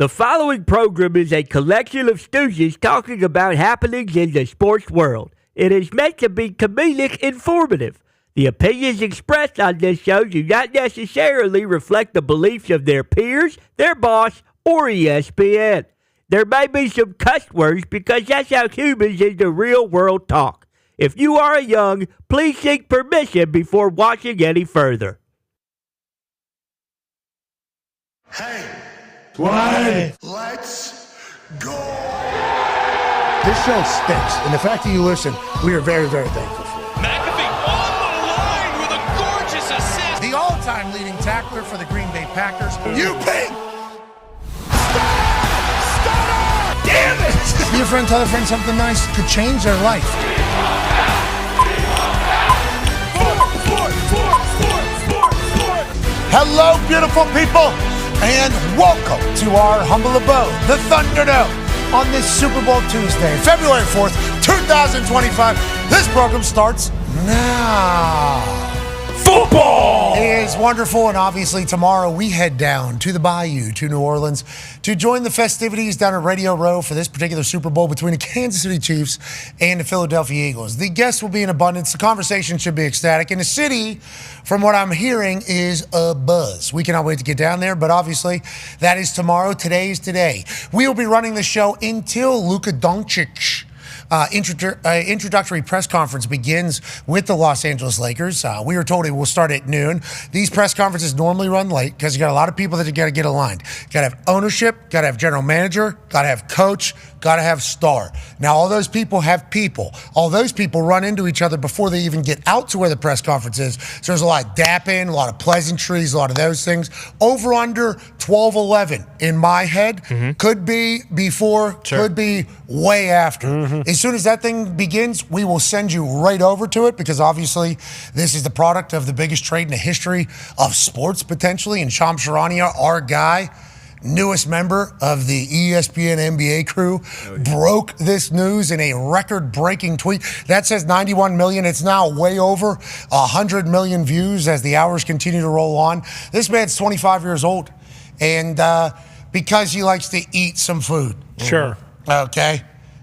The following program is a collection of stooges talking about happenings in the sports world. It is meant to be comedic informative. The opinions expressed on this show do not necessarily reflect the beliefs of their peers, their boss, or ESPN. There may be some cuss words because that's how humans in the real world talk. If you are young, please seek permission before watching any further. Hey. What? Let's go. This show stinks, and the fact that you listen, we are very, very thankful for. McAfee on the line with a gorgeous assist. The all-time leading tackler for the Green Bay Packers. You ping. Damn it! Be a friend, tell a friend something nice could change their life. Hello, beautiful people, and welcome to our humble abode, the Thunderdome, on this Super Bowl Tuesday, February 4th, 2025. This program starts now. Football! It is wonderful, and obviously tomorrow we head down to the Bayou, to New Orleans, to join the festivities down at Radio Row for this particular Super Bowl between the Kansas City Chiefs and the Philadelphia Eagles. The guests will be in abundance. The conversation should be ecstatic. And the city, from what I'm hearing, is a buzz. We cannot wait to get down there, but obviously that is tomorrow. Today is today. We will be running the show until Luka Doncic introductory press conference begins with the Los Angeles Lakers. We were told it will start at noon. These press conferences normally run late because you got a lot of people that you got to get aligned. Got to have ownership, got to have general manager, got to have coach, got to have star. Now, all those people have people. All those people run into each other before they even get out to where the press conference is. So there's a lot of dapping, a lot of pleasantries, a lot of those things. Over under 12-11 in my head. Could be before, could be way after. As soon as that thing begins, we will send you right over to it because obviously this is the product of the biggest trade in the history of sports potentially. And Shams Charania, our guy, newest member of the ESPN NBA crew, broke this news in a record-breaking tweet. That says 91 million. It's now way over 100 million views as the hours continue to roll on. This man's 25 years old, and because he likes to eat some food. Sure. Okay?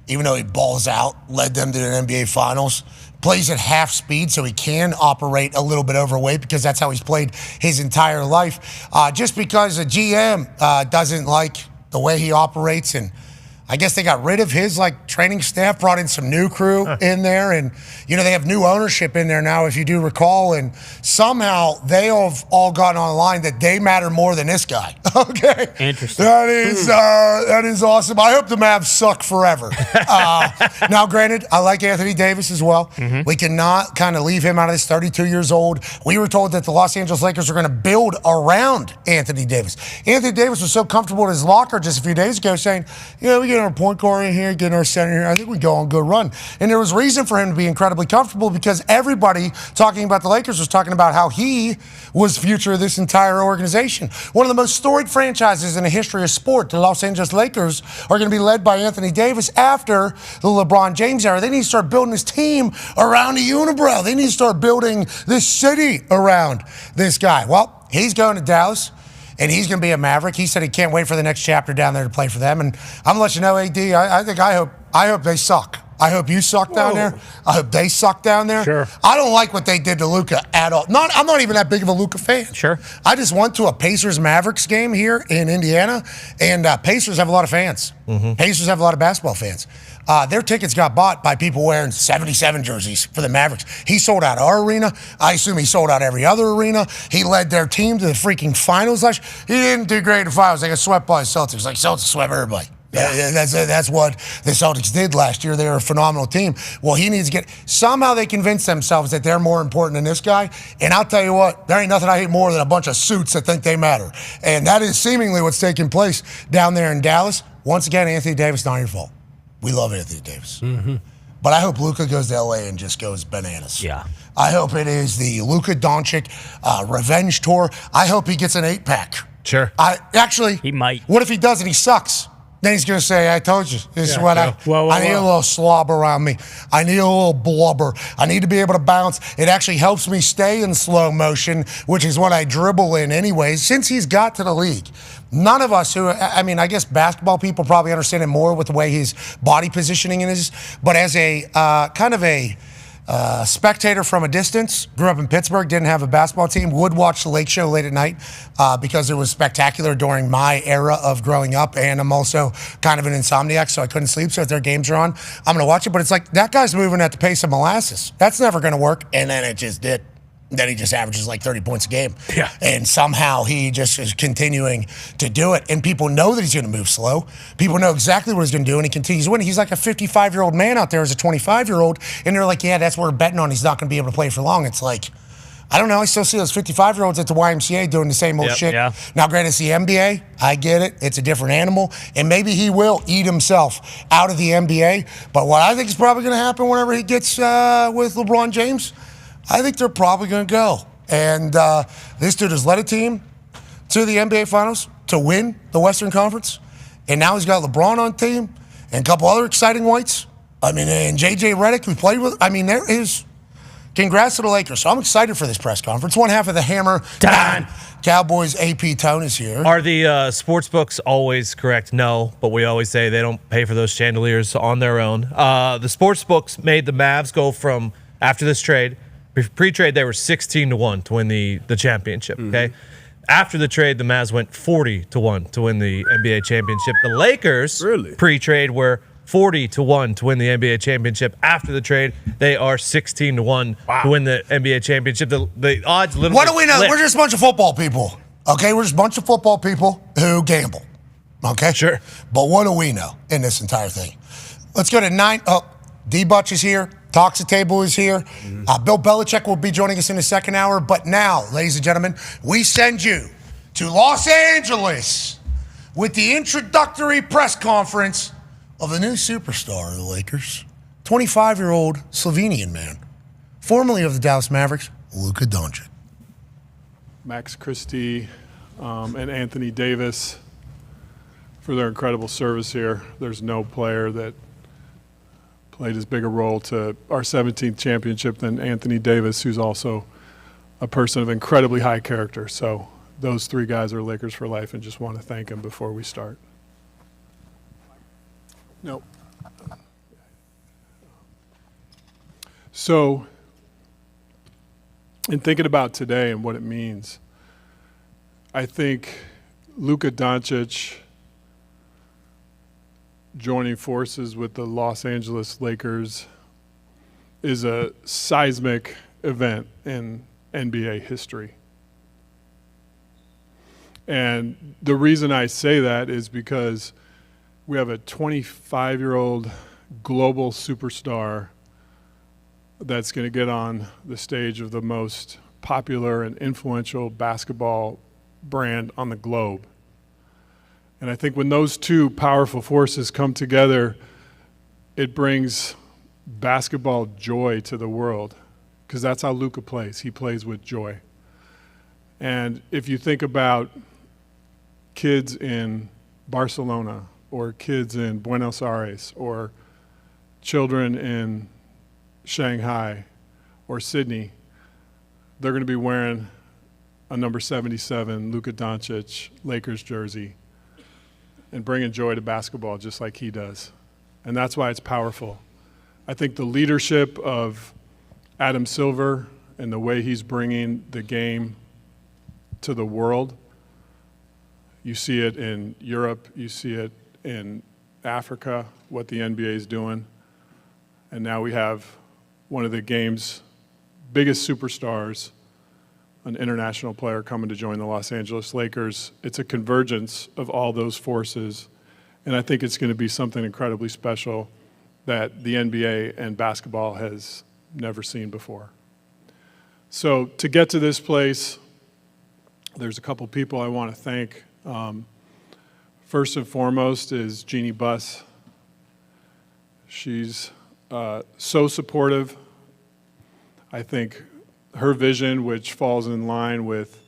Even though he balls out, led them to an NBA Finals, plays at half speed so he can operate a little bit overweight because that's how he's played his entire life. Just because a GM doesn't like the way he operates, and I guess they got rid of his training staff, brought in some new crew in there, and they have new ownership in there now, if you do recall, and somehow they have all gotten online that they matter more than this guy. Okay, interesting. That is awesome. I hope the Mavs suck forever. Now, granted, I like Anthony Davis as well. We cannot kind of leave him out of this. 32 years old. We were told that the Los Angeles Lakers are going to build around Anthony Davis. Anthony Davis was so comfortable in his locker just a few days ago, saying, we get our point guard in here, get our center here. I think we go on a good run. And there was reason for him to be incredibly comfortable because everybody talking about the Lakers was talking about how he was future of this entire organization. One of the most storied franchises in the history of sport, the Los Angeles Lakers, are going to be led by Anthony Davis after the LeBron James era. They need to start building this team around the unibrow. They need to start building this city around this guy. Well, he's going to Dallas. And he's going to be a Maverick. He said he can't wait for the next chapter down there to play for them. And I'm going to let you know, AD, I hope they suck. I hope you suck down there. I hope they suck down there. Sure. I don't like what they did to Luka at all. I'm not even that big of a Luka fan. Sure. I just went to a Pacers-Mavericks game here in Indiana, and Pacers have a lot of fans. Pacers have a lot of basketball fans. Their tickets got bought by people wearing 77 jerseys for the Mavericks. He sold out our arena. I assume he sold out every other arena. He led their team to the freaking finals last year. He didn't do great in the finals. They got swept by the Celtics. Celtics swept everybody. Yeah. That's what the Celtics did last year. They were a phenomenal team. Well, he needs to get... Somehow they convince themselves that they're more important than this guy. And I'll tell you what, there ain't nothing I hate more than a bunch of suits that think they matter. And that is seemingly what's taking place down there in Dallas. Once again, Anthony Davis, not your fault. We love Anthony Davis. But I hope Luka goes to L.A. and just goes bananas. Yeah. I hope it is the Luka Doncic revenge tour. I hope he gets an 8-pack. Sure. Actually, He might. What if he doesn't? He sucks. Then he's going to say, I told you. This is what I need a little slob around me. I need a little blubber. I need to be able to bounce. It actually helps me stay in slow motion, which is what I dribble in anyways, since he's got to the league. None of us I guess basketball people probably understand it more with the way his body positioning is. But as a kind of a spectator from a distance, grew up in Pittsburgh, didn't have a basketball team, would watch the Lake Show late at night because it was spectacular during my era of growing up. And I'm also kind of an insomniac, so I couldn't sleep. So if their games are on, I'm going to watch it. But it's like, that guy's moving at the pace of molasses. That's never going to work. And then it just did. Then he just averages like 30 points a game. Yeah. And somehow he just is continuing to do it. And people know that he's going to move slow. People know exactly what he's going to do, and he continues winning. He's like a 55-year-old man out there as a 25-year-old, and they're like, yeah, that's what we're betting on. He's not going to be able to play for long. It's like, I don't know. I still see those 55-year-olds at the YMCA doing the same old shit. Yeah. Now, granted, it's the NBA. I get it. It's a different animal. And maybe he will eat himself out of the NBA. But what I think is probably going to happen whenever he gets with LeBron James, I think they're probably going to go. And this dude has led a team to the NBA Finals to win the Western Conference. And now he's got LeBron on team and a couple other exciting whites. I mean, and J.J. Redick, who played with. I mean, there is. Congrats to the Lakers. So I'm excited for this press conference. One half of the Hammer Dahn Cowboys AP Tone is here. Are the sports books always correct? No, but we always say they don't pay for those chandeliers on their own. The sports books made the Mavs go from, after this trade, pre-trade they were 16-1 to win the championship, okay? After the trade, the Mavs went 40-1 to win the NBA championship. The Lakers, pre-trade, were 40-1 to win the NBA championship. After the trade, they are 16-1 to win the NBA championship. The odds literally What do we know? flipped. We're just a bunch of football people, okay? We're just a bunch of football people who gamble, okay? Sure. But what do we know in this entire thing? Let's go to 9. Oh, D-Butch is here. Talks the Table is here. Bill Belichick will be joining us in the second hour. But now, ladies and gentlemen, we send you to Los Angeles with the introductory press conference of the new superstar of the Lakers, 25-year-old Slovenian man, formerly of the Dallas Mavericks, Luka Doncic. Max Christie and Anthony Davis for their incredible service here. There's no player that played as big a role to our 17th championship than Anthony Davis, who's also a person of incredibly high character. So those three guys are Lakers for life, and just want to thank them before we start. Nope. So in thinking about today and what it means, I think Luka Doncic joining forces with the Los Angeles Lakers is a seismic event in NBA history. And the reason I say that is because we have a 25-year-old global superstar that's going to get on the stage of the most popular and influential basketball brand on the globe. And I think when those two powerful forces come together, it brings basketball joy to the world, because that's how Luka plays. He plays with joy. And if you think about kids in Barcelona or kids in Buenos Aires or children in Shanghai or Sydney, they're going to be wearing a number 77 Luka Doncic Lakers jersey and bringing joy to basketball just like he does. And that's why it's powerful. I think the leadership of Adam Silver and the way he's bringing the game to the world, you see it in Europe, you see it in Africa, what the NBA is doing. And now we have one of the game's biggest superstars, an international player coming to join the Los Angeles Lakers. It's a convergence of all those forces, and I think it's going to be something incredibly special that the NBA and basketball has never seen before. So to get to this place, there's a couple people I want to thank. First and foremost is Jeannie Buss. She's so supportive. I think her vision, which falls in line with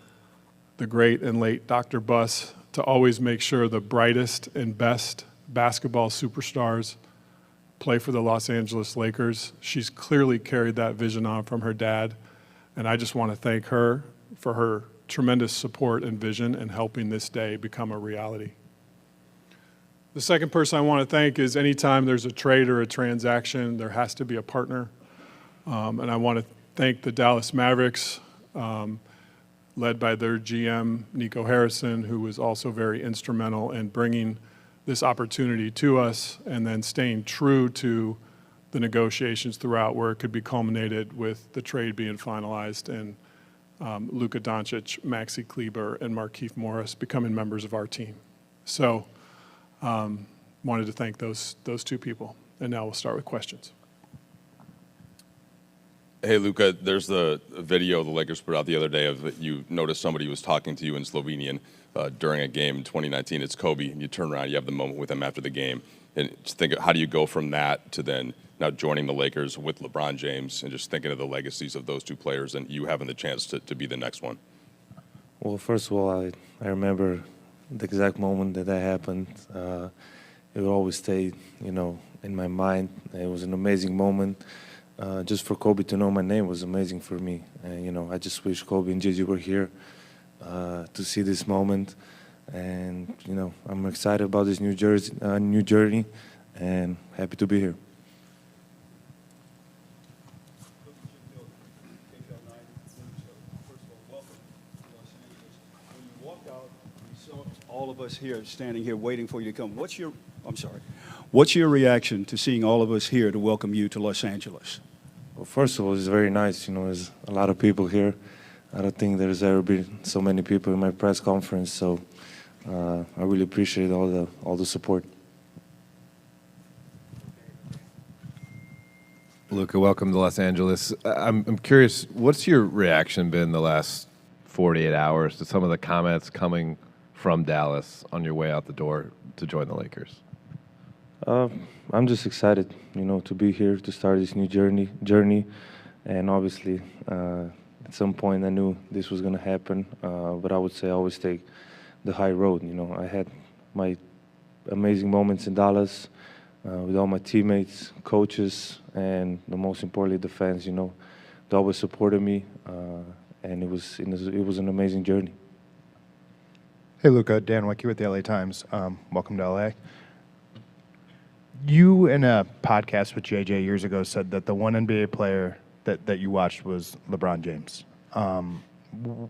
the great and late Dr. Buss, to always make sure the brightest and best basketball superstars play for the Los Angeles Lakers. She's clearly carried that vision on from her dad, and I just want to thank her for her tremendous support and vision in helping this day become a reality. The second person I want to thank is anytime there's a trade or a transaction, there has to be a partner. And I want to thank the Dallas Mavericks, led by their GM, Nico Harrison, who was also very instrumental in bringing this opportunity to us and then staying true to the negotiations throughout where it could be culminated with the trade being finalized and Luka Doncic, Maxi Kleber, and Markieff Morris becoming members of our team. So wanted to thank those two people. And now we'll start with questions. Hey, Luka, there's the video the Lakers put out the other day of you noticed somebody was talking to you in Slovenian during a game in 2019. It's Kobe, and you turn around, you have the moment with him after the game. And just think, how do you go from that to then now joining the Lakers with LeBron James and just thinking of the legacies of those two players and you having the chance to be the next one? Well, first of all, I remember the exact moment that happened. It will always stay, in my mind. It was an amazing moment. Just for Kobe to know my name was amazing for me. And, I just wish Kobe and Gigi were here to see this moment. And, I'm excited about this new journey and happy to be here. All of us here standing here waiting for you to come. What's your reaction to seeing all of us here to welcome you to Los Angeles? Well, first of all, it's very nice. There's a lot of people here. I don't think there's ever been so many people in my press conference. So I really appreciate all the support. Luka, welcome to Los Angeles. I'm curious, what's your reaction been the last 48 hours to some of the comments coming from Dallas on your way out the door to join the Lakers? I'm just excited, to be here to start this new journey. And obviously, at some point I knew this was going to happen. But I would say I always take the high road. I had my amazing moments in Dallas with all my teammates, coaches, and most importantly, the fans. They always supported me, and it was an amazing journey. Hey, Luka, Dahn with the LA Times. Welcome to LA. You, in a podcast with JJ years ago, said that the one NBA player that you watched was LeBron James.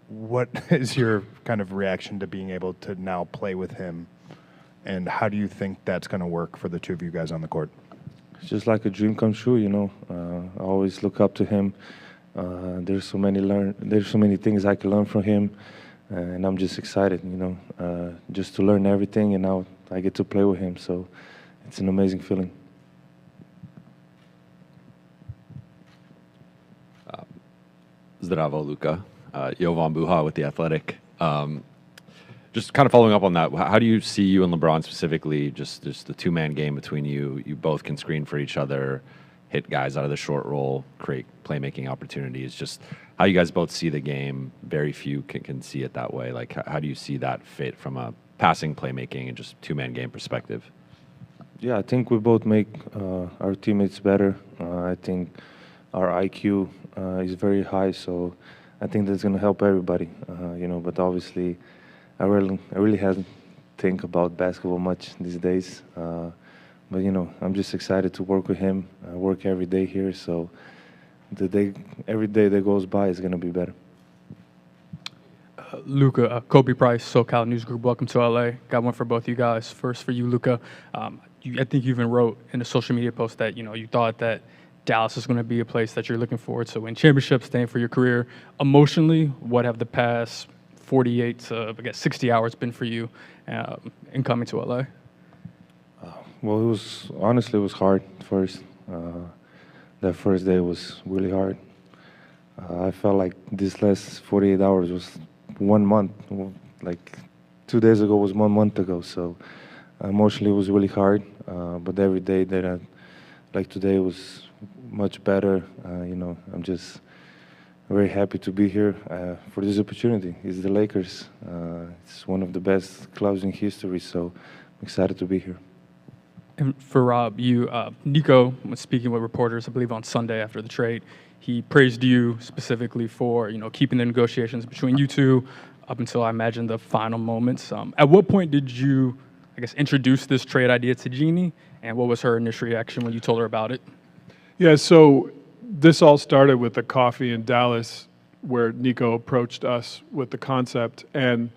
What is your kind of reaction to being able to now play with him, and how do you think that's going to work for the two of you guys on the court? It's just like a dream come true, I always look up to him. There's so many things I can learn from him, and I'm just excited, just to learn everything, and now I get to play with him. So it's an amazing feeling. Zdravo, Luka. Jovan Buha with The Athletic. Just kind of following up on that, how do you see you and LeBron specifically, just the two-man game between you? You both can screen for each other, hit guys out of the short roll, create playmaking opportunities. Just how you guys both see the game. Very few can see it that way. Like, how do you see that fit from a passing, playmaking, and just two-man game perspective? Yeah, I think we both make our teammates better. I think our IQ is very high, so I think that's going to help everybody. But obviously, I really haven't think about basketball much these days. But I'm just excited to work with him. I work every day here, so every day that goes by is going to be better. Luka, Kobe Price, SoCal News Group. Welcome to LA. Got one for both you guys. First for you, Luka. I think you even wrote in a social media post that you thought that Dallas is going to be a place that you're looking forward to win championships, staying for your career. Emotionally, what have the past 48 to 60 hours been for you in coming to LA? Well, it was hard first. That first day was really hard. I felt like this last 48 hours was 1 month. Like 2 days ago was 1 month ago. So emotionally it was really hard. But every day that like today was much better. I'm just very happy to be here for this opportunity. It's the Lakers. It's one of the best clubs in history. So I'm excited to be here. And for Rob, Nico was speaking with reporters, I believe on Sunday after the trade. He praised you specifically for, keeping the negotiations between you two up until, I imagine, the final moments. At what point did you, introduce this trade idea to Jeannie, and what was her initial reaction when you told her about it? Yeah, so this all started with the coffee in Dallas where Nico approached us with the concept. And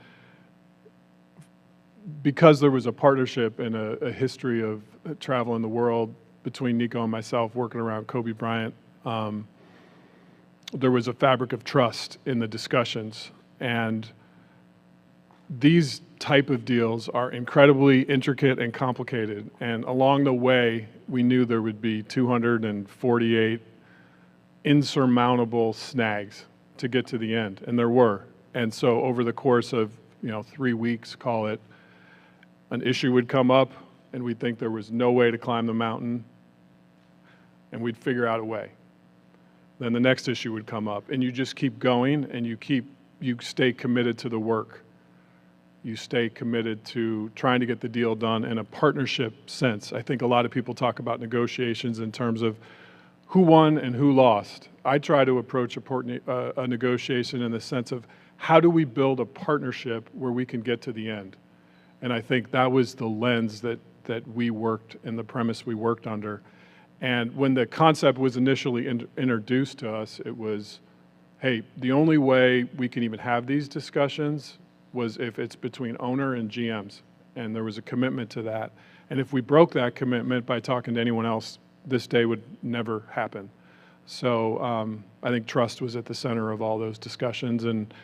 because there was a partnership and a history of travel in the world between Nico and myself working around Kobe Bryant, there was a fabric of trust in the discussions. And these type of deals are incredibly intricate and complicated. And along the way, we knew there would be 248 insurmountable snags to get to the end, and there were. And so over the course of 3 weeks, call it, an issue would come up, and we'd think there was no way to climb the mountain, and we'd figure out a way. Then the next issue would come up, and you just keep going, and you stay committed to the work. You stay committed to trying to get the deal done in a partnership sense. I think a lot of people talk about negotiations in terms of who won and who lost. I try to approach a negotiation in the sense of how do we build a partnership where we can get to the end? And I think that was the lens that we worked and the premise we worked under. And when the concept was initially introduced to us, it was, hey, the only way we can even have these discussions was if it's between owner and GMs. And there was a commitment to that. And if we broke that commitment by talking to anyone else, this day would never happen. So I think trust was at the center of all those discussions. And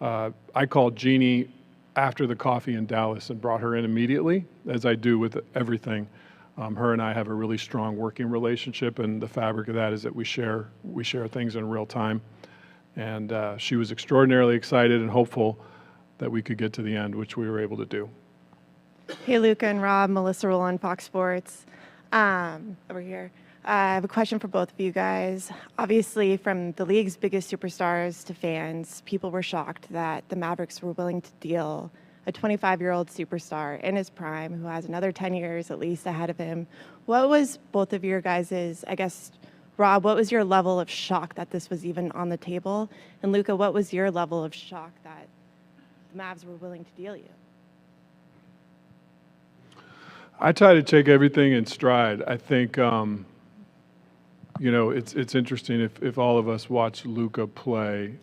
I called Jeannie after the coffee in Dallas and brought her in immediately, as I do with everything. Her and I have a really strong working relationship, and the fabric of that is that we share things in real time. And she was extraordinarily excited and hopeful that we could get to the end, which we were able to do. Hey, Luka and Rob, Melissa Rowland, Fox Sports. Over here. I have a question for both of you guys. Obviously, from the league's biggest superstars to fans, people were shocked that the Mavericks were willing to deal a 25-year-old superstar in his prime who has another 10 years at least ahead of him. What was both of your guys', Rob, what was your level of shock that this was even on the table? And Luka, what was your level of shock that the Mavs were willing to deal you? I try to take everything in stride. I think, it's interesting if all of us watch Luka play.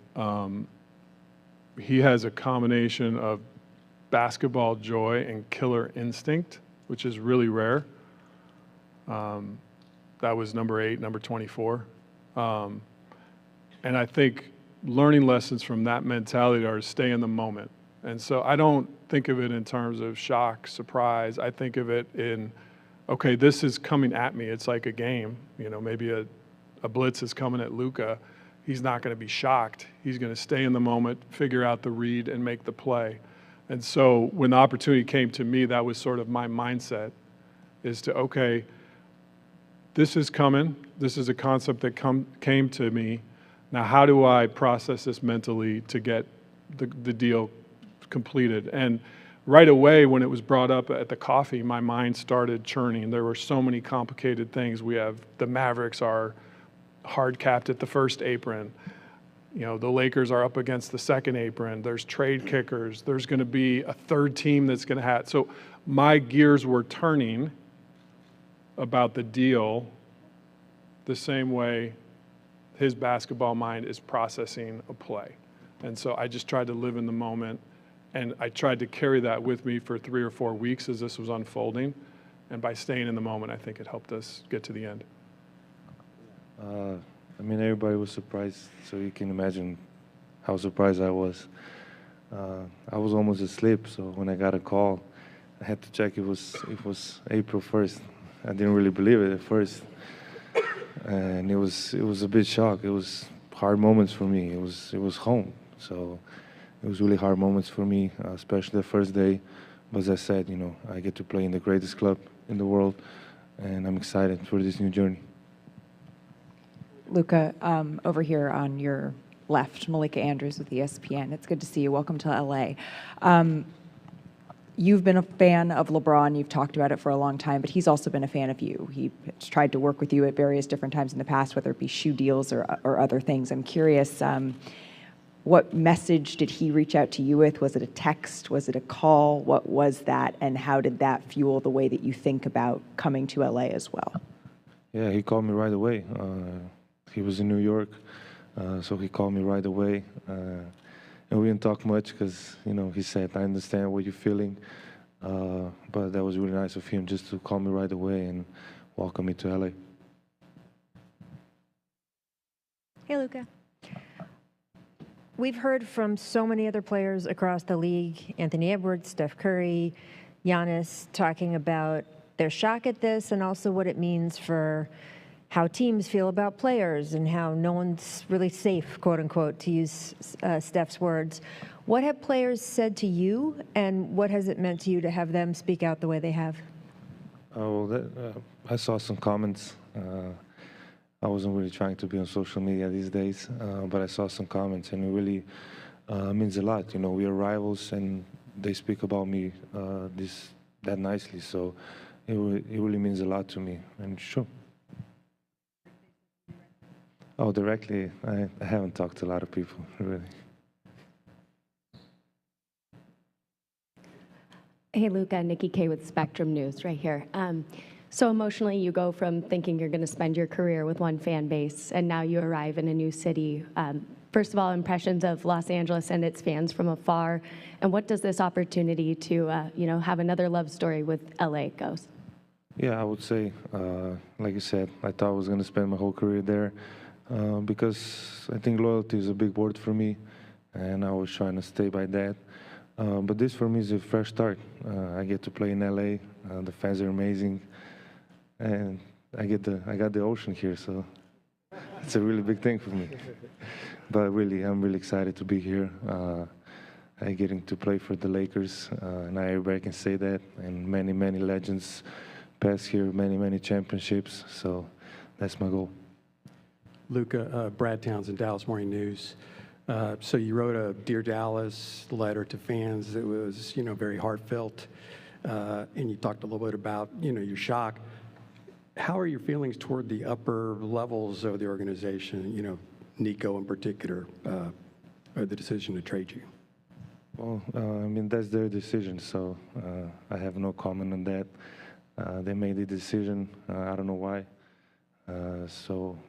He has a combination of basketball joy and killer instinct, which is really rare. That was number 8, number 24. And I think learning lessons from that mentality are to stay in the moment. And so I don't think of it in terms of shock, surprise. I think of it in, okay, this is coming at me. It's like a game. Maybe a blitz is coming at Luka. He's not going to be shocked. He's going to stay in the moment, figure out the read, and make the play. And so when the opportunity came to me, that was sort of my mindset, is to, okay, this is coming. This is a concept that came to me. Now, how do I process this mentally to get the deal completed? And right away, when it was brought up at the coffee, my mind started churning. There were so many complicated things. The Mavericks are hard capped at the first apron. The Lakers are up against the second apron. There's trade kickers. There's going to be a third team that's going to have. So my gears were turning about the deal the same way his basketball mind is processing a play. And so I just tried to live in the moment. And I tried to carry that with me for 3 or 4 weeks as this was unfolding. And by staying in the moment, I think it helped us get to the end. Everybody was surprised, so you can imagine how surprised I was. I was almost asleep, so when I got a call, I had to check it was April 1st. I didn't really believe it at first. And it was a bit shock. It was hard moments for me. It was home. So it was really hard moments for me, especially the first day. But as I said, I get to play in the greatest club in the world, and I'm excited for this new journey. Luka, over here on your left, Malika Andrews with ESPN. It's good to see you. Welcome to LA. You've been a fan of LeBron. You've talked about it for a long time, but he's also been a fan of you. He's tried to work with you at various different times in the past, whether it be shoe deals or other things. I'm curious, what message did he reach out to you with? Was it a text? Was it a call? What was that? And how did that fuel the way that you think about coming to LA as well? Yeah, he called me right away. He was in New York, so he called me right away. And we didn't talk much because, he said, I understand what you're feeling. But that was really nice of him just to call me right away and welcome me to LA. Hey, Luka. We've heard from so many other players across the league, Anthony Edwards, Steph Curry, Giannis, talking about their shock at this and also what it means for how teams feel about players and how no one's really safe, quote unquote, to use Steph's words. What have players said to you, and what has it meant to you to have them speak out the way they have? I saw some comments. I wasn't really trying to be on social media these days, but I saw some comments, and it really means a lot. We are rivals, and they speak about me that nicely, so it really means a lot to me, and sure. Oh, directly, I haven't talked to a lot of people, really. Hey, Luka, Nikki K with Spectrum News right here. So emotionally, you go from thinking you're going to spend your career with one fan base, and now you arrive in a new city. First of all, impressions of Los Angeles and its fans from afar, and what does this opportunity to, have another love story with LA goes? Yeah, I would say, like you said, I thought I was going to spend my whole career there. Because I think loyalty is a big word for me, and I was trying to stay by that. But this for me is a fresh start. I get to play in LA. The fans are amazing, and I got the ocean here, so it's a really big thing for me. But really, I'm really excited to be here. I getting to play for the Lakers, and everybody can say that. And many legends pass here, many championships. So that's my goal. Luka, Brad Townsend, Dallas Morning News. So you wrote a Dear Dallas letter to fans that was, very heartfelt, and you talked a little bit about, your shock. How are your feelings toward the upper levels of the organization, Nico in particular, or the decision to trade you? Well, that's their decision, so I have no comment on that. They made the decision. I don't know why.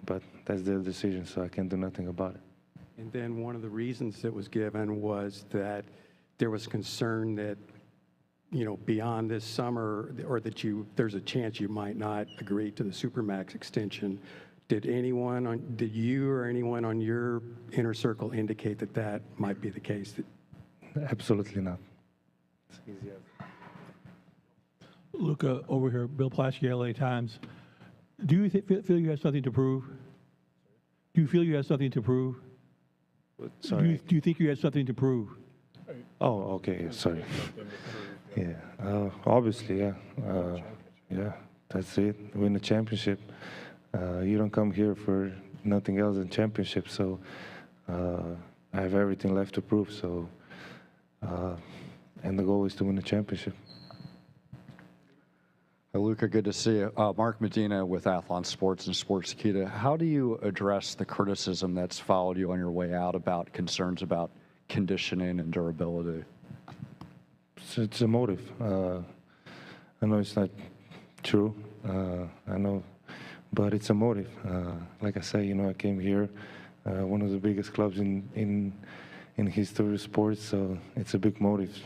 But that's their decision, so I can't do nothing about it. And then one of the reasons that was given was that there was concern that, beyond this summer, or that there's a chance you might not agree to the Supermax extension. Did you or anyone on your inner circle indicate that might be the case? Absolutely not. It's easy. Luka, over here, Bill Plaschke, LA Times. Do you feel you have something to prove? Do you feel you have something to prove? Sorry. Do you think you have something to prove? Oh, okay. Sorry. Yeah. Obviously, yeah. Yeah. That's it. Win the championship. You don't come here for nothing else than championship. So I have everything left to prove. So, and the goal is to win the championship. Luka, good to see you. Mark Medina with Athlon Sports and Sportskeeda. How do you address the criticism that's followed you on your way out about concerns about conditioning and durability? It's a motive. I know it's not true. I know, but it's a motive. Like I say, I came here, one of the biggest clubs in history of sports, so it's a big motive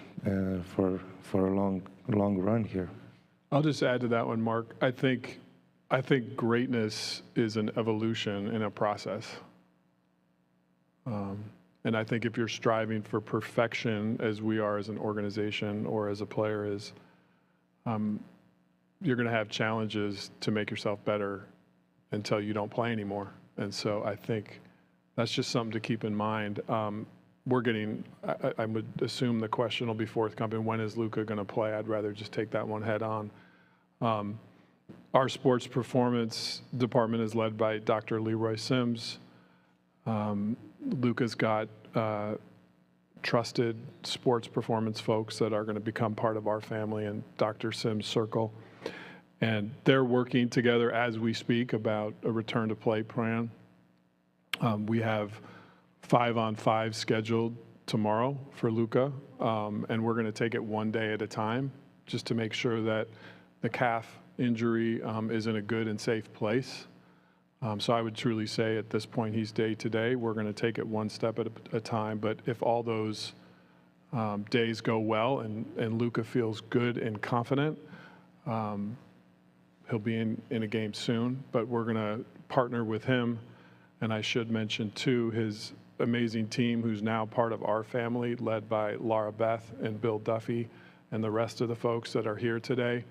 for a long run here. I'll just add to that one, Mark. I think greatness is an evolution in a process. And I think if you're striving for perfection, as we are as an organization or as a player, you're going to have challenges to make yourself better until you don't play anymore. And so I think that's just something to keep in mind. I would assume the question will be forthcoming, when is Luka going to play? I'd rather just take that one head on. Our sports performance department is led by Dr. Leroy Sims. Luka's got trusted sports performance folks that are going to become part of our family and Dr. Sim's circle. And they're working together as we speak about a return to play plan. We have 5-on-5 scheduled tomorrow for Luka, and we're going to take it one day at a time just to make sure that the calf injury is in a good and safe place. So I would truly say at this point he's day to day. We're going to take it one step at a time. But if all those days go well and Luka feels good and confident, he'll be in a game soon. But we're going to partner with him. And I should mention, too, his amazing team who's now part of our family, led by Laura Beth and Bill Duffy and the rest of the folks that are here today.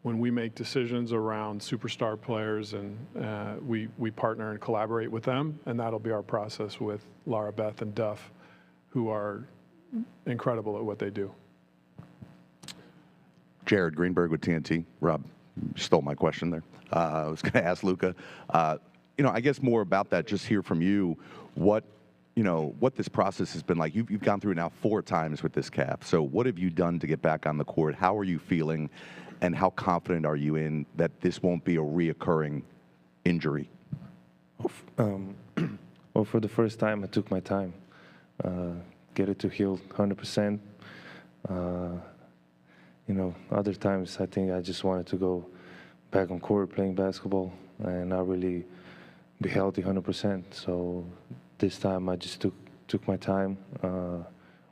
When we make decisions around superstar players, and we partner and collaborate with them, and that'll be our process with Laura Beth and Duff, who are incredible at what they do. Jared Greenberg with TNT. Rob, you stole my question there. I was going to ask Luka, I guess more about that, just hear from you what this process has been like. You've gone through it now 4 times with this calf. So what have you done to get back on the court? How are you feeling? And how confident are you in that this won't be a reoccurring injury? Well, for the first time, I took my time. Get it to heal 100%. Other times I think I just wanted to go back on court playing basketball and not really be healthy 100%. So this time I just took my time,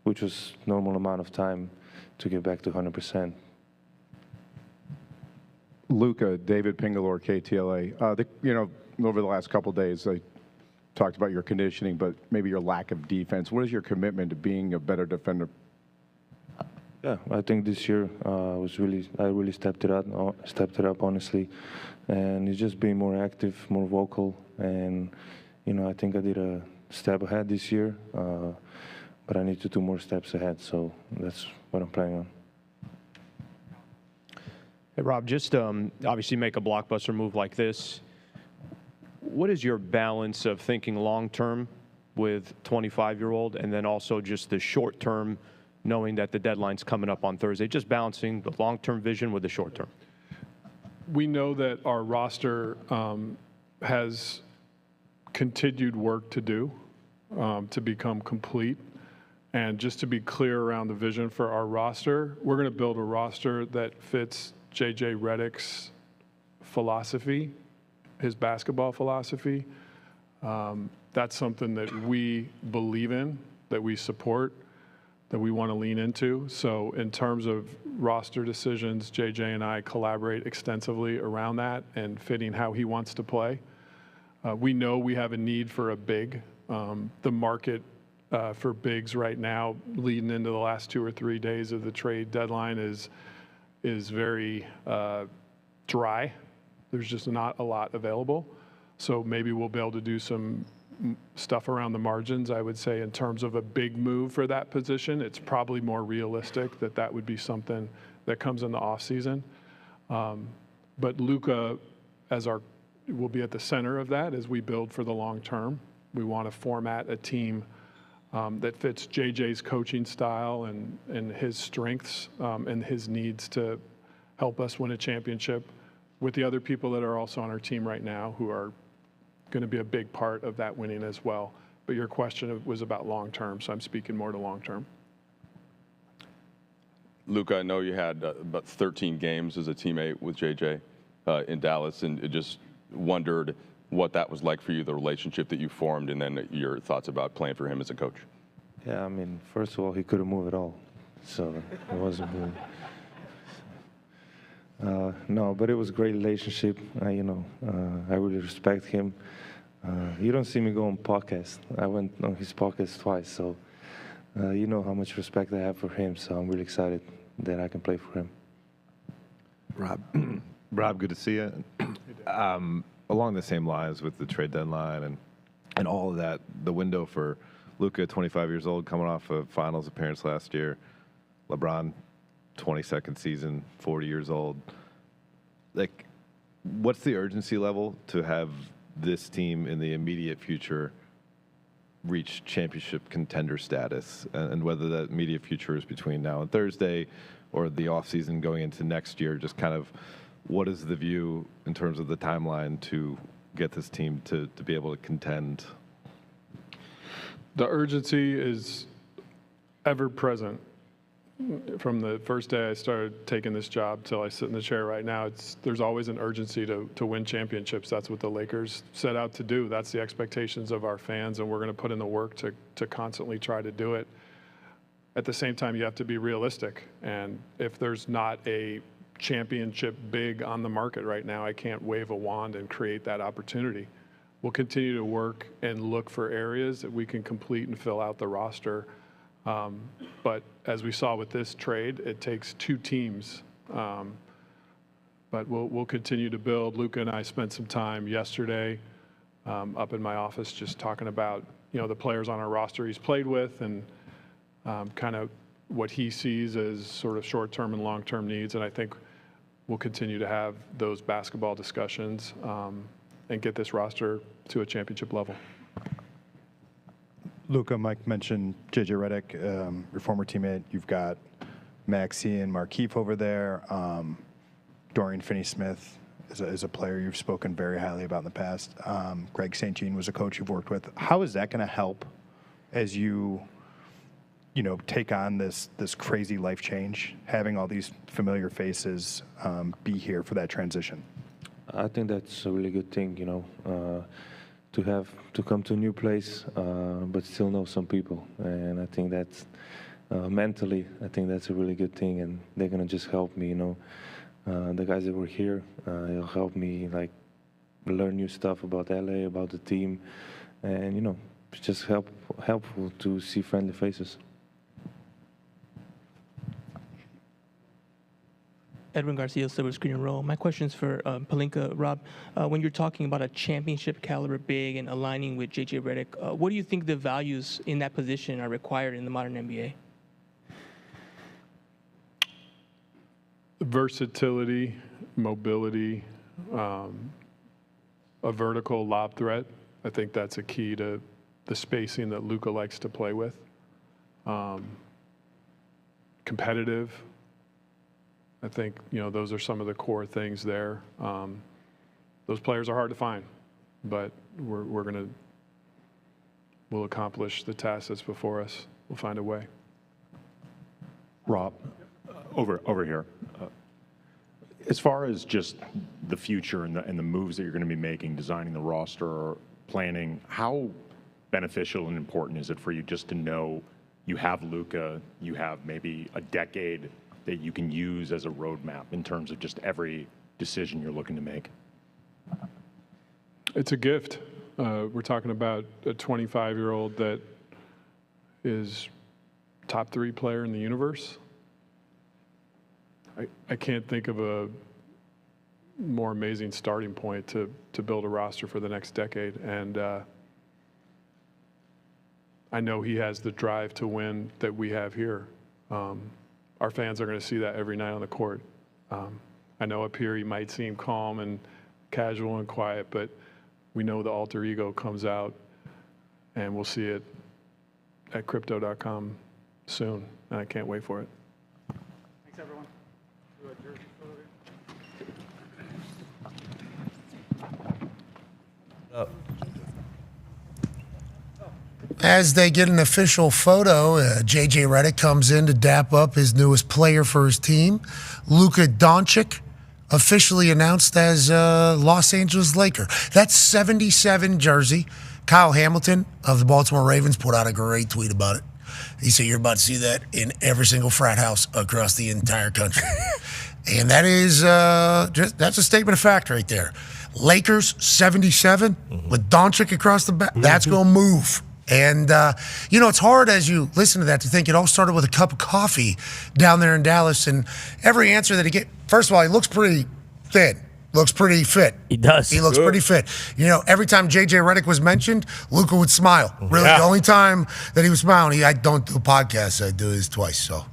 which was normal amount of time to get back to 100%. Luka, David Pingalore, KTLA. Over the last couple of days, I talked about your conditioning, but maybe your lack of defense. What is your commitment to being a better defender? Yeah, I think this year I really stepped it up honestly, and it's just being more active, more vocal, and I think I did a step ahead this year, but I need to do more steps ahead. So that's what I'm planning on. Hey, Rob, just obviously make a blockbuster move like this. What is your balance of thinking long-term with 25-year-old and then also just the short-term, knowing that the deadline's coming up on Thursday, just balancing the long-term vision with the short-term? We know that our roster has continued work to do to become complete. And just to be clear around the vision for our roster, we're going to build a roster that fits J.J. Redick's philosophy, his basketball philosophy. That's something that we believe in, that we support, that we want to lean into. So in terms of roster decisions, J.J. and I collaborate extensively around that and fitting how he wants to play. We know we have a need for a big. The market for bigs right now, leading into the last 2 or 3 days of the trade deadline, is very dry. There's just not a lot available. So maybe we'll be able to do some stuff around the margins. I would say in terms of a big move for that position, it's probably more realistic that would be something that comes in the offseason. But Luka will be at the center of that as we build for the long term. We want to format a team that fits JJ's coaching style and his strengths and his needs to help us win a championship with the other people that are also on our team right now who are going to be a big part of that winning as well. But your question was about long term, so I'm speaking more to long term. Luka, I know you had about 13 games as a teammate with JJ in Dallas, and it just wondered what that was like for you, the relationship that you formed, and then your thoughts about playing for him as a coach. Yeah, first of all, he couldn't move at all, so it wasn't good. No, but it was a great relationship. I really respect him. You don't see me go on podcast. I went on his podcast twice, so you know how much respect I have for him. So I'm really excited that I can play for him. Rob, good to see you. Along the same lines with the trade deadline and all of that, the window for Luka, 25 years old, coming off a finals appearance last year. LeBron, 22nd season, 40 years old. Like, what's the urgency level to have this team in the immediate future reach championship contender status, and whether that immediate future is between now and Thursday or the offseason going into next year, just kind of what is the view in terms of the timeline to get this team to be able to contend? The urgency is ever present. From the first day I started taking this job till I sit in the chair right now, there's always an urgency to win championships. That's what the Lakers set out to do. That's the expectations of our fans, and we're going to put in the work to constantly try to do it. At the same time, you have to be realistic, and if there's not a championship big on the market right now, I can't wave a wand and create that opportunity. We'll continue to work and look for areas that we can complete and fill out the roster. But as we saw with this trade, it takes two teams. But we'll continue to build. Luka and I spent some time yesterday up in my office just talking about the players on our roster he's played with and kind of what he sees as sort of short-term and long-term needs. And I think we'll continue to have those basketball discussions and get this roster to a championship level. Luka, Mike mentioned J.J. Redick, your former teammate. You've got Maxey and Markieff over there. Dorian Finney-Smith is a player you've spoken very highly about in the past. Greg St. Jean was a coach you've worked with. How is that going to help as you take on this crazy life change, having all these familiar faces be here for that transition? I think that's a really good thing, to come to a new place, but still know some people. And I think that's mentally, I think that's a really good thing. And they're gonna just help me, the guys that were here, it'll help me learn new stuff about LA, about the team, and it's just helpful to see friendly faces. Edwin Garcia, Silver Screen and Roll. My question's for Pelinka. Rob, when you're talking about a championship caliber big and aligning with J.J. Redick, what do you think the values in that position are required in the modern NBA? Versatility, mobility, a vertical lob threat. I think that's a key to the spacing that Luka likes to play with. Competitive. I think, those are some of the core things there. Those players are hard to find, but we'll accomplish the task that's before us. We'll find a way. Rob, over here. As far as just the future and the moves that you're going to be making, designing the roster, planning, how beneficial and important is it for you just to know you have Luka, you have maybe a decade that you can use as a roadmap in terms of just every decision you're looking to make? It's a gift. We're talking about a 25-year-old that is top 3 player in the universe. I can't think of a more amazing starting point to build a roster for the next decade. And I know he has the drive to win that we have here. Our fans are going to see that every night on the court. I know up here he might seem calm and casual and quiet, but we know the alter ego comes out, and we'll see it at crypto.com soon, and I can't wait for it. Thanks, everyone. As they get an official photo, J.J. Redick comes in to dap up his newest player for his team. Luka Doncic officially announced as Los Angeles Laker. That's 77 jersey. Kyle Hamilton of the Baltimore Ravens put out a great tweet about it. He said, you're about to see that in every single frat house across the entire country. And that is that's a statement of fact right there. Lakers 77 with Doncic across the back. That's going to move. And, it's hard as you listen to that to think it all started with a cup of coffee down there in Dallas. And every answer that he gets, first of all, he looks pretty thin, looks pretty fit. He does. He looks pretty fit. Every time J.J. Redick was mentioned, Luka would smile. Really, the only time that he was smiling, I don't do podcasts, I do this twice. So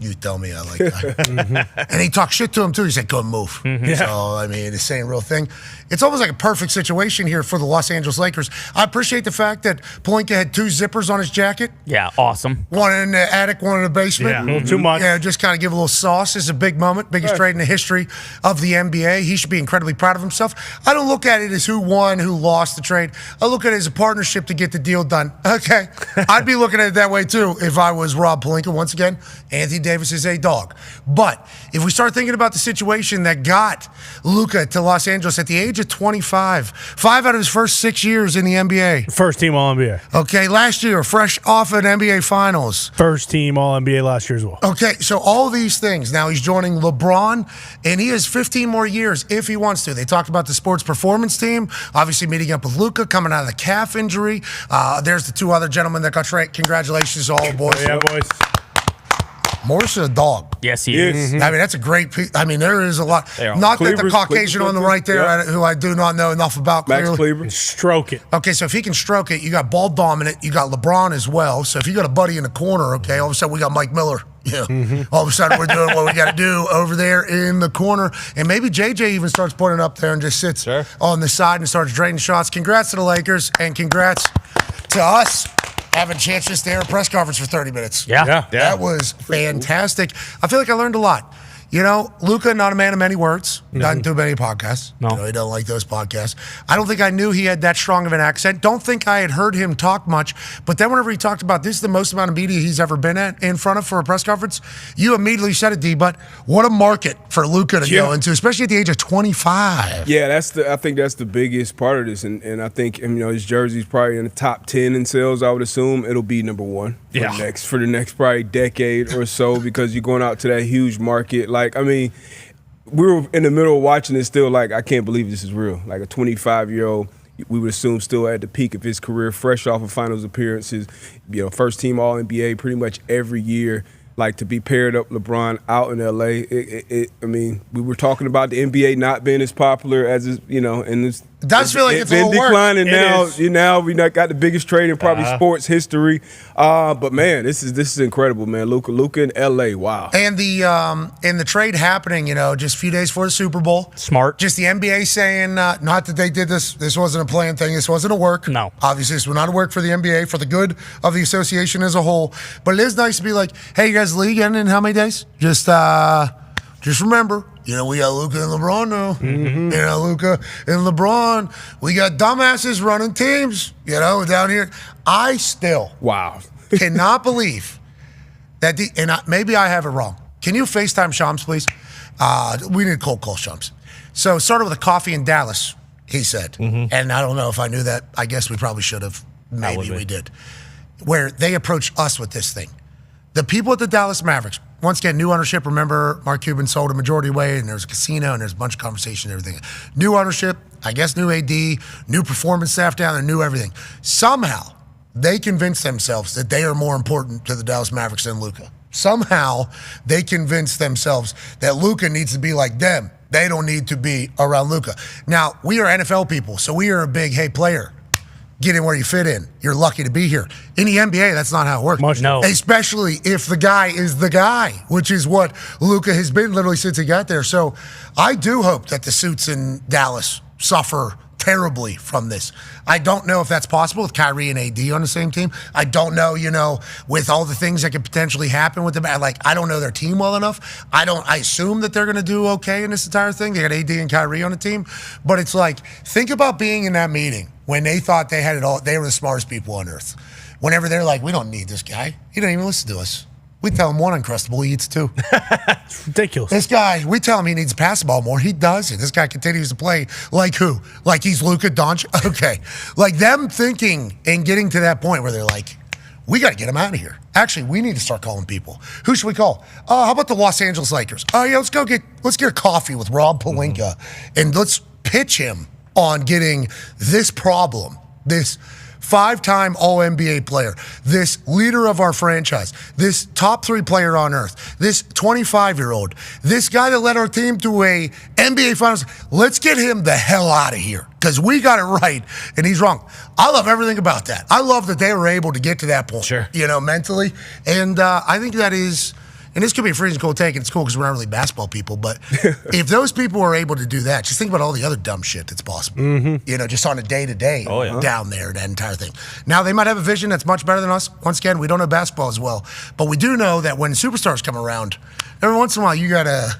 You tell me I like that. And he talked shit to him, too. He said, go move. So, I mean, he's saying a real thing. It's almost like a perfect situation here for the Los Angeles Lakers. I appreciate the fact that Pelinka had 2 zippers on his jacket. Yeah, awesome. One in the attic, one in the basement. Yeah, a little too much. Yeah, just kind of give a little sauce. It's a big moment, biggest trade in the history of the NBA. He should be incredibly proud of himself. I don't look at it as who won, who lost the trade. I look at it as a partnership to get the deal done. Okay. I'd be looking at it that way, too, if I was Rob Pelinka. Once again, Anthony Davis is a dog. But if we start thinking about the situation that got Luka to Los Angeles at the age of 25, 5 out of his first 6 years in the NBA. First team All-NBA. Okay, last year, fresh off an NBA Finals. First team All-NBA last year as well. Okay, so all these things. Now he's joining LeBron, and he has 15 more years if he wants to. They talked about the sports performance team, obviously meeting up with Luka, coming out of the calf injury. There's the 2 other gentlemen that got traded. Congratulations to all boys. Yeah, boys. Morris is a dog. Yes, he is. I mean, that's a great piece. I mean, there is a lot. They are. Not that the Cleaver's- Caucasian on the right there, who I do not know enough about. Max clearly. Kleber. Stroke it. Okay, so if he can stroke it, you got ball dominant. You got LeBron as well. So if you got a buddy in the corner, okay, all of a sudden we got Mike Miller. Yeah. All of a sudden we're doing what we got to do over there in the corner. And maybe JJ even starts putting it up there and just sits on the side and starts draining shots. Congrats to the Lakers and congrats to us having a chance just to air a press conference for 30 minutes. Yeah. That was fantastic. I feel like I learned a lot. You know, Luka, not a man of many words. Doesn't do many podcasts. No. You know, he doesn't like those podcasts. I don't think I knew he had that strong of an accent. Don't think I had heard him talk much. But then whenever he talked about this is the most amount of media he's ever been in front of for a press conference, you immediately said it, D. But what a market for Luka to go into, especially at the age of 25. Yeah, I think that's the biggest part of this, and I think his jersey's probably in the top 10 in sales. I would assume it'll be number 1 for the next probably decade or so, because you're going out to that huge market. Like, I mean, we were in the middle of watching it still. Like, I can't believe this is real. Like a 25-year-old, we would assume still at the peak of his career, fresh off of finals appearances, first team All-NBA pretty much every year. Like, to be paired up LeBron out in LA, I mean, we were talking about the NBA not being as popular as and it's. It does feel like it's a been little work. declining It now. is. We got the biggest trade in probably sports history. But man, this is incredible, man. Luka in LA, wow. And the trade happening, just a few days before the Super Bowl. Smart. Just the NBA saying, not that they did this. This wasn't a planned thing. This wasn't a work. No. Obviously, this was not a work for the NBA, for the good of the association as a whole. But it is nice to be like, hey, you guys, the league ending in how many days? Just remember, we got Luka and LeBron now. Luka and LeBron. We got dumbasses running teams, down here. I still cannot believe that maybe I have it wrong. Can you FaceTime Shams, please? We need to cold call Shams. So it started with a coffee in Dallas, he said. And I don't know if I knew that. I guess we probably should have. Maybe we did. Where they approached us with this thing. The people at the Dallas Mavericks, once again, new ownership. Remember, Mark Cuban sold a majority away, and there's a casino, and there's a bunch of conversation and everything. New ownership, I guess new AD, new performance staff down there, new everything. Somehow, they convinced themselves that they are more important to the Dallas Mavericks than Luka. Somehow, they convinced themselves that Luka needs to be like them. They don't need to be around Luka. Now, we are NFL people, so we are a big, hey, player, get in where you fit in. You're lucky to be here. In the NBA, that's not how it works. No. Especially if the guy is the guy, which is what Luka has been literally since he got there. So I do hope that the suits in Dallas suffer terribly from this. I don't know if that's possible with Kyrie and AD on the same team. I don't know, with all the things that could potentially happen with them. I don't know their team well enough. I assume that they're going to do okay in this entire thing. They got AD and Kyrie on the team. But it's like, think about being in that meeting when they thought they had it all. They were the smartest people on earth. Whenever they're like, we don't need this guy. He don't even listen to us. We tell him one Uncrustable, he eats two. It's ridiculous. This guy, we tell him he needs to pass the ball more. He doesn't. This guy continues to play like who? Like he's Luka Doncic? Okay. Like them thinking and getting to that point where they're like, we got to get him out of here. Actually, we need to start calling people. Who should we call? How about the Los Angeles Lakers? Oh, yeah, let's get a coffee with Rob Pelinka and let's pitch him on getting this problem, this 5-time All-NBA player, this leader of our franchise, this top 3 player on earth, this 25-year-old, this guy that led our team to a NBA Finals. Let's get him the hell out of here because we got it right and he's wrong. I love everything about that. I love that they were able to get to that point, mentally. And I think that is and this could be a freezing cold take, and it's cool because we're not really basketball people, but if those people were able to do that, just think about all the other dumb shit that's possible. You know, just on a day-to-day down there, that entire thing. Now, they might have a vision that's much better than us. Once again, we don't know basketball as well, but we do know that when superstars come around, every once in a while you got to,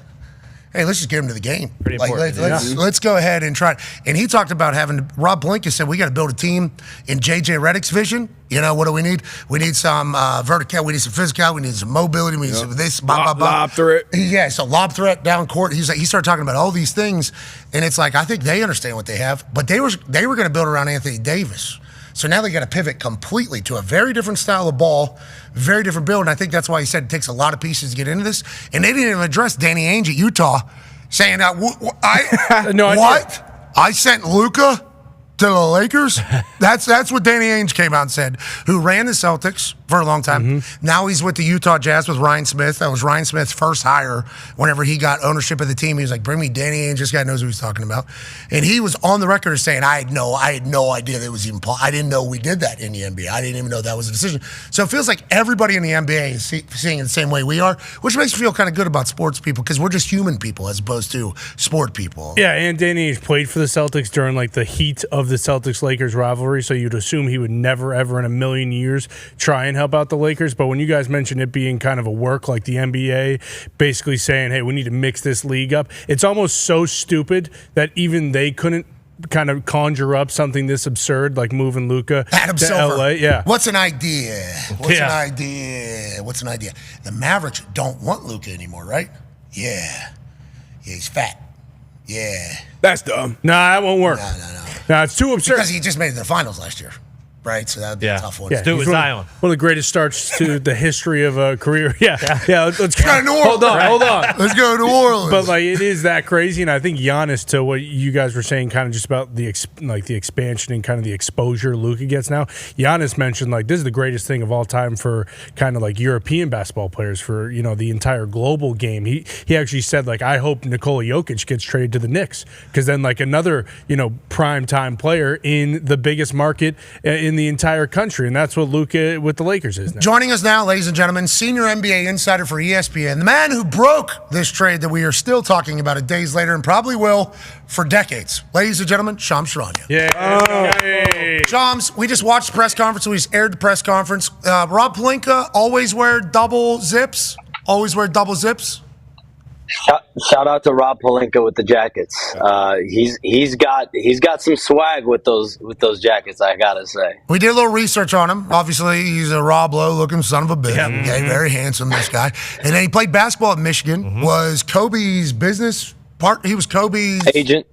hey, let's just get him to the game. Pretty important. Let's go ahead and try it. And he talked about Rob Pelinka said, we got to build a team in J.J. Redick's vision. You know, what do we need? We need some vertical, we need some physical, we need some mobility, we need some this, lob threat. Yeah, so lob threat down court. He started talking about all these things, and it's like, I think they understand what they have, but they were going to build around Anthony Davis. So now they got to pivot completely to a very different style of ball, very different build. And I think that's why he said it takes a lot of pieces to get into this. And they didn't even address Danny Ainge at Utah saying that, what? I sent Luka to the Lakers? That's what Danny Ainge came out and said, who ran the Celtics for a long time. Now he's with the Utah Jazz with Ryan Smith. That was Ryan Smith's first hire whenever he got ownership of the team. He was like, bring me Danny Ainge. This guy knows what he's talking about. And he was on the record as saying, I had no idea that it was even I didn't know we did that in the NBA. I didn't even know that was a decision. So it feels like everybody in the NBA is seeing it the same way we are, which makes me feel kind of good about sports people because we're just human people as opposed to sport people. Yeah, and Danny Ainge played for the Celtics during like the heat of the Celtics-Lakers rivalry, so you'd assume he would never, ever in a million years try and help out the Lakers. But when you guys mentioned it being kind of a work like the NBA, basically saying, hey, we need to mix this league up, it's almost so stupid that even they couldn't kind of conjure up something this absurd like moving Luka to LA. Yeah. What's an idea? What's an idea? The Mavericks don't want Luka anymore, right? Yeah, he's fat. Yeah. That's dumb. Nah, that won't work. No, it's too absurd. Because he just made it to the finals last year, right? So that would be a tough one. Yeah, he's one of the greatest starts to the history of a career. Let's go to New Orleans. Hold on. Let's go to New Orleans. But like, it is that crazy, and I think Giannis, to what you guys were saying, kind of just about the expansion and kind of the exposure Luka gets now. Giannis mentioned like this is the greatest thing of all time for kind of like European basketball players for the entire global game. He actually said like I hope Nikola Jokic gets traded to the Knicks because then like another prime time player in the biggest market in the entire country, and that's what Luka with the Lakers is now. Joining us now, ladies and gentlemen, senior NBA insider for ESPN, the man who broke this trade that we are still talking about it days later and probably will for decades. Ladies and gentlemen, Shams Charania. Shams, we just watched the press conference. We just aired the press conference. Rob Pelinka always wear double zips. Shout out to Rob Pelinka with the jackets. He's got some swag with those jackets, I gotta say. We did a little research on him. Obviously, he's a Rob Lowe looking son of a bitch. Okay, very handsome, this guy. And then he played basketball at Michigan. Was Kobe's business partner? He was Kobe's agent,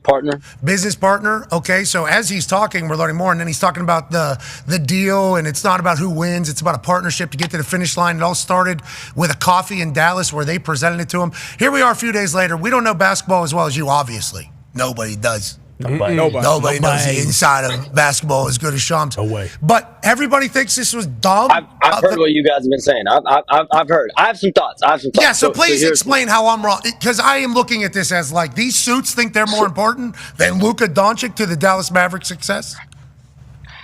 partner, business partner. Okay, so as he's talking, we're learning more, and then he's talking about the deal, and it's not about who wins; it's about a partnership to get to the finish line. It all started with a coffee in Dallas where they presented it to him. Here we are a few days later. We don't know basketball as well as you, obviously. Nobody does. Nobody knows the inside of basketball as good as Shams. No way. But everybody thinks this was dumb. I've heard what you guys have been saying. I've heard. I have some thoughts. Yeah, so please explain how I'm wrong. Because I am looking at this as like these suits think they're more important than Luka Doncic to the Dallas Mavericks' success.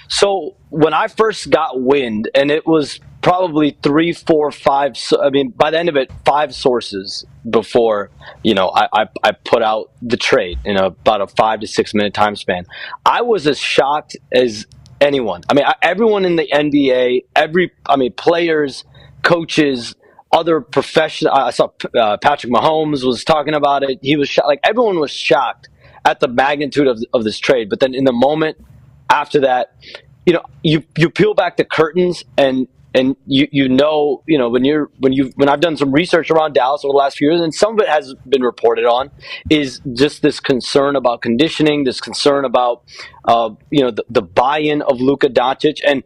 So when I first got wind, and it was probably 3, 4, 5. I mean, by the end of it, 5 sources before I put out the trade in about a 5 to 6 minute time span. I was as shocked as anyone. I mean, everyone in the NBA, players, coaches, other professionals. I saw Patrick Mahomes was talking about it. He was shocked. Like everyone was shocked at the magnitude of this trade. But then in the moment after that, you peel back the curtains and when I've done some research around Dallas over the last few years, and some of it has been reported on, is just this concern about conditioning, this concern about the buy-in of Luka Doncic, and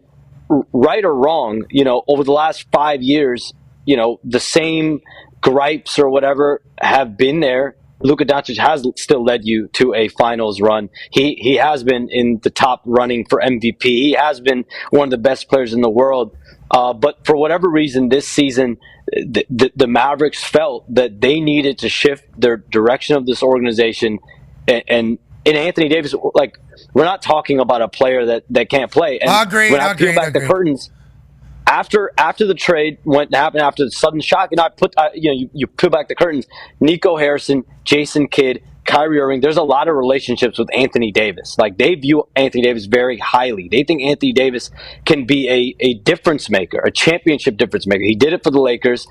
right or wrong, over the last 5 years, the same gripes or whatever have been there. Luka Doncic has still led you to a finals run. He has been in the top running for MVP. He has been one of the best players in the world. But for whatever reason, this season, the Mavericks felt that they needed to shift their direction of this organization. And in Anthony Davis, like, we're not talking about a player that can't play. And Agreed. when I peel back the curtains, After the trade happened, after the sudden shock, and you peel back the curtains. Nico Harrison, Jason Kidd, Kyrie Irving. There's a lot of relationships with Anthony Davis. Like, they view Anthony Davis very highly. They think Anthony Davis can be a difference maker, a championship difference maker. He did it for the Lakers.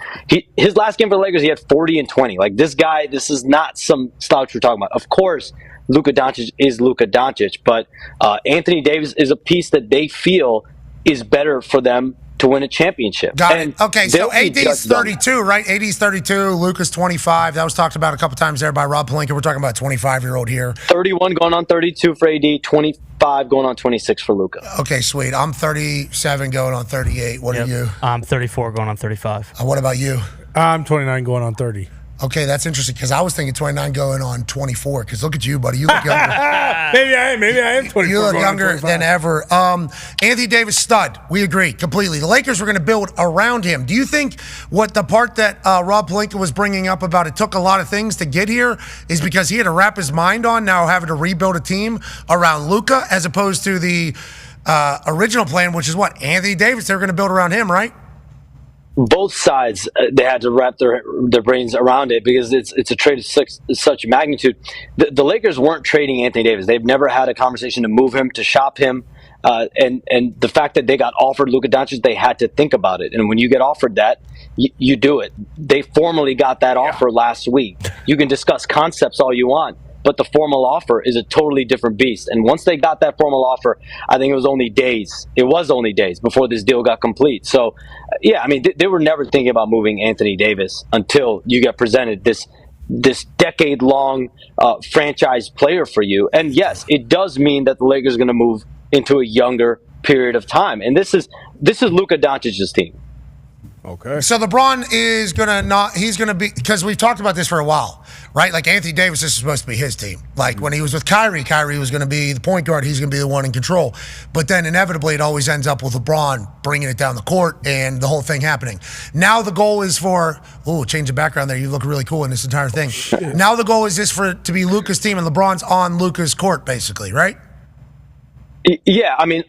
His last game for the Lakers, he had 40 and 20. Like, this guy, this is not some slouch we're talking about. Of course, Luka Doncic is Luka Doncic, but Anthony Davis is a piece that they feel is better for them to win a championship. Got it. Okay, so AD's 32, right? AD's 32, Luka's 25. That was talked about a couple times there by Rob Pelinka. We're talking about a 25-year-old here. 31 going on 32 for AD, 25 going on 26 for Luka. Okay, sweet. I'm 37 going on 38. What are you? I'm 34 going on 35. What about you? I'm 29 going on 30. Okay, that's interesting because I was thinking 29 going on 24 because look at you, buddy. You look younger. Maybe I am 24. You look younger than ever. Anthony Davis, stud. We agree completely. The Lakers were going to build around him. Do you think what the part that Rob Pelinka was bringing up about it took a lot of things to get here is because he had to wrap his mind on now having to rebuild a team around Luka as opposed to the original plan, which is what? Anthony Davis, they were going to build around him, right? Both sides, they had to wrap their brains around it because it's a trade of such magnitude. The Lakers weren't trading Anthony Davis. They've never had a conversation to move him, to shop him. And the fact that they got offered Luka Doncic, they had to think about it. And when you get offered that, you do it. They formally got that offer last week. You can discuss concepts all you want, but the formal offer is a totally different beast. And once they got that formal offer, I think it was only days. It was only days before this deal got complete. So, yeah, I mean, they were never thinking about moving Anthony Davis until you get presented this decade-long franchise player for you. And yes, it does mean that the Lakers are going to move into a younger period of time. And this is Luka Doncic's team. Okay. So LeBron is he's going to be, because we've talked about this for a while, right? Like Anthony Davis, this is supposed to be his team. Like when he was with Kyrie was going to be the point guard. He's going to be the one in control. But then inevitably it always ends up with LeBron bringing it down the court and the whole thing happening. Now the goal is change the background there. You look really cool in this entire thing. Now the goal is just for it to be Luka's team and LeBron's on Luka's court basically, right? Yeah, I mean,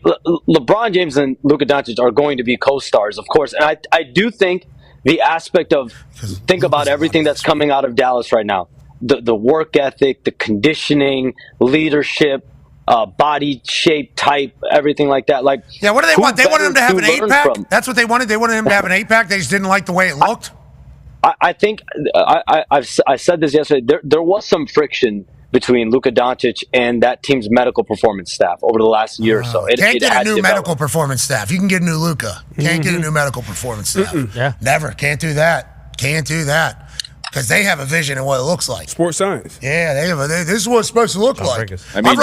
LeBron James and Luka Doncic are going to be co-stars, of course. And I do think the aspect of think about everything that's coming out of Dallas right now. The work ethic, the conditioning, leadership, body shape, type, everything like that. Like, yeah, what do they want? They wanted him to have an 8-pack? That's what they wanted? They wanted him to have an 8-pack? They just didn't like the way it looked? I think I said this yesterday. There was some friction between Luka Doncic and that team's medical performance staff over the last year or so. Can't get a new medical performance staff. You can get a new Luka. Can't get a new medical performance staff. Yeah. Never. Can't do that. Can't do that. Because they have a vision of what it looks like. Sports science. Yeah, this is what it's supposed to look like. I mean,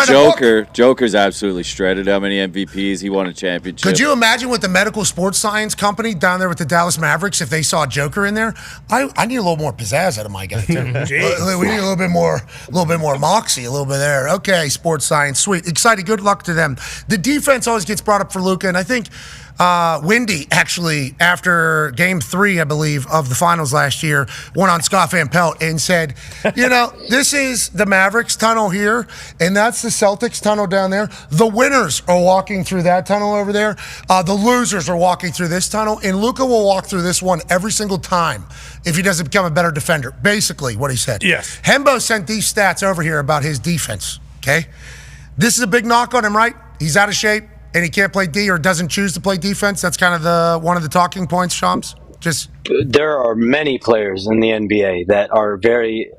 Joker's absolutely shredded. How many MVPs? He won a championship. Could you imagine with the medical sports science company down there with the Dallas Mavericks if they saw Joker in there? I need a little more pizzazz out of my guy too. We need a little bit more moxie, a little bit there. Okay, sports science, sweet, excited. Good luck to them. The defense always gets brought up for Luka, and I think Wendy actually, after Game 3, I believe, of the finals last year, went on Scott Van Pelt and said, this is the Mavericks tunnel here, and that's the Celtics tunnel down there. The winners are walking through that tunnel over there. The losers are walking through this tunnel, and Luka will walk through this one every single time if he doesn't become a better defender. Basically, what he said. Yes. Hembo sent these stats over here about his defense, okay? This is a big knock on him, right? He's out of shape. And he can't play D or doesn't choose to play defense. That's kind of one of the talking points, Shams. There are many players in the NBA that are very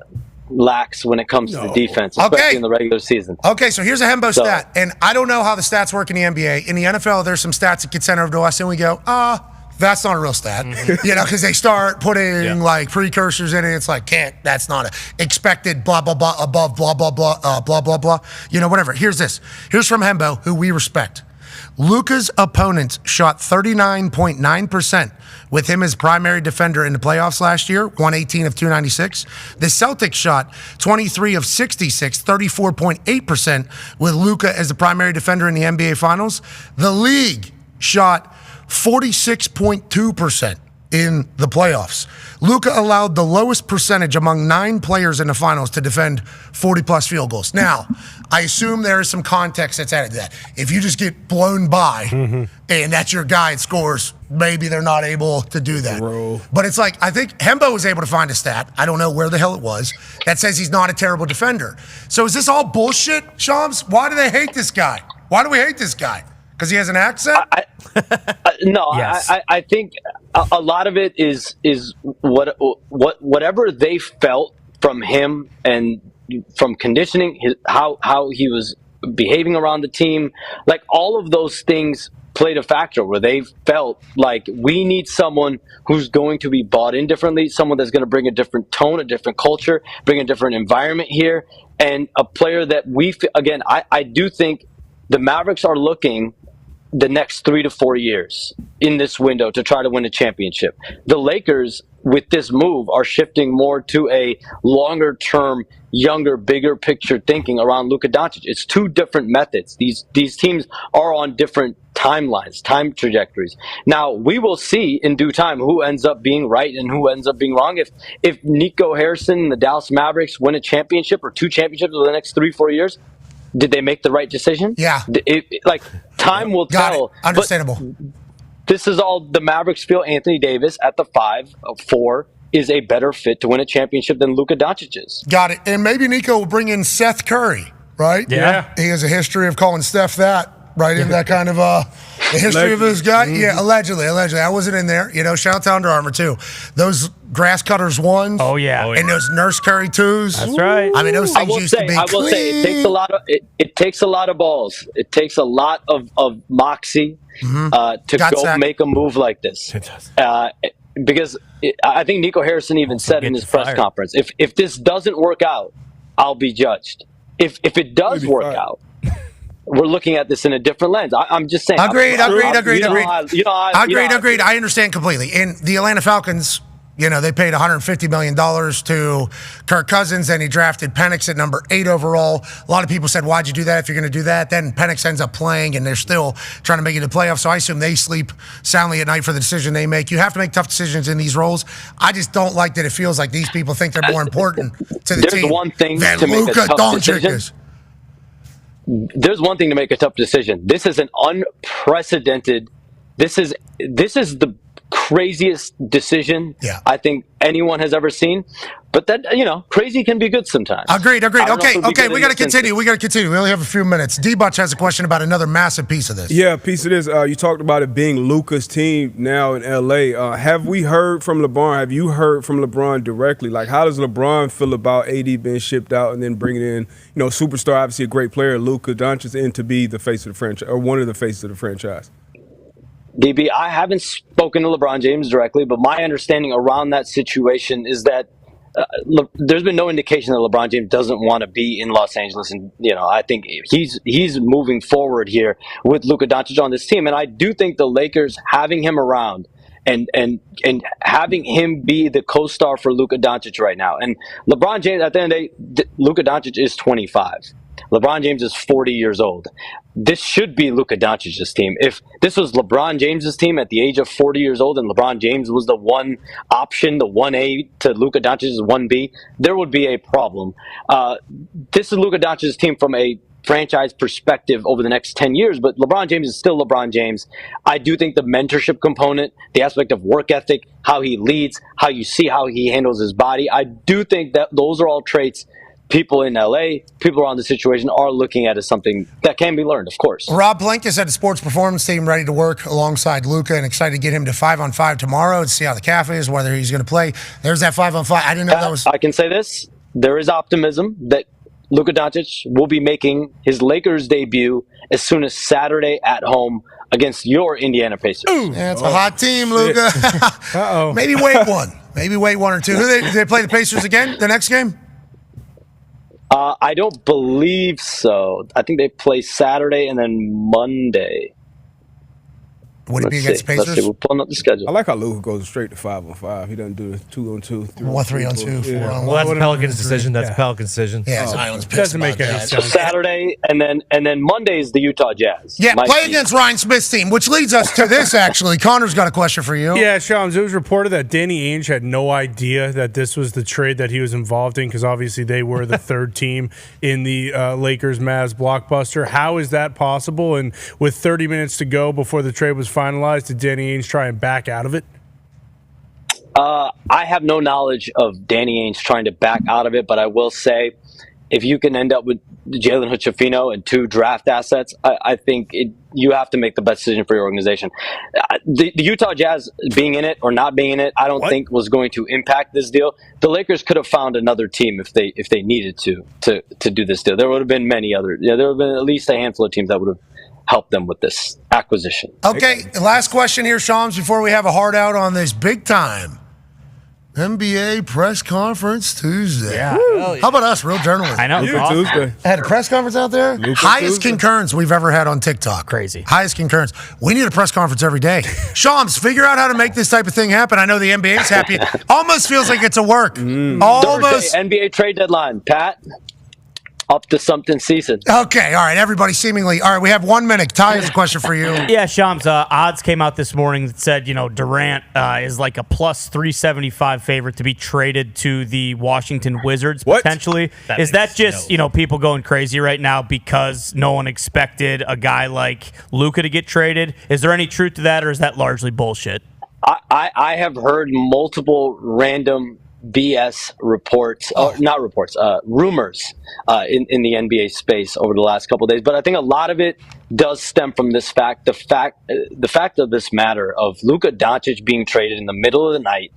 lax when it comes to the defense, especially in the regular season. Okay, so here's a Hembo stat, and I don't know how the stats work in the NBA. In the NFL, there's some stats that get sent over to us, and we go, that's not a real stat, because they start putting like precursors in it. It's like, that's not expected, blah, blah, blah, above, blah, blah, blah, blah, blah, blah, whatever. Here's this. Here's from Hembo, who we respect. Luka's opponents shot 39.9% with him as primary defender in the playoffs last year, 118 of 296. The Celtics shot 23 of 66, 34.8% with Luka as the primary defender in the NBA Finals. The league shot 46.2% in the playoffs. Luka allowed the lowest percentage among 9 players in the finals to defend 40-plus field goals. Now, I assume there is some context that's added to that. If you just get blown by and that's your guy that scores, maybe they're not able to do that. But it's like, I think Hembo was able to find a stat, I don't know where the hell it was, that says he's not a terrible defender. So is this all bullshit, Shams? Why do they hate this guy? Why do we hate this guy? Because he has an accent? No, yes. I think a lot of it is whatever they felt from him and from conditioning, how he was behaving around the team, like all of those things played a factor where they felt like we need someone who's going to be bought in differently, someone that's going to bring a different tone, a different culture, bring a different environment here, and a player that again, I do think the Mavericks are looking the next 3 to 4 years in this window to try to win a championship. The Lakers, with this move, are shifting more to a longer-term, younger, bigger picture thinking around Luka Doncic. It's 2 different methods. These teams are on different timelines, time trajectories. Now, we will see in due time who ends up being right and who ends up being wrong. If Nico Harrison and the Dallas Mavericks win a championship or 2 championships over the next 3-4 years, did they make the right decision? Yeah. Time will tell. Understandable. This is all the Mavericks feel Anthony Davis at the 5-4 is a better fit to win a championship than Luka Doncic is. Got it. And maybe Nico will bring in Seth Curry, right? Yeah. He has a history of calling Steph that, right? In that kind of the history of this guy. Mm-hmm. Yeah, allegedly. I wasn't in there. Shout out to Under Armour, too. Those grass cutters 1s. Oh, yeah. And those Nurse Curry 2s. That's right. I mean, those things used to be I will say it takes a lot of it takes a lot of balls. It takes a lot of moxie to make a move like this. Because I think Nico Harrison even said in his press conference, if this doesn't work out, I'll be judged. If it does work out, we're looking at this in a different lens. I'm just saying. Agreed. Agreed. I understand completely. And the Atlanta Falcons, they paid $150 million to Kirk Cousins, and he drafted Penix at number 8 overall. A lot of people said, why'd you do that if you're going to do that? Then Penix ends up playing, and they're still trying to make it to playoffs. So I assume they sleep soundly at night for the decision they make. You have to make tough decisions in these roles. I just don't like that it feels like these people think they're more important to the team one thing than to make Luka a tough Doncic decision. is. There's one thing to make a tough decision. This is an unprecedented. This is the craziest decision I think anyone has ever seen. But that, crazy can be good sometimes. Agreed. Okay, we got to continue. We only have a few minutes. D-Butch has a question about another massive piece of this. Yeah, a piece of this. You talked about it being Luka's team now in L.A. Have we heard from LeBron? Have you heard from LeBron directly? Like, how does LeBron feel about AD being shipped out and then bringing in, superstar, obviously a great player, Luka Doncic, in to be the face of the franchise, or one of the faces of the franchise? DB, I haven't spoken to LeBron James directly, but my understanding around that situation is that there's been no indication that LeBron James doesn't want to be in Los Angeles, and I think he's moving forward here with Luka Doncic on this team, and I do think the Lakers having him around and having him be the co-star for Luka Doncic right now, and LeBron James at the end of the day, Luka Doncic is 25. LeBron James is 40 years old. This should be Luka Doncic's team. If this was LeBron James's team at the age of 40 years old and LeBron James was the one option, the 1A to Luka Doncic's 1B, there would be a problem. This is Luka Doncic's team from a franchise perspective over the next 10 years, but LeBron James is still LeBron James. I do think the mentorship component, the aspect of work ethic, how he leads, how you see how he handles his body, I do think that those are all traits people in LA, people around the situation are looking at as something that can be learned, of course. Rob Pelinka's had a sports performance team ready to work alongside Luka and excited to get him to 5-on-5 tomorrow to see how the calf is, whether he's going to play. There's that 5-on-5. I didn't know that was... I can say this. There is optimism that Luka Doncic will be making his Lakers debut as soon as Saturday at home against your Indiana Pacers. Yeah, it's a hot team, Luka. Uh-oh. Maybe wait one. Maybe wait 1 or 2. Do they play the Pacers again the next game? I don't believe so. I think they play Saturday and then Monday. Would it be against the Let's Pacers? see. We're pulling up the schedule. I like how Luka goes straight to 5-on-5. He doesn't do the 2-on-2. 3-on-2, 4-on-1. Well, that's Pelicans' decision. That's Pelicans' decision. Yeah, Zion's pissed Doesn't about make any that. So sense. Saturday, and then Monday is the Utah Jazz. Yeah, My play team. against Ryan Smith's team, which leads us to this, actually. Connor's got a question for you. Yeah, Shams, it was reported that Danny Ainge had no idea that this was the trade that he was involved in because obviously they were the third team in the Lakers-Mavs blockbuster. How is that possible? And with 30 minutes to go before the trade was finalized, did Danny Ainge try and back out of it? I have no knowledge of Danny Ainge trying to back out of it, but I will say, if you can end up with Jalen Hood-Schifino and 2 draft assets, I think you have to make the best decision for your organization. The Utah Jazz being in it or not being in it, I don't think was going to impact this deal. The Lakers could have found another team if they needed to do this deal. There would have been many other. Yeah, there would have been at least a handful of teams that would have helped them with this acquisition. Okay, last question here, Shams, before we have a hard out on this big time NBA press conference Tuesday. Yeah. How about us, real journalists? I know. You Awesome. Tuesday. Had a press conference out there? Highest concurrence we've ever had on TikTok. Crazy. Highest concurrence. We need a press conference every day. Shams, figure out how to make this type of thing happen. I know the NBA's happy. Almost feels like it's a work. Almost. Thursday, NBA trade deadline. Pat, up to something season. Okay, all right, everybody seemingly. All right, we have 1 minute. Ty has a question for you. Yeah, Shams, odds came out this morning that said, Durant is like a plus 375 favorite to be traded to the Washington Wizards potentially. Is that just, people going crazy right now because no one expected a guy like Luka to get traded? Is there any truth to that, or is that largely bullshit? I have heard multiple random BS reports, not reports, rumors in the NBA space over the last couple of days. But I think a lot of it does stem from this fact. The fact of this matter of Luka Doncic being traded in the middle of the night.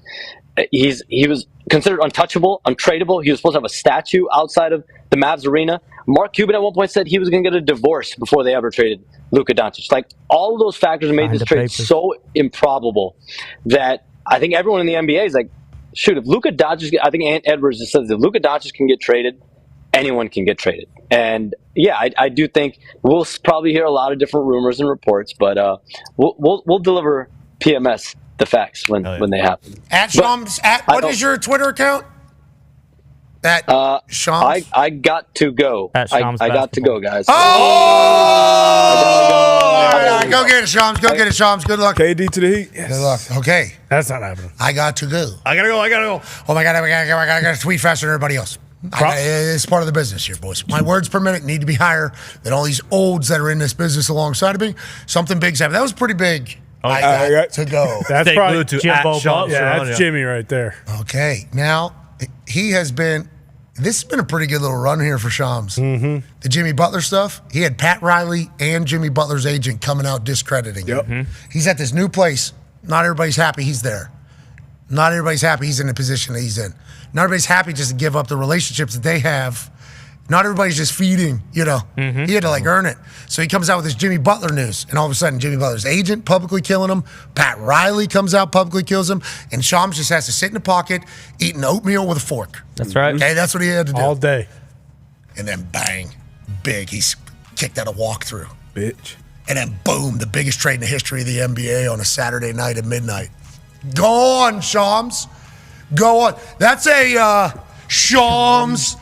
He was considered untouchable, untradeable. He was supposed to have a statue outside of the Mavs arena. Mark Cuban at one point said he was going to get a divorce before they ever traded Luka Doncic. Like, all of those factors made this trade so improbable that I think everyone in the NBA is like, shoot, if Luka Doncic, I think Ant Edwards just says if Luka Doncic can get traded, anyone can get traded. And yeah, I do think we'll probably hear a lot of different rumors and reports, but we'll deliver PMS the facts when they happen. At Shams, what is your Twitter account? At Shams? I got to go. I got to go, guys. Oh! All right, go get it, Shams. Go get it, Shams. Good luck. KD to the Heat. Yes. Good luck. Okay. That's not happening. I got to go. I gotta go. Oh my God, I gotta tweet faster than everybody else. It's part of the business here, boys. My words per minute need to be higher than all these olds that are in this business alongside of me. Something big's happening. That was pretty big. I got to go. That's probably Jimbo Butler. Yeah, that's Jimmy right there. Okay. Now, this has been a pretty good little run here for Shams. Mm-hmm. The Jimmy Butler stuff, he had Pat Riley and Jimmy Butler's agent coming out discrediting him. Mm-hmm. He's at this new place. Not everybody's happy he's there. Not everybody's happy he's in the position that he's in. Not everybody's happy just to give up the relationships that they have. Not everybody's just feeding, Mm-hmm. He had to earn it. So he comes out with this Jimmy Butler news, and all of a sudden Jimmy Butler's agent publicly killing him. Pat Riley comes out, publicly kills him, and Shams just has to sit in the pocket, eating oatmeal with a fork. That's right. Okay, that's what he had to do. All day. And then bang, big, he's kicked out a walkthrough. Bitch. And then boom, the biggest trade in the history of the NBA on a Saturday night at midnight. Go on, Shams. Go on. That's a Shams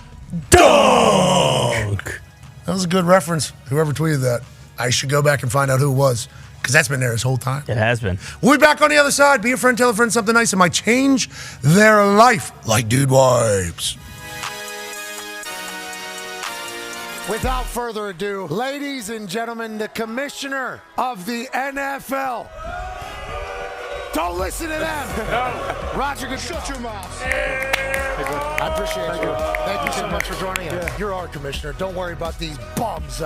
dunk. That was a good reference. Whoever tweeted that, I should go back and find out who it was, because that's been there this whole time. It has been. We'll be back on the other side. Be a friend, tell a friend something nice that might change their life, like Dude Wipes. Without further ado, ladies and gentlemen, the commissioner of the NFL. Don't listen to them. No. Roger, shut your mouth. I appreciate you. Thank you so much for joining us. Yeah. You're our commissioner. Don't worry about these bums.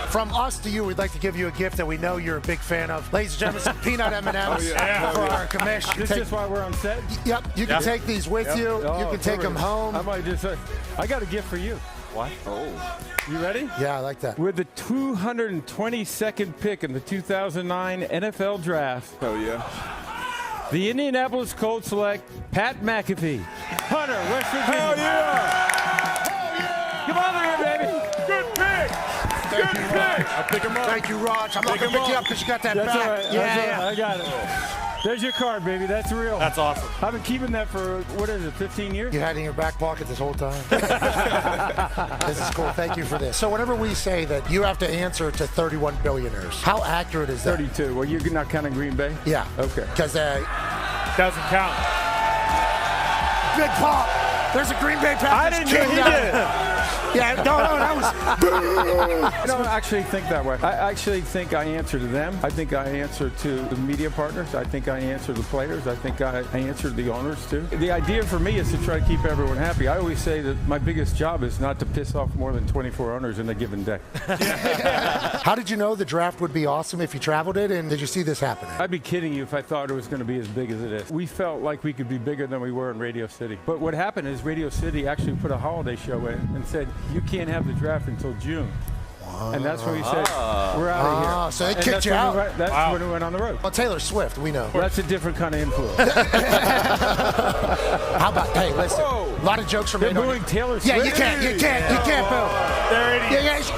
From us to you, we'd like to give you a gift that we know you're a big fan of. Ladies and gentlemen, some peanut M&Ms for our commissioner. This is just why we're on set? Yep. You can take these with you. You can take them home. I might just I got a gift for you. What? Oh. You ready? Yeah, I like that. We're the 222nd pick in the 2009 NFL Draft. Oh, yeah. The Indianapolis Colts select Pat McAfee. Hunter, West Virginia. Hell yeah! Come on there, baby. Good pick. Thank you, Raj. I'll pick him up. Thank you, Raj. I'm not going to pick you up because you got that That's back. all right. Yeah, I got it. There's your card, baby. That's real. That's awesome. I've been keeping that for, 15 years? You had it in your back pocket this whole time. This is cool. Thank you for this. So whenever we say that you have to answer to 31 billionaires, how accurate is that? 32. Well, you're not counting Green Bay? Yeah. Okay. Because doesn't count. Big Pop. There's a Green Bay Packers. I didn't know he did. Yeah, no, that was. I don't actually think that way. I actually think I answer to them. I think I answer to the media partners. I think I answer to the players. I think I answer to the owners too. The idea for me is to try to keep everyone happy. I always say that my biggest job is not to piss off more than 24 owners in a given day. How did you know the draft would be awesome if you traveled it, and did you see this happening? I'd be kidding you if I thought it was going to be as big as it is. We felt like we could be bigger than we were in Radio City. But what happened is Radio City actually put a holiday show in and said, you can't have the draft until June. And that's when we said, we're out of here. So they And kicked that's you when out? That's when we went on the road. Well, Taylor Swift, we know. Well, that's a different kind of influence. How about, hey, listen, a lot of jokes are They're made on booing Taylor Yeah, Swift. you can't boo. They're idiots.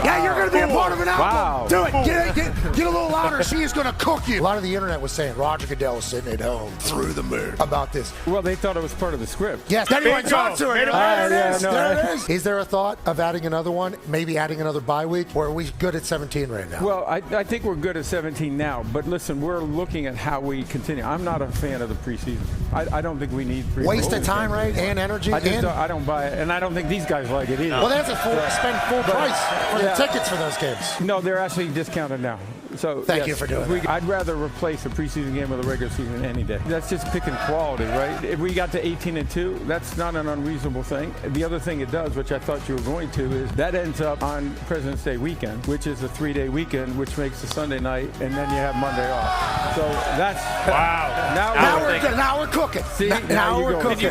Yeah, you're going to be a part of an album. Wow. Do it. Get a little louder. She is going to cook you. A lot of the internet was saying Roger Goodell is sitting at home through the moon about this. Well, they thought it was part of the script. Yes, then you went talk to her. There it is. no, There it is. Is there a thought of adding another one, maybe adding another bye week, or are we good at 17 right now? Well, I think we're good at 17 now, but listen, we're looking at how we continue. I'm not a fan of the preseason. I don't think we need preseason. Waste of time, right, and energy. I don't buy it, and I don't think these guys like it either. Well, that's spend full price for the tickets for those games. No, they're actually discounted now. So Thank you for doing that. I'd rather replace a preseason game with a regular season any day. That's just picking quality, right? If we got to 18-2, that's not an unreasonable thing. The other thing it does, which I thought you were going to, is that ends up on President's Day weekend, which is a 3-day weekend, which makes a Sunday night, and then you have Monday off. So that's wow. Now we're cooking. See, now we're cooking.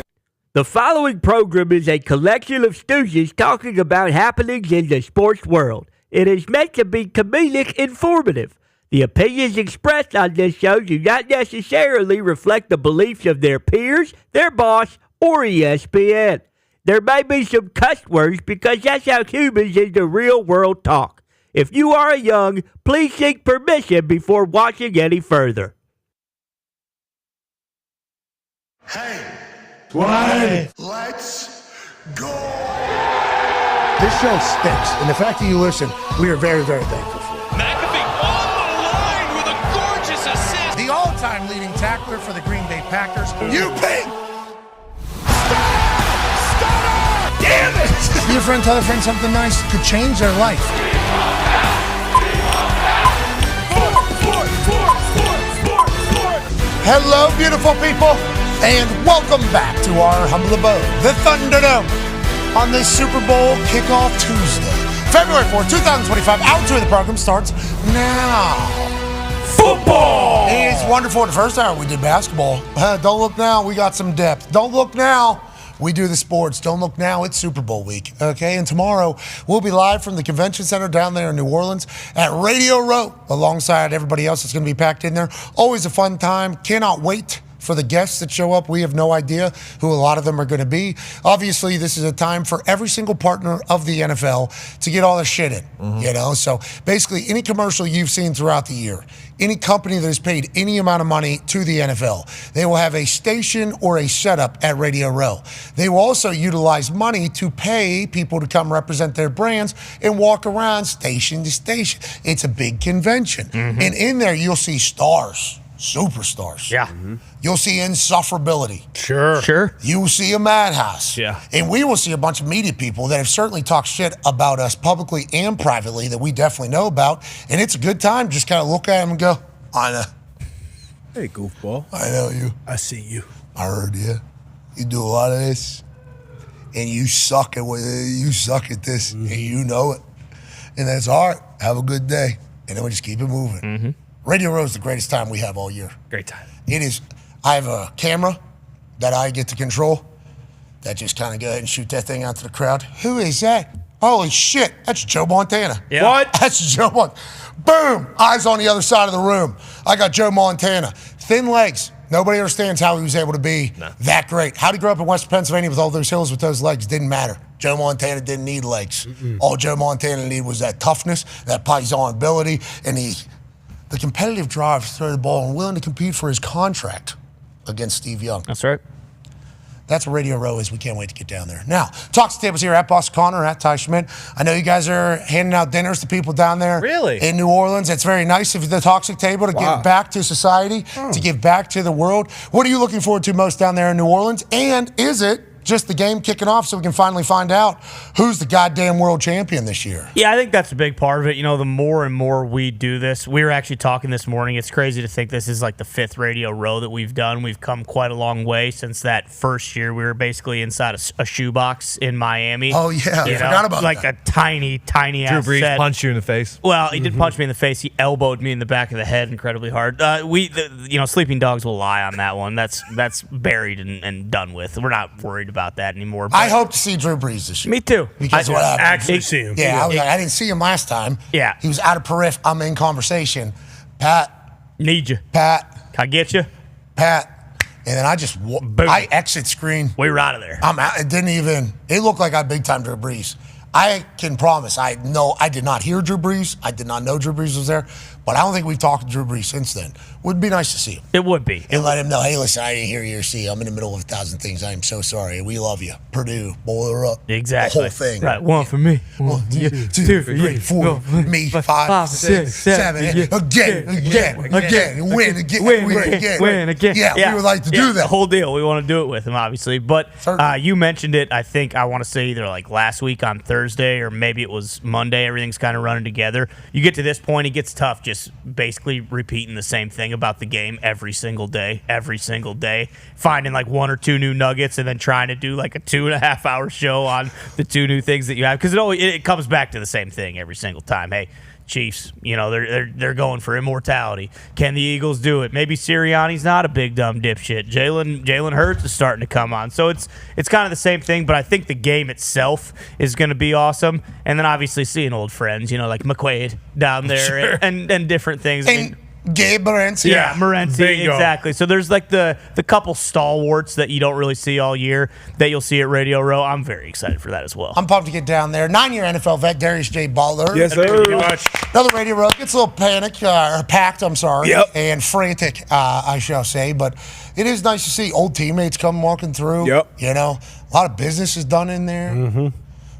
The following program is a collection of stooges talking about happenings in the sports world. It is meant to be comedic informative. The opinions expressed on this show do not necessarily reflect the beliefs of their peers, their boss, or ESPN. There may be some cuss words because that's how humans in the real world talk. If you are young, please seek permission before watching any further. Hey. Why? Let's go. This show stinks, and the fact that you listen, we are very, very thankful for. McAfee on the line with a gorgeous assist. The all-time leading tackler for the Green Bay Packers, UP. Damn it! Be a friend, tell a friend something nice could change their life. Hello, beautiful people, and welcome back to our humble abode, the Thunderdome, on this Super Bowl kickoff Tuesday, February 4th, 2025. Hour 2 of the program starts now. Football! It's wonderful. The first hour we did basketball. Don't look now, we got some depth. Don't look now, we do the sports. Don't look now, it's Super Bowl week. Okay, and tomorrow we'll be live from the convention center down there in New Orleans at Radio Row alongside everybody else that's going to be packed in there. Always a fun time. Cannot wait for the guests that show up. We have no idea who a lot of them are going to be. Obviously, this is a time for every single partner of the NFL to get all their shit in, you know? So basically, any commercial you've seen throughout the year, any company that has paid any amount of money to the NFL, they will have a station or a setup at Radio Row. They will also utilize money to pay people to come represent their brands and walk around station to station. It's a big convention. And in there, you'll see stars. Superstars. Yeah. You'll see insufferability. Sure. You will see a madhouse. Yeah. And we will see a bunch of media people that have certainly talked shit about us publicly and privately that we definitely know about. And it's a good time. Just kind of look at them and go, I know. Hey, goofball. I know you. I see you. I heard you. You do a lot of this. And you suck at this. And you know it. And that's all right. Have a good day. And then we just keep it moving. Radio Row is the greatest time we have all year. Great time. It is. I have a camera that I get to control that just kind of go ahead and shoot that thing out to the crowd. Who is that? Holy shit, that's Joe Montana. Yeah. What? That's Joe Montana. Boom, eyes on the other side of the room. I got Joe Montana. Thin legs. Nobody understands how he was able to be that great. How did he grow up in West Pennsylvania with all those hills with those legs? Didn't matter. Joe Montana didn't need legs. All Joe Montana needed was that toughness, that paisan ability, and the competitive drive to throw the ball and willing to compete for his contract against Steve Young. That's right. That's what Radio Row is. We can't wait to get down there. Now, Talks Tables here at Boston Connor, at Ty Schmidt. I know you guys are handing out dinners to people down there in New Orleans. It's very nice of the Toxic Table to give back to society, to give back to the world. What are you looking forward to most down there in New Orleans? And is it just the game kicking off so we can finally find out who's the goddamn world champion this year? Yeah, I think that's a big part of it. You know, the more and more we do this, we were actually talking this morning. It's crazy to think this is like the 5th Radio Row that we've done. We've come quite a long way since that first year. We were basically inside a shoebox in Miami. Oh, yeah. I forgot about like that. a tiny Drew ass Brees set. punched you in the face. Well, he did punch me in the face. He elbowed me in the back of the head incredibly hard. Sleeping dogs will lie on that one. That's buried and done with. We're not worried about that anymore. I hope to see Drew Brees this year. Me too. Because what happened? Actually see him. Yeah, I didn't see him last time. Yeah. He was out of periph. I'm in conversation. Pat. Need you. Pat. Can I get you? Pat. And then I exit screen. We were out of there. I'm out. It looked like I had big time Drew Brees. I can promise, I did not hear Drew Brees. I did not know Drew Brees was there. But I don't think we've talked to Drew Brees since then. Would be nice to see him. It would be. And let him know, hey, listen, I didn't hear you or see you. I'm in the middle of 1,000 things. I am so sorry. We love you. Purdue, boiler up. Exactly. The whole thing. Right. One for me. One, two, three, four. Me, five, six, seven. Again. Win again. Yeah, we would like to do that. The whole deal. We want to do it with him, obviously. But you mentioned it. I think I want to say either like last week on Thursday or maybe it was Monday. Everything's kind of running together. You get to this point, it gets tough just basically repeating the same thing about the game every single day, finding like 1 or 2 new nuggets and then trying to do like a 2.5 hour show on the 2 new things that you have. Because it comes back to the same thing every single time. Hey, Chiefs, they're going for immortality. Can the Eagles do it? Maybe Sirianni's not a big dumb dipshit. Jalen Hurts is starting to come on. So it's kind of the same thing, but I think the game itself is going to be awesome. And then obviously seeing old friends, like McQuaid down there Sure. and different things. Gabe Morency. Yeah, Morency, exactly. So there's like the couple stalwarts that you don't really see all year that you'll see at Radio Row. I'm very excited for that as well. I'm pumped to get down there. 9-year NFL vet, Darius J. Butler. Yes, sir. Thank you much. Another Radio Row. Gets a little packed, and frantic, I shall say. But it is nice to see old teammates come walking through. Yep. A lot of business is done in there. Mm-hmm.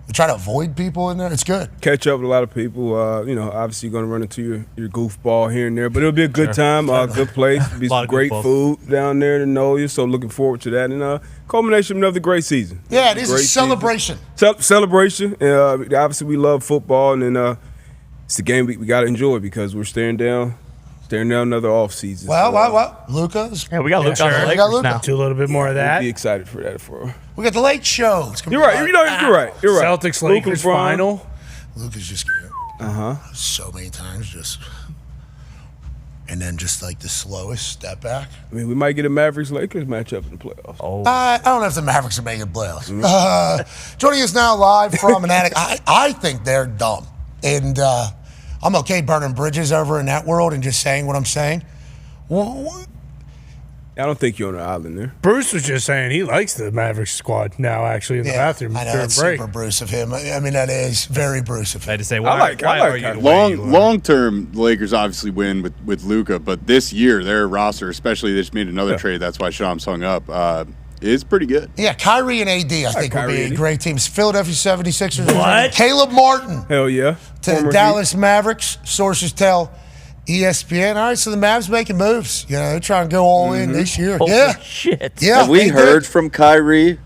We try to avoid people in there. It's good. Catch up with a lot of people. Obviously you're going to run into your goofball here and there, but it'll be a good time, good place. Be some great food down there to know you. So looking forward to that. And culmination of another great season. Yeah, it is a celebration. Celebration. Obviously we love football, and then it's the game we got to enjoy because we're staring down another offseason. Well, Luka's. Yeah, we got Luka on the We got Lakers Luka. now. Do a little bit more of that. We'll be excited for that. We got the late show. It's gonna You're be right. You're right. Celtics Lakers final. Luka's just so many times and then just like the slowest step back. I mean, we might get a Mavericks-Lakers matchup in the playoffs. Oh. I don't know if the Mavericks are making playoffs. Joining us now live from an attic. I think they're dumb. And I'm okay burning bridges over in that world and just saying what I'm saying. I don't think you're on an island there. Bruce was just saying he likes the Mavericks squad now, actually, in the bathroom I know, during that's break. super Bruce of him. I mean, that is very Bruce of him. I had to say, why are you the way you are? Long term, the Lakers obviously win with Luka, but this year their roster, especially they just made another trade. That's why Shams hung up. Is pretty good. Yeah, Kyrie and AD, I think, would be a great team. Philadelphia 76ers. What? Caleb Martin. Hell yeah. To the Dallas Mavericks. Sources tell ESPN. All right, so the Mavs making moves. They're trying to go all in this year. Holy yeah. shit. Yeah. Have we heard from Kyrie?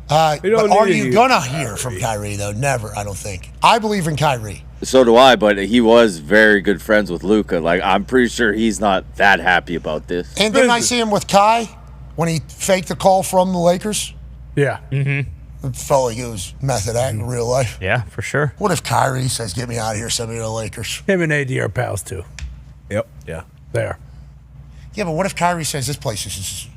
But are you going to hear from Kyrie, though? Never, I don't think. I believe in Kyrie. So do I, but he was very good friends with Luka. Like, I'm pretty sure he's not that happy about this. And didn't I see him with Kai when he faked the call from the Lakers? Yeah. Mm-hmm. It felt like it was method act in real life. Yeah, for sure. What if Kyrie says, get me out of here, send me to the Lakers? Him and AD are pals, too. Yep. Yeah. There. Yeah, but what if Kyrie says, this place is just,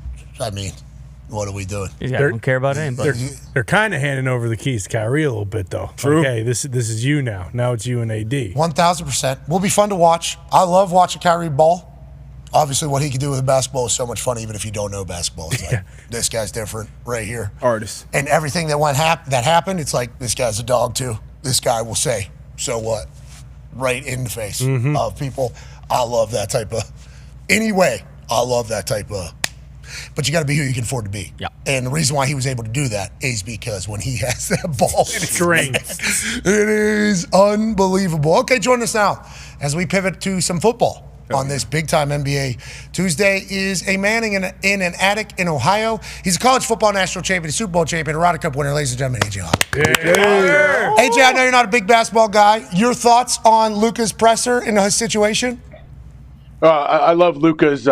what are we doing? I don't care about anybody. They're kind of handing over the keys to Kyrie a little bit, though. True. Okay, this is you now. Now it's you and AD. 1,000%. Will be fun to watch. I love watching Kyrie ball. Obviously, what he can do with basketball is so much fun, even if you don't know basketball. It's like, this guy's different right here. Artist. And everything that happened, it's like, this guy's a dog, too. This guy will say, so what? Right in the face of people. I love that type of, anyway, I love that type of, but you got to be who you can afford to be. Yeah. And the reason why he was able to do that is because when he has that ball in his Strength. hand, it is unbelievable. Okay, join us now as we pivot to some football. On this big-time NBA Tuesday is a man in an attic in Ohio. He's a college football national champion, a Super Bowl champion, a Ryder Cup winner, ladies and gentlemen, AJ Hawk. AJ, I know you're not a big basketball guy. Your thoughts on Luka's presser in his situation? I love Luka's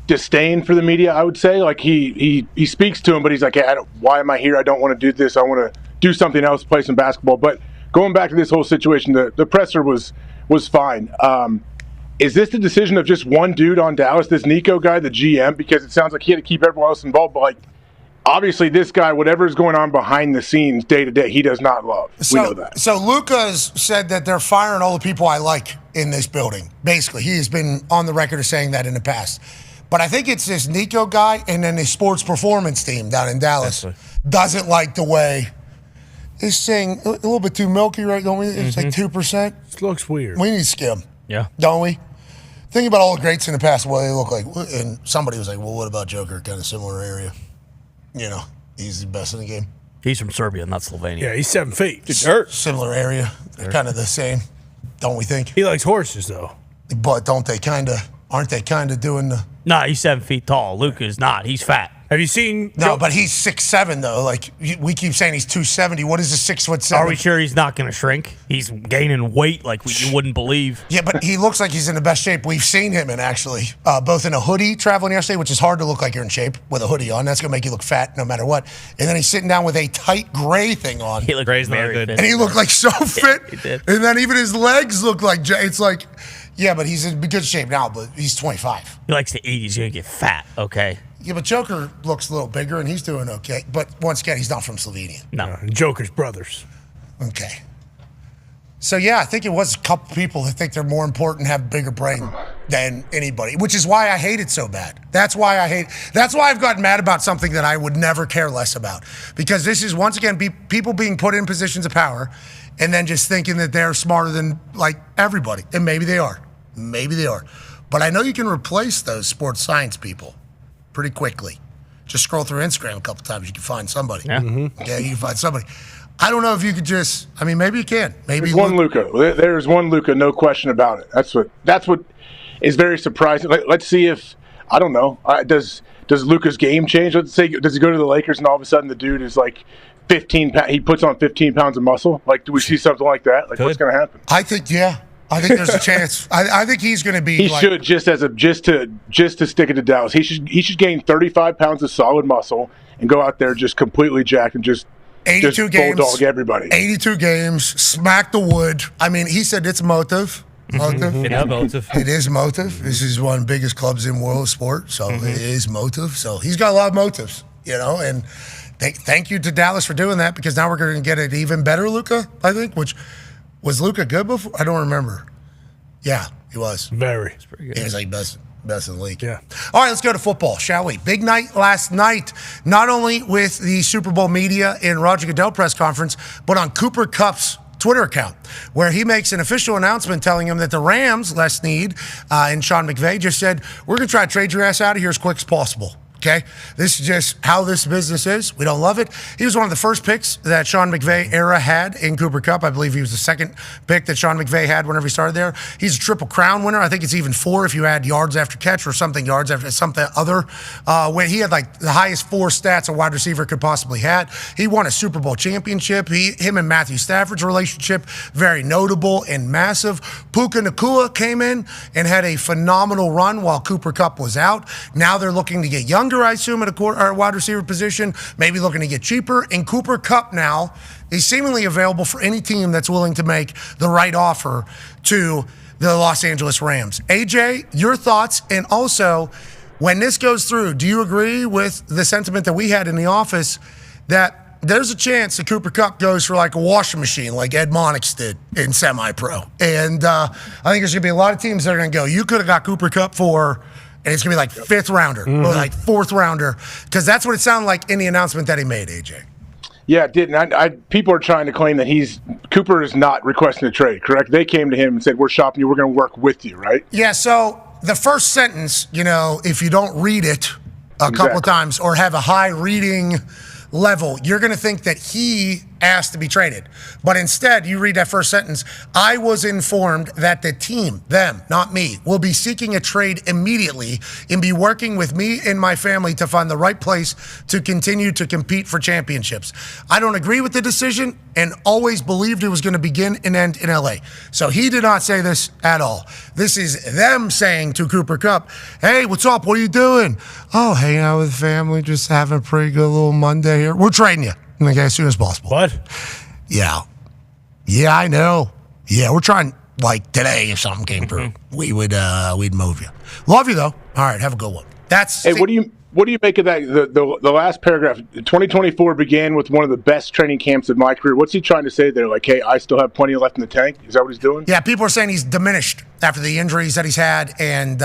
disdain for the media, I would say. Like, he speaks to him, but he's like, hey, why am I here? I don't want to do this. I want to do something else, play some basketball. But going back to this whole situation, the presser was fine. Is this the decision of just one dude on Dallas, this Nico guy, the GM? Because it sounds like he had to keep everyone else involved. But, like, obviously this guy, whatever is going on behind the scenes day to day, he does not love. We know that. So Luka's said that they're firing all the people I like in this building. Basically, he has been on the record of saying that in the past. But I think it's this Nico guy and then his sports performance team down in Dallas doesn't like the way this thing, a little bit too milky, right? Don't we? It's like 2%. It looks weird. We need skim. Yeah. Don't we? Think about all the greats in the past, what they look like. And somebody was like, well, what about Joker? Kind of similar area. You know, he's the best in the game. He's from Serbia, not Slovenia. Yeah, he's 7 feet. Similar area. They're kind of the same, don't we think? He likes horses, though. But aren't they kind of doing the... No, he's 7 feet tall. Luka is not. He's fat. Have you seen... No, but he's 6'7", though. Like, we keep saying he's 270. What is a 6'7"? Are we sure he's not going to shrink? He's gaining weight like you wouldn't believe. Yeah, but he looks like he's in the best shape we've seen him in, actually. Both in a hoodie traveling yesterday, which is hard to look like you're in shape with a hoodie on. That's going to make you look fat no matter what. And then he's sitting down with a tight gray thing on. He looked very fit. And he looked like so fit. He did. And then even his legs look like... It's like... Yeah, but he's in good shape now, but he's 25. He likes to eat. He's going to get fat, okay? Yeah, but Joker looks a little bigger, and he's doing okay. But once again, he's not from Slovenia. No. Joker's brothers. Okay. So, yeah, I think it was a couple people that think they're more important and have a bigger brain than anybody, which is why I hate it so bad. That's why I've gotten mad about something that I would never care less about. Because this is, once again, people being put in positions of power and then just thinking that they're smarter than, like, everybody. And maybe they are. Maybe they are. But I know you can replace those sports science people pretty quickly. Just scroll through Instagram a couple times. You can find somebody. Yeah. Yeah, you can find somebody. I don't know if you could just, I mean, maybe you can. Maybe There's one Luka. There's one Luka, no question about it. That's what is very surprising. Let's see if, I don't know, does Luka's game change? Let's say, does he go to the Lakers and all of a sudden the dude is like 15 pounds, he puts on 15 pounds of muscle? Like, do we see something like that? Like, what's going to happen? I think, yeah. I think there's a chance. I think he's going to be. He should just to stick it to Dallas. He should gain 35 pounds of solid muscle and go out there just completely jacked and just 82 games, bulldog everybody. 82 games, smack the wood. I mean, he said it's motive. Motive. It is motive. It is motive. This is one of the biggest clubs in world sport, so it is motive. So he's got a lot of motives, you know. And thank you to Dallas for doing that, because now we're going to get an even better Luka, I think. Which was Luka good before? I don't remember. Yeah, he was. Very. He was like best in the league. Yeah. All right, let's go to football, shall we? Big night last night, not only with the Super Bowl media and Roger Goodell press conference, but on Cooper Kupp's Twitter account, where he makes an official announcement telling him that the Rams, Les Snead and Sean McVay, just said, we're going to try to trade your ass out of here as quick as possible. Okay, this is just how this business is. We don't love it. He was one of the first picks that Sean McVay era had in Cooper Kupp. I believe he was the second pick that Sean McVay had whenever he started there. He's a Triple Crown winner. I think it's even 4 if you add yards after catch or something, yards after something other. When he had like the highest 4 stats a wide receiver could possibly have. He won a Super Bowl championship. Him and Matthew Stafford's relationship, very notable and massive. Puka Nacua came in and had a phenomenal run while Cooper Kupp was out. Now they're looking to get younger, I assume, at a wide receiver position, maybe looking to get cheaper. And Cooper Kupp now is seemingly available for any team that's willing to make the right offer to the Los Angeles Rams. AJ, your thoughts, and also, when this goes through, do you agree with the sentiment that we had in the office that there's a chance that Cooper Kupp goes for like a washing machine like Ed Monix did in semi-pro? And I think there's going to be a lot of teams that are going to go, you could have got Cooper Kupp for And it's going to be like fifth rounder or like fourth rounder, because that's what it sounded like in the announcement that he made, AJ. Yeah, it did. And people are trying to claim that Cooper is not requesting a trade, correct? They came to him and said, we're shopping you. We're going to work with you, right? Yeah, so the first sentence, if you don't read it a couple of times or have a high reading level, you're going to think that he asked to be traded. But instead, you read that first sentence, I was informed that the team, them, not me, will be seeking a trade immediately and be working with me and my family to find the right place to continue to compete for championships. I don't agree with the decision and always believed it was going to begin and end in LA. So he did not say this at all. This is them saying to Cooper Kupp, hey, what's up? What are you doing? Oh, hanging out with family, just having a pretty good little Monday here. We're trading you. Okay, as soon as possible. What? Yeah, I know. Yeah, we're trying, like today, if something came through, we'd move you. Love you though. All right, have a good one. Hey, what do you make of that? The last paragraph, 2024 began with one of the best training camps of my career. What's he trying to say there? Like, hey, I still have plenty left in the tank? Is that what he's doing? Yeah, people are saying he's diminished after the injuries that he's had, and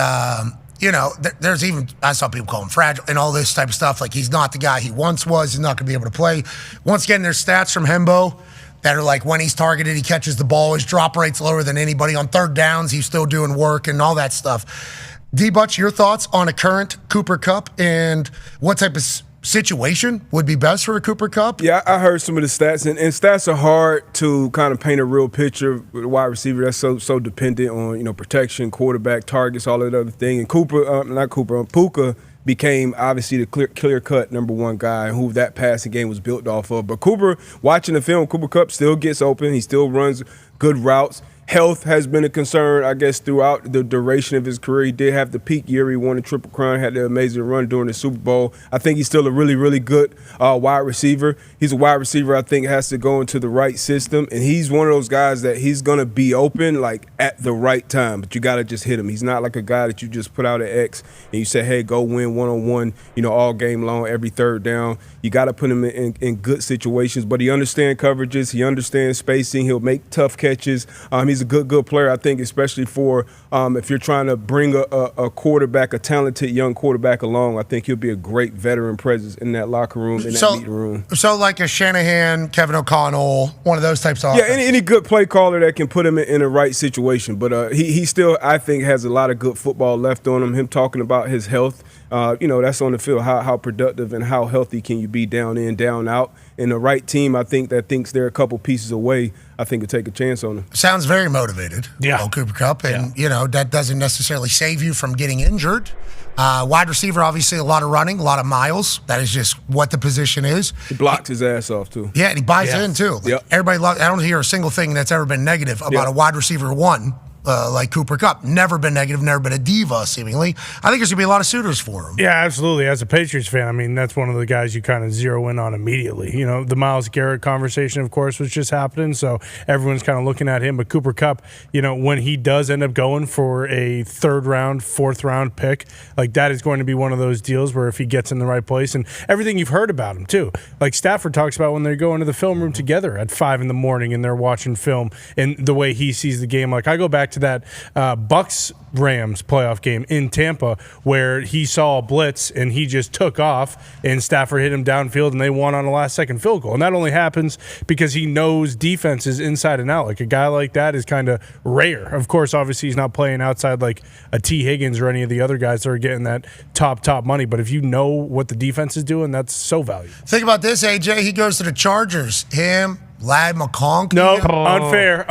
there's even, I saw people call him fragile and all this type of stuff. Like, he's not the guy he once was. He's not going to be able to play. Once again, there's stats from Hembo that are like when he's targeted, he catches the ball. His drop rate's lower than anybody. On third downs, he's still doing work and all that stuff. D-Butch, your thoughts on a current Cooper Kupp and what type of situation would be best for a Cooper Kupp? Yeah, I heard some of the stats, and stats are hard to kind of paint a real picture with a wide receiver that's so dependent on protection, quarterback, targets, all that other thing. And Puka became obviously the clear-cut number one guy who that passing game was built off of. But Cooper, watching the film, Cooper Kupp still gets open. He still runs good routes. Health has been a concern, I guess, throughout the duration of his career. He did have the peak year. He won the Triple Crown, had the amazing run during the Super Bowl. I think he's still a really, really good wide receiver. He's a wide receiver I think has to go into the right system, and he's one of those guys that he's going to be open, like, at the right time, but you got to just hit him. He's not like a guy that you just put out an X and you say, hey, go win one-on-one, all game long, every third down. You got to put him in good situations, but he understands coverages. He understands spacing. He'll make tough catches. He's a good player, I think, especially for if you're trying to bring a quarterback, a talented young quarterback along. I think he'll be a great veteran presence in that locker room, in that meeting room. So like a Shanahan, Kevin O'Connell, one of those types of offense. Yeah, any good play caller that can put him in the right situation. But he still, I think, has a lot of good football left on him. Him talking about his health. That's on the field. How productive and how healthy can you be down in, down out? And the right team, I think, that thinks they're a couple pieces away, I think, will take a chance on them. Sounds very motivated. Yeah. Cooper Kupp. And, that doesn't necessarily save you from getting injured. Wide receiver, obviously, a lot of running, a lot of miles. That is just what the position is. He blocks his ass off, too. Yeah, and he buys in, too. Everybody loves, I don't hear a single thing that's ever been negative about a wide receiver one. Like Cooper Kupp. Never been negative, never been a diva, seemingly. I think there's going to be a lot of suitors for him. Yeah, absolutely. As a Patriots fan, I mean, that's one of the guys you kind of zero in on immediately. The Myles Garrett conversation, of course, was just happening, so everyone's kind of looking at him. But Cooper Kupp, when he does end up going for a third round, fourth round pick, like that is going to be one of those deals where if he gets in the right place and everything you've heard about him, too. Like Stafford talks about when they go into the film room together at 5 a.m. and they're watching film and the way he sees the game. Like I go back to that Bucks-Rams playoff game in Tampa where he saw a blitz and he just took off and Stafford hit him downfield and they won on a last-second field goal. And that only happens because he knows defenses inside and out. Like a guy like that is kind of rare. Of course, obviously, he's not playing outside like a T. Higgins or any of the other guys that are getting that top money. But if you know what the defense is doing, that's so valuable. Think about this, AJ. He goes to the Chargers. Him, Lad McConkey. No, unfair.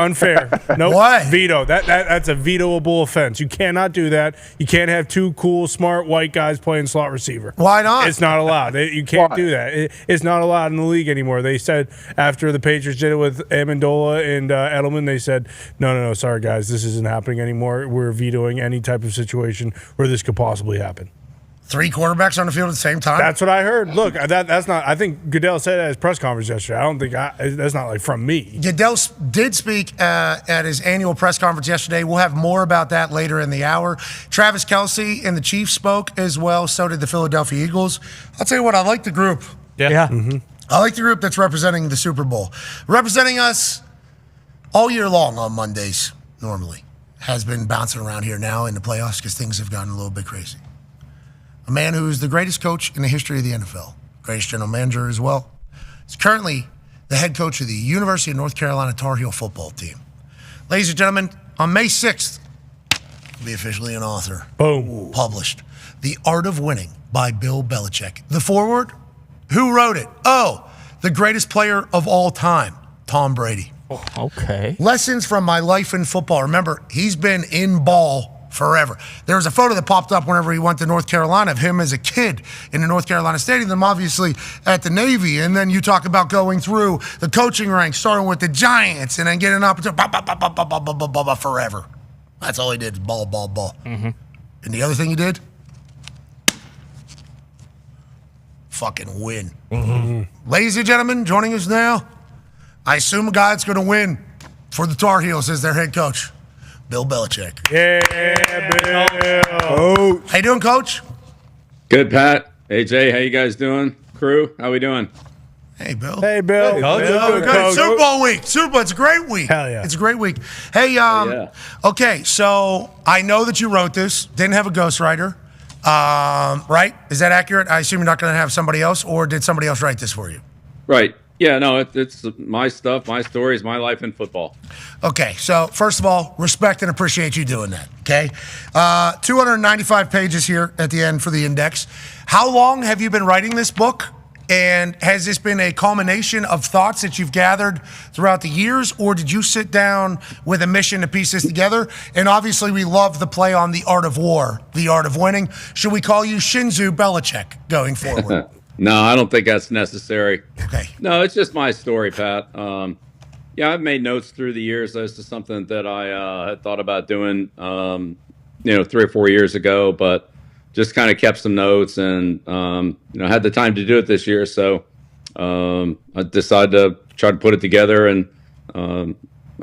No, What? Veto. That's a vetoable offense. You cannot do that. You can't have two cool, smart white guys playing slot receiver. Why not? It's not allowed. You can't do that. It's not allowed in the league anymore. They said after the Patriots did it with Amendola and Edelman, they said, no, sorry guys, this isn't happening anymore. We're vetoing any type of situation where this could possibly happen. 3 quarterbacks on the field at the same time? That's what I heard. Look, that's not. I think Goodell said at his press conference yesterday. I don't think that's not like from me. Goodell did speak at his annual press conference yesterday. We'll have more about that later in the hour. Travis Kelce and the Chiefs spoke as well. So did the Philadelphia Eagles. I'll tell you what, I like the group. Yeah. Mm-hmm. I like the group that's representing the Super Bowl. Representing us all year long on Mondays, normally. Has been bouncing around here now in the playoffs because things have gotten a little bit crazy. a man who is the greatest coach in the history of the NFL, greatest general manager as well. He's currently the head coach of the University of North Carolina Tar Heel football team. Ladies and gentlemen, on May 6th, he'll be officially an author. Boom. Published. The Art of Winning by Bill Belichick. The foreword? Who wrote it? Oh, the greatest player of all time, Tom Brady. Okay. Lessons from my life in football. Remember, he's been in ball forever. There was a photo that popped up whenever he went to North Carolina of him as a kid in the North Carolina Stadium, then obviously at the Navy. And then you talk about going through the coaching ranks, starting with the Giants, and then getting an opportunity forever. That's all he did, ball. Mm-hmm. And the other thing he did? Fucking win. Mm-hmm. Ladies and gentlemen, joining us now, I assume a guy that's going to win for the Tar Heels as their head coach, Bill Belichick. Yeah, Bill. Oh. How you doing, Coach? Good, Pat. Hey, Jay. How you guys doing? Crew, how we doing? Hey, Bill. Hey, Bill. Good. Super Bowl week. Super Bowl. It's a great week. Hell yeah. It's a great week. Hey, okay, so I know that you wrote this. Didn't have a ghostwriter, right? Is that accurate? I assume you're not going to have somebody else, or did somebody else write this for you? Right. Yeah, no, it's my stuff, my stories, my life in football. Okay, so first of all, respect and appreciate you doing that, okay? 295 pages here at the end for the index. How long have you been writing this book? And has this been a culmination of thoughts that you've gathered throughout the years, or did you sit down with a mission to piece this together? And obviously, we love the play on the art of war, the art of winning. Should we call you Shinzu Belichick going forward? No, I don't think that's necessary. Okay. No, it's just my story, Pat. Yeah, I've made notes through the years as to something that I had thought about doing, 3 or 4 years ago, but just kind of kept some notes and, had the time to do it this year. So I decided to try to put it together, and I'm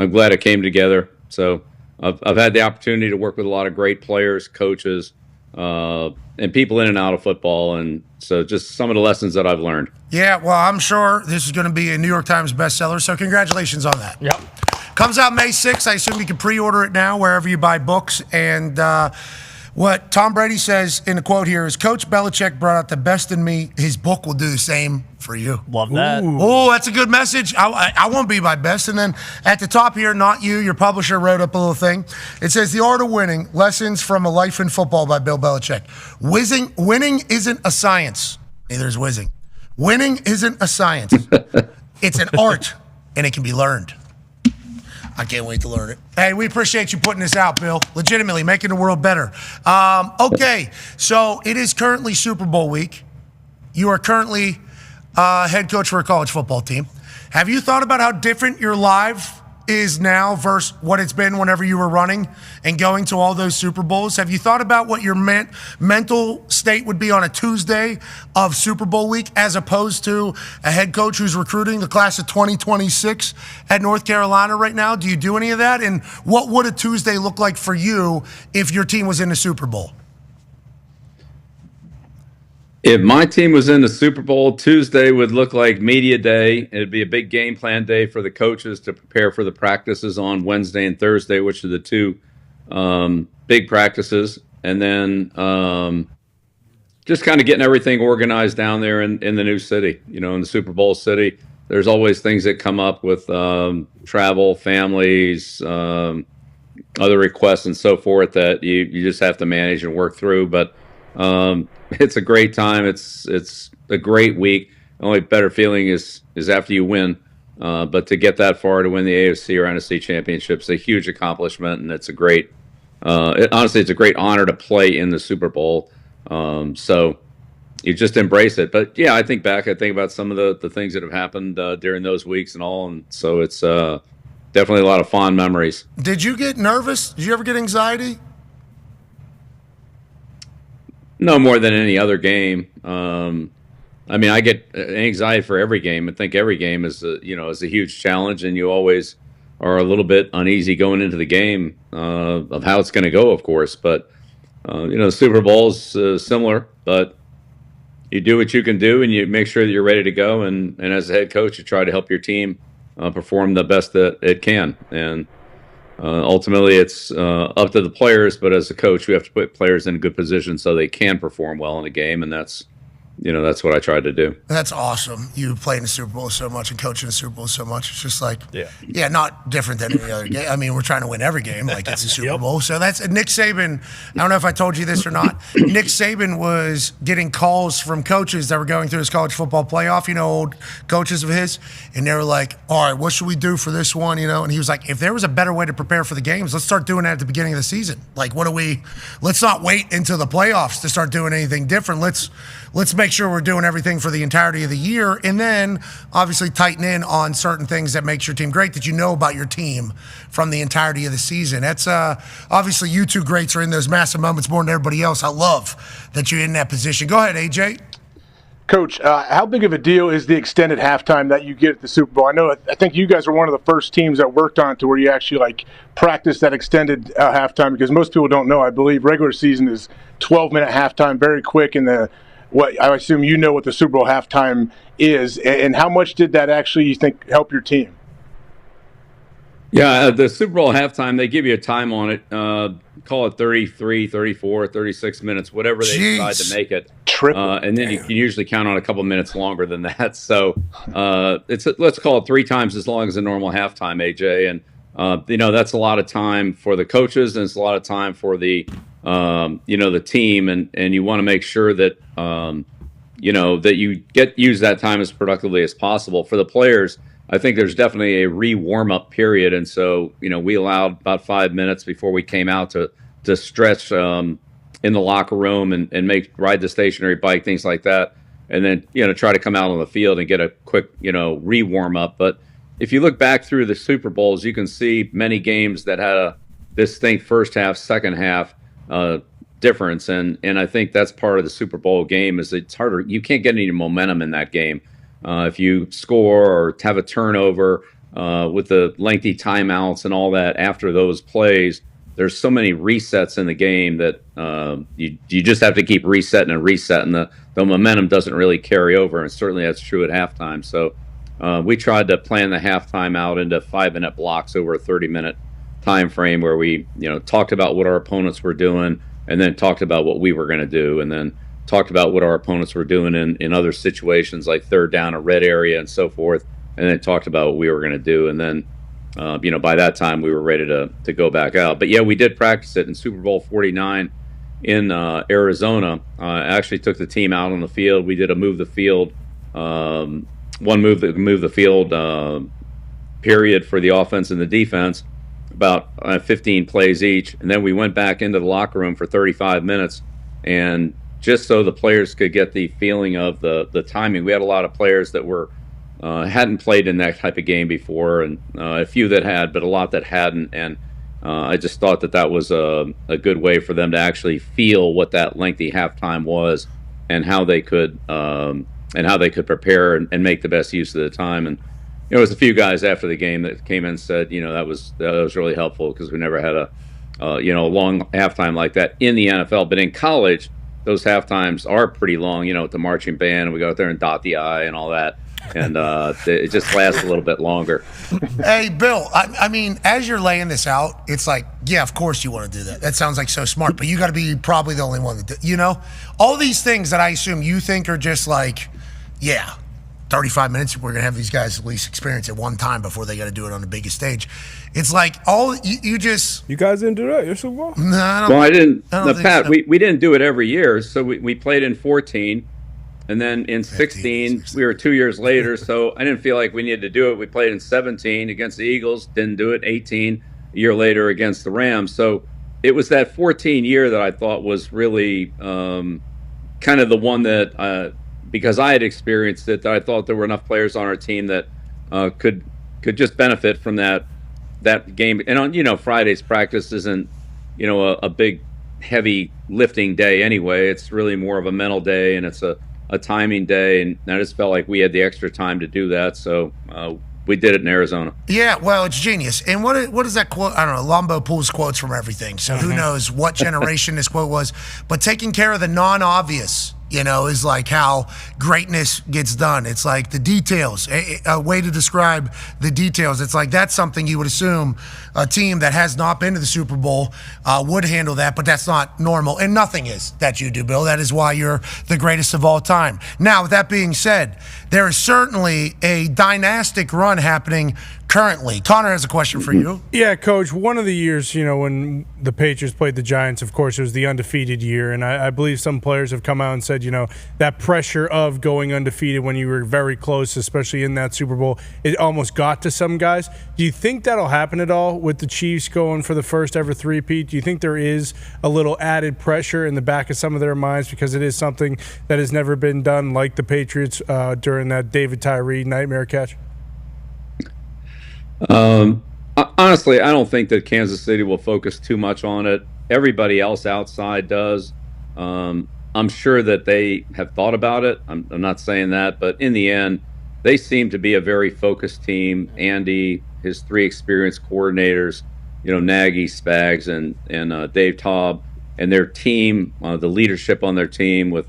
glad it came together. So I've had the opportunity to work with a lot of great players, coaches, and people in and out of football. And so just some of the lessons that I've learned. Yeah, well, I'm sure this is going to be a New York Times bestseller, so congratulations on that. Yep. Comes out May 6th. I assume you can pre-order it now wherever you buy books. And what Tom Brady says in the quote here is, Coach Belichick brought out the best in me. His book will do the same for you. Love that. Oh, that's a good message. I won't be my best. And then at the top here, not you, your publisher wrote up a little thing. It says, The Art of Winning, Lessons from a Life in Football by Bill Belichick. Winning isn't a science. Neither is whizzing. Winning isn't a science. It's an art, and it can be learned. I can't wait to learn it. Hey, we appreciate you putting this out, Bill. Legitimately, making the world better. Okay, so it is currently Super Bowl week. You are currently head coach for a college football team. Have you thought about how different your life is now versus what it's been whenever you were running and going to all those Super Bowls? Have you thought about what your mental state would be on a Tuesday of Super Bowl week as opposed to a head coach who's recruiting the class of 2026 at North Carolina right now? Do you do any of that? And what would a Tuesday look like for you if your team was in the Super Bowl? If my team was in the Super Bowl, Tuesday would look like media day. It'd be a big game plan day for the coaches to prepare for the practices on Wednesday and Thursday, which are the two big practices. And then just kind of getting everything organized down there in the new city, in the Super Bowl city. There's always things that come up with travel, families, other requests and so forth that you just have to manage and work through. But it's a great time. It's a great week. The only better feeling is after you win. But to get that far, to win the AFC or NFC championship is a huge accomplishment, and it's a great. Honestly, it's a great honor to play in the Super Bowl. So you just embrace it. But yeah, I think about some of the things that have happened during those weeks and all, and so it's definitely a lot of fond memories. Did you get nervous? Did you ever get anxiety? No more than any other game. I get anxiety for every game. I think every game is a huge challenge, and you always are a little bit uneasy going into the game of how it's going to go, of course. But the Super Bowl is similar, but you do what you can do, and you make sure that you're ready to go. And as a head coach, you try to help your team perform the best that it can. And ultimately, it's up to the players. But as a coach, we have to put players in a good position so they can perform well in a game, and that's what I tried to do. That's awesome. You played in the Super Bowl so much and coaching the Super Bowl so much. It's just like, yeah, not different than any other game. I mean, we're trying to win every game like it's a Super Bowl. So that's Nick Saban. I don't know if I told you this or not. Nick Saban was getting calls from coaches that were going through his college football playoff, old coaches of his. And they were like, all right, what should we do for this one? And he was like, if there was a better way to prepare for the games, let's start doing that at the beginning of the season. Like, let's not wait until the playoffs to start doing anything different. Let's make sure we're doing everything for the entirety of the year, and then obviously tighten in on certain things that makes your team great, that you know about your team from the entirety of the season. That's obviously you two greats are in those massive moments more than everybody else. I love that you're in that position. Go ahead, AJ. Coach, how big of a deal is the extended halftime that you get at the Super Bowl? I think you guys are one of the first teams that worked on it to where you actually practice that extended halftime, because most people don't know. I believe regular season is 12-minute halftime, very quick, and I assume you know what the Super Bowl halftime is, and how much did that actually, you think, help your team? Yeah, the Super Bowl halftime, they give you a time on it. Call it 33, 34, 36 minutes, whatever they decide to make it. And then you can usually count on a couple minutes longer than that. So let's call it 3 times as long as a normal halftime, AJ. And, that's a lot of time for the coaches, and it's a lot of time for the the team, and you want to make sure that that you use that time as productively as possible. For the players, I think there's definitely a warm-up period, and so we allowed about 5 minutes before we came out to stretch in the locker room and ride the stationary bike, things like that, and then try to come out on the field and get a quick warm up. But if you look back through the Super Bowls, you can see many games that had a distinct first half, second half difference, and I think that's part of the Super Bowl game. Is it's harder. You can't get any momentum in that game if you score or have a turnover with the lengthy timeouts and all that. After those plays, there's so many resets in the game that you just have to keep resetting, and the momentum doesn't really carry over, and certainly that's true at halftime. So we tried to plan the halftime out into 5-minute blocks over a 30-minute time frame, where we talked about what our opponents were doing, and then talked about what we were going to do, and then talked about what our opponents were doing in other situations like third down, a red area, and so forth, and then talked about what we were going to do, and then by that time we were ready to go back out. But yeah, we did practice it in Super Bowl 49 in Arizona. I actually took the team out on the field. We did a move the field, move the field period for the offense and the defense, about 15 plays each, and then we went back into the locker room for 35 minutes, and just so the players could get the feeling of the timing. We had a lot of players that were hadn't played in that type of game before, and a few that had, but a lot that hadn't, and I just thought that was a good way for them to actually feel what that lengthy halftime was, and how they could prepare and make the best use of the time. And there was a few guys after the game that came in and said, that was really helpful, because we never had a long halftime like that in the NFL. But in college, those halftimes are pretty long, with the marching band, and we go out there and dot the I and all that, and it just lasts a little bit longer. Hey, Bill, I mean, as you're laying this out, it's like, yeah, of course you want to do that. That sounds like so smart, but you got to be probably the only one that do, all these things that I assume you think are just like, yeah, 35 minutes, we're going to have these guys at least experience it one time before they got to do it on the biggest stage. It's like you just... You guys didn't do that? You're Super Bowl? No, I don't. Well, I didn't. Pat, so. we didn't do it every year. So we played in 14, and then in 16, we were 2 years later. So I didn't feel like we needed to do it. We played in 17 against the Eagles, didn't do it. 18, a year later against the Rams. So it was that 14 year that I thought was really kind of the one that... because I had experienced it, that I thought there were enough players on our team that could just benefit from that game. And on Friday's practice isn't a big heavy lifting day anyway. It's really more of a mental day, and it's a timing day. And I just felt like we had the extra time to do that, so we did it in Arizona. Yeah, well, it's genius. And what is that quote? I don't know. Lombo pulls quotes from everything, so who knows what generation this quote was. But taking care of the non-obvious is like how greatness gets done. It's like the details, a way to describe the details. It's like that's something you would assume a team that has not been to the Super Bowl would handle that, but that's not normal. And nothing is that you do, Bill. That is why you're the greatest of all time. Now, with that being said, there is certainly a dynastic run happening currently. Connor has a question for you. Yeah, Coach, one of the years, when the Patriots played the Giants, of course, it was the undefeated year. And I believe some players have come out and said, that pressure of going undefeated when you were very close, especially in that Super Bowl, it almost got to some guys. Do you think that'll happen at all with the Chiefs going for the first ever three-peat? Do you think there is a little added pressure in the back of some of their minds because it is something that has never been done like the Patriots during that David Tyree nightmare catch? Honestly, I don't think that Kansas City will focus too much on it. Everybody else outside does. I'm sure that they have thought about it. I'm not saying that, but in the end, they seem to be a very focused team. Andy, his three experienced coordinators, Nagy, Spags, and Dave Taub, and their team, the leadership on their team with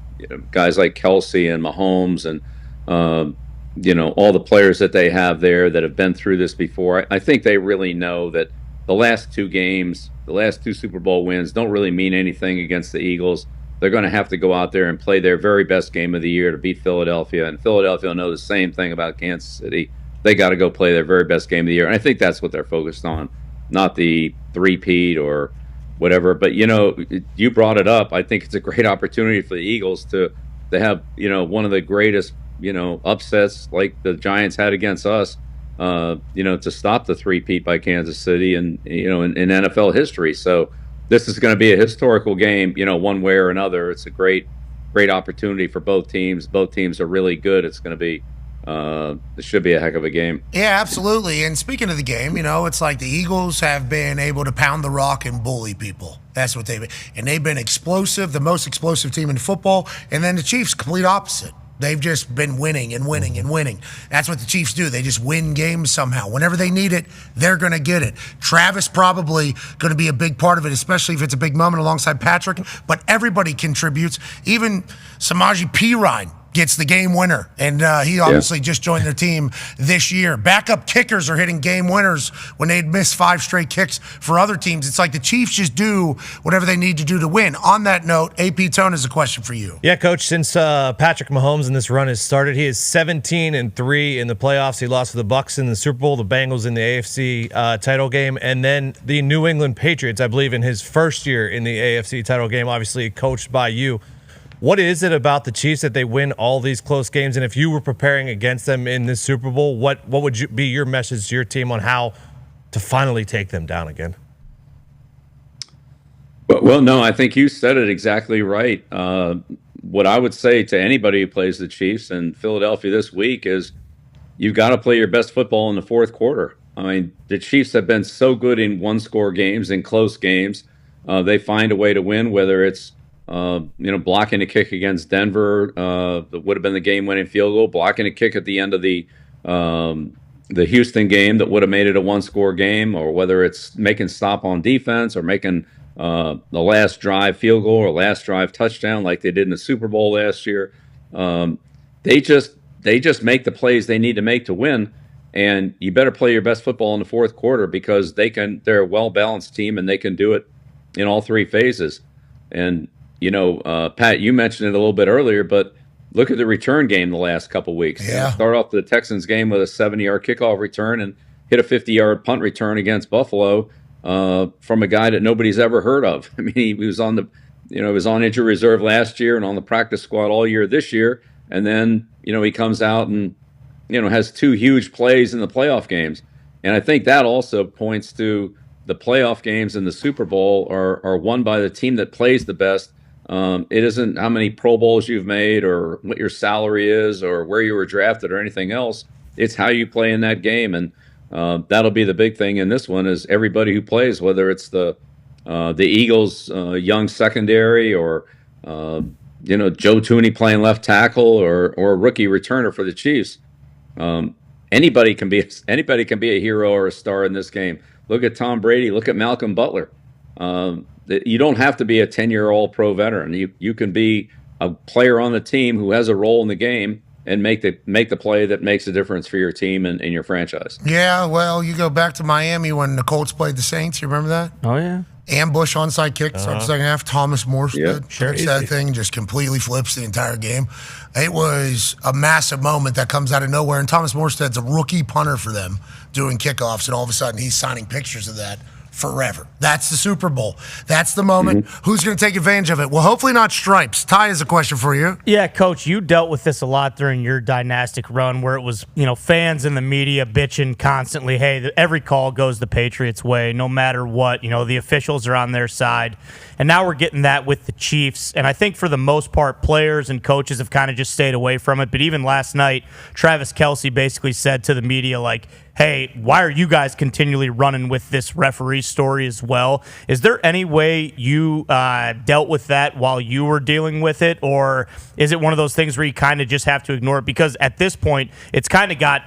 guys like Kelsey and Mahomes and all the players that they have there that have been through this before. I think they really know that the last two games, the last two Super Bowl wins don't really mean anything against the Eagles. They're going to have to go out there and play their very best game of the year to beat Philadelphia. And Philadelphia will know the same thing about Kansas City. They got to go play their very best game of the year. And I think that's what they're focused on, not the three-peat or whatever. But, you brought it up. I think it's a great opportunity for the Eagles to have, one of the greatest, upsets like the Giants had against us, to stop the three-peat by Kansas City and, in NFL history. So this is going to be a historical game, one way or another. It's a great opportunity for both teams. Both teams are really good. It's going to be, it should be a heck of a game. Yeah, absolutely. And speaking of the game, it's like the Eagles have been able to pound the rock and bully people. That's what they've been. And they've been explosive, the most explosive team in football. And then the Chiefs, complete opposite. They've just been winning and winning and winning. That's what the Chiefs do. They just win games somehow. Whenever they need it, they're going to get it. Travis probably going to be a big part of it, especially if it's a big moment alongside Patrick. But everybody contributes. Even Samaje Perine gets the game winner. And he obviously just joined their team this year. Backup kickers are hitting game winners when they'd missed 5 straight kicks for other teams. It's like the Chiefs just do whatever they need to do to win. On that note, AP Tone has a question for you. Yeah, Coach, since Patrick Mahomes in this run has started, he is 17-3 in the playoffs. He lost to the Bucs in the Super Bowl, the Bengals in the AFC title game, and then the New England Patriots, I believe, in his first year in the AFC title game, obviously coached by you. What is it about the Chiefs that they win all these close games? And if you were preparing against them in this Super Bowl, what would be your message to your team on how to finally take them down again? Well, no, I think you said it exactly right. What I would say to anybody who plays the Chiefs and Philadelphia this week is you've got to play your best football in the fourth quarter. I mean, the Chiefs have been so good in one-score games, in close games. They find a way to win, whether it's blocking a kick against Denver that would have been the game-winning field goal, blocking a kick at the end of the Houston game that would have made it a one-score game, or whether it's making stop on defense or making the last drive field goal or last drive touchdown like they did in the Super Bowl last year. They just make the plays they need to make to win, and you better play your best football in the fourth quarter because they're a well-balanced team and they can do it in all three phases. And Pat, you mentioned it a little bit earlier, but look at the return game the last couple weeks. Yeah. Start off the Texans game with a 70-yard kickoff return and hit a 50-yard punt return against Buffalo from a guy that nobody's ever heard of. I mean, he was on injury reserve last year and on the practice squad all year this year, and then he comes out and has 2 huge plays in the playoff games. And I think that also points to the playoff games in the Super Bowl are won by the team that plays the best. It isn't how many Pro Bowls you've made or what your salary is or where you were drafted or anything else. It's how you play in that game. And that'll be the big thing in this one is everybody who plays, whether it's the Eagles' young secondary or, Joe Tooney playing left tackle or a rookie returner for the Chiefs. Anybody can be a hero or a star in this game. Look at Tom Brady. Look at Malcolm Butler. You don't have to be a 10-year-old pro veteran. You can be a player on the team who has a role in the game and make the play that makes a difference for your team and your franchise. Yeah, well, you go back to Miami when the Colts played the Saints. You remember that? Oh, yeah. Ambush onside kick, start the second half. Thomas Morstead hits that thing, just completely flips the entire game. It was a massive moment that comes out of nowhere. And Thomas Morstead's a rookie punter for them doing kickoffs, and all of a sudden he's signing pictures of that forever. That's the Super Bowl. That's the moment. Who's going to take advantage of it? Well, hopefully not Stripes. Ty has a question for you. Yeah, Coach, you dealt with this a lot during your dynastic run where it was, fans in the media bitching constantly, hey, every call goes the Patriots' way, no matter what. The officials are on their side. And now we're getting that with the Chiefs. And I think for the most part, players and coaches have kind of just stayed away from it. But even last night, Travis Kelce basically said to the media, like, hey, why are you guys continually running with this referee story as well? Is there any way you dealt with that while you were dealing with it? Or is it one of those things where you kind of just have to ignore it? Because at this point, it's kind of got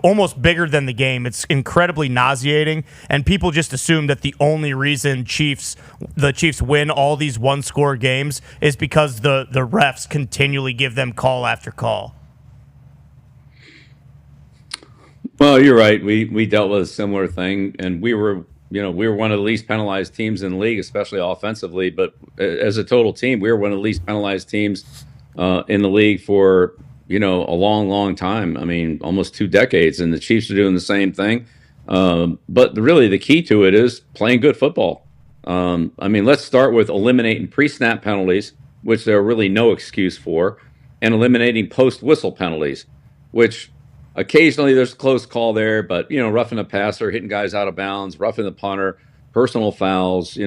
almost bigger than the game. It's incredibly nauseating, and people just assume that the only reason the Chiefs win all these one-score games is because the refs continually give them call after call. Well, you're right. We dealt with a similar thing, and we were one of the least penalized teams in the league, especially offensively. But as a total team, we were one of the least penalized teams in the league for a long, long time. I mean, almost 2 decades, and the Chiefs are doing the same thing. But really, the key to it is playing good football. Let's start with eliminating pre-snap penalties, which there are really no excuse for, and eliminating post-whistle penalties, which occasionally there's a close call there, but, roughing the passer, hitting guys out of bounds, roughing the punter, personal fouls,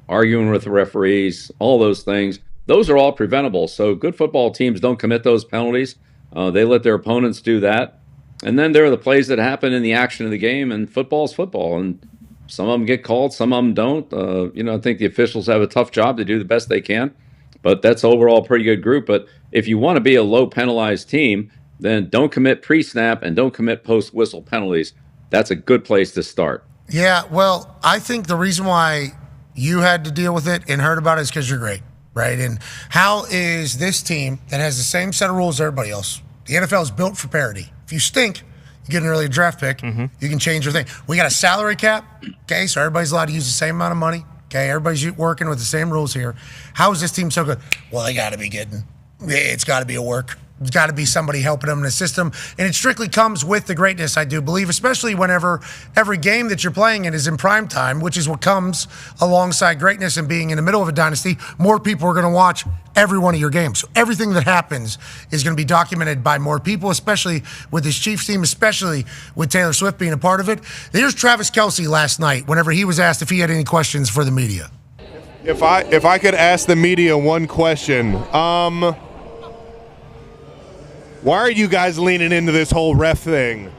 arguing with the referees, all those things. Those are all preventable. So good football teams don't commit those penalties. They let their opponents do that. And then there are the plays that happen in the action of the game, and football's football. And some of them get called, some of them don't. I think the officials have a tough job to do the best they can. But that's overall a pretty good group. But if you want to be a low penalized team, then don't commit pre-snap and don't commit post-whistle penalties. That's a good place to start. Yeah, well, I think the reason why you had to deal with it and heard about it is because you're great, right? And how is this team that has the same set of rules as everybody else? The NFL is built for parity. If you stink, you get an early draft pick, you can change your thing. We got a salary cap, okay, so everybody's allowed to use the same amount of money, okay? Everybody's working with the same rules here. How is this team so good? Well, they got to be getting, it's got to be a work. There's got to be somebody helping them in the system. And it strictly comes with the greatness, I do believe, especially whenever every game that you're playing in is in prime time, which is what comes alongside greatness and being in the middle of a dynasty. More people are going to watch every one of your games. So everything that happens is going to be documented by more people, especially with this Chiefs team, especially with Taylor Swift being a part of it. Here's Travis Kelce last night whenever he was asked if he had any questions for the media. If I could ask the media one question, why are you guys leaning into this whole ref thing?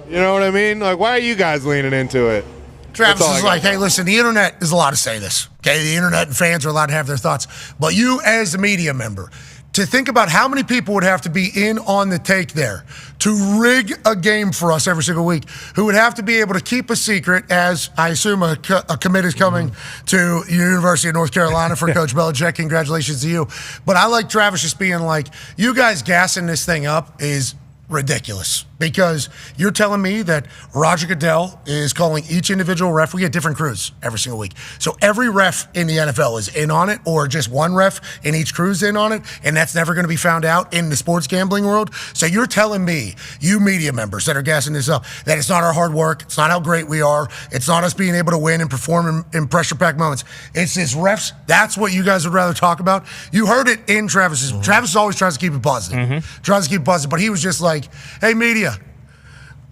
You know what I mean? Like, why are you guys leaning into it? Travis is like, hey, listen, the internet is allowed to say this. Okay, the internet and fans are allowed to have their thoughts. But you, as a media member, to think about how many people would have to be in on the take there to rig a game for us every single week, who would have to be able to keep a secret, as I assume a commit is coming to University of North Carolina for Coach Belichick. Congratulations to you. But I like Travis just being like, you guys gassing this thing up is ridiculous, because you're telling me that Roger Goodell is calling each individual ref. We get different crews every single week. So every ref in the NFL is in on it, or just one ref in each crew's in on it, and that's never going to be found out in the sports gambling world. So you're telling me, you media members that are gassing this up, that it's not our hard work, it's not how great we are, it's not us being able to win and perform in pressure-packed moments. It's this refs. That's what you guys would rather talk about. You heard it in Travis's. Travis always tries to keep it positive. Tries to keep it positive, but he was just like, hey, media,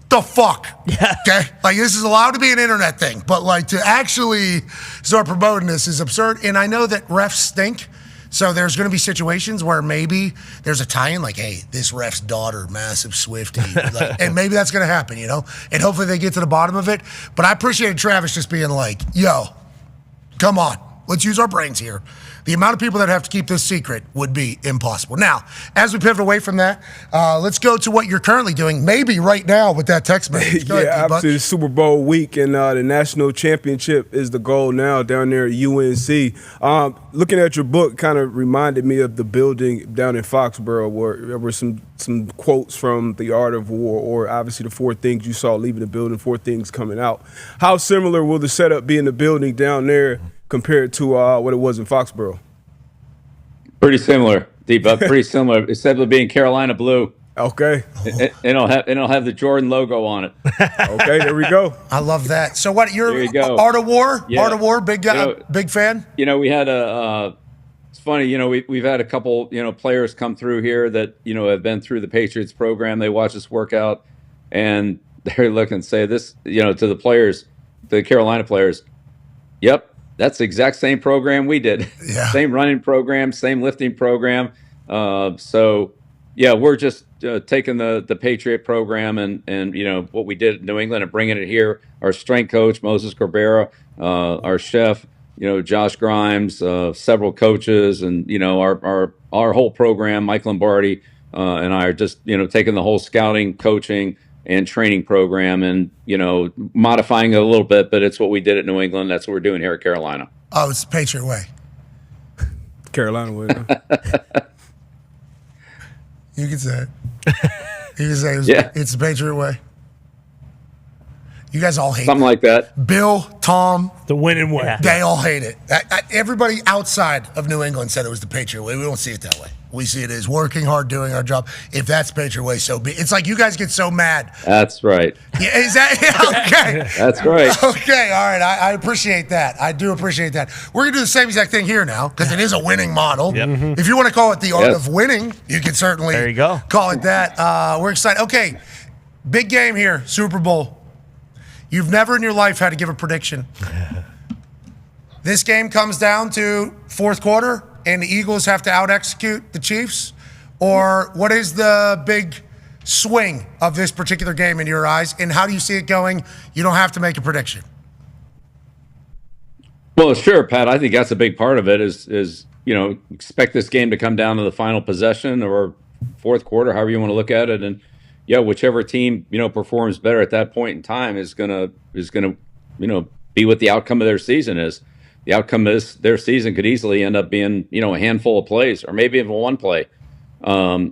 the fuck? Yeah. Okay? Like, this is allowed to be an internet thing, but, like, to actually start promoting this is absurd. And I know that refs stink, so there's going to be situations where maybe there's a tie-in, like, hey, this ref's daughter, massive Swiftie. Like, and maybe that's going to happen, And hopefully they get to the bottom of it. But I appreciated Travis just being like, yo, come on. Let's use our brains here. The amount of people that have to keep this secret would be impossible. Now, as we pivot away from that, let's go to what you're currently doing, maybe right now with that text message. Go ahead, obviously the Super Bowl week and the national championship is the goal now down there at UNC. Looking at your book kind of reminded me of the building down in Foxborough where there were some quotes from The Art of War, or obviously the 4 things you saw leaving the building, 4 things coming out. How similar will the setup be in the building down there compared to what it was in Foxborough? Pretty similar, D-Buck. Pretty similar, except for being Carolina blue. Okay. It'll have the Jordan logo on it. Okay, there we go. I love that. So what, you're There you go. Art of War? Yeah. Art of War, big guy, big fan? We had it's funny, we've had a couple, players come through here that, have been through the Patriots program. They watch us work out and they're looking and say this, to the players, the Carolina players, yep, that's the exact same program we did. Yeah. Same running program, same lifting program. So, yeah, we're just taking the Patriot program and what we did in New England and bringing it here. Our strength coach, Moses Corbera, our chef, Josh Grimes, several coaches, and, our whole program, Mike Lombardi, and I are just, taking the whole scouting, coaching, and training program and, modifying it a little bit, but it's what we did at New England. That's what we're doing here at Carolina. Oh, it's the Patriot way. Carolina way. You can say it. You can say it's the Patriot way. You guys all hate something it. Like that. Bill, Tom, the winning way. They all hate it. Everybody outside of New England said it was the Patriot way. We don't see it that way. We see it as working hard, doing our job. If that's Patriot way, so be. It's like you guys get so mad. That's right. Yeah, is that okay? That's right. Okay, all right. I appreciate that. I do appreciate that. We're gonna do the same exact thing here now because it is a winning model. If you want to call it the art of winning, you can certainly call it that. We're excited. Okay, big game here, Super Bowl. You've never in your life had to give a prediction. This game comes down to fourth quarter, and the Eagles have to out-execute the Chiefs? Or what is the big swing of this particular game in your eyes, and how do you see it going? You don't have to make a prediction. Well, sure, Pat. I think that's a big part of it is expect this game to come down to the final possession or fourth quarter, however you want to look at it, and whichever team performs better at that point in time is gonna be what the outcome of their season is. The outcome is their season could easily end up being a handful of plays or maybe even one play. But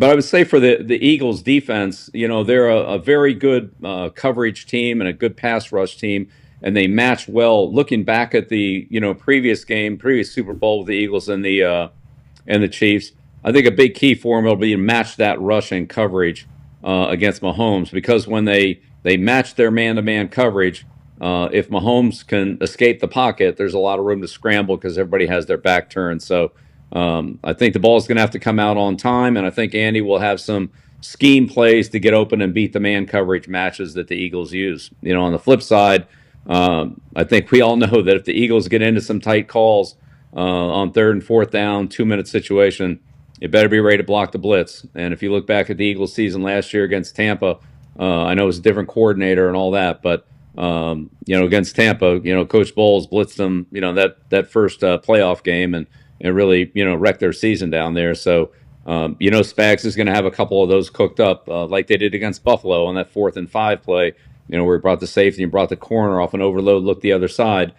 I would say for the Eagles defense, they're a very good coverage team and a good pass rush team, and they match well. Looking back at the previous Super Bowl with the Eagles and the Chiefs, I think a big key for them will be to match that rush and coverage against Mahomes, because when they match their man-to-man coverage, if Mahomes can escape the pocket, there's a lot of room to scramble because everybody has their back turned. So I think the ball is going to have to come out on time, and I think Andy will have some scheme plays to get open and beat the man coverage matches that the Eagles use. On the flip side, I think we all know that if the Eagles get into some tight calls on third and fourth down, 2-minute situation, you better be ready to block the blitz. And if you look back at the Eagles season last year against Tampa, I know it was a different coordinator and all that, but against Tampa, Coach Bowles blitzed them, that first playoff game and really, wrecked their season down there. So, Spags is going to have a couple of those cooked up like they did against Buffalo on that 4th and 5 play, where he brought the safety and brought the corner off an overload, looked the other side.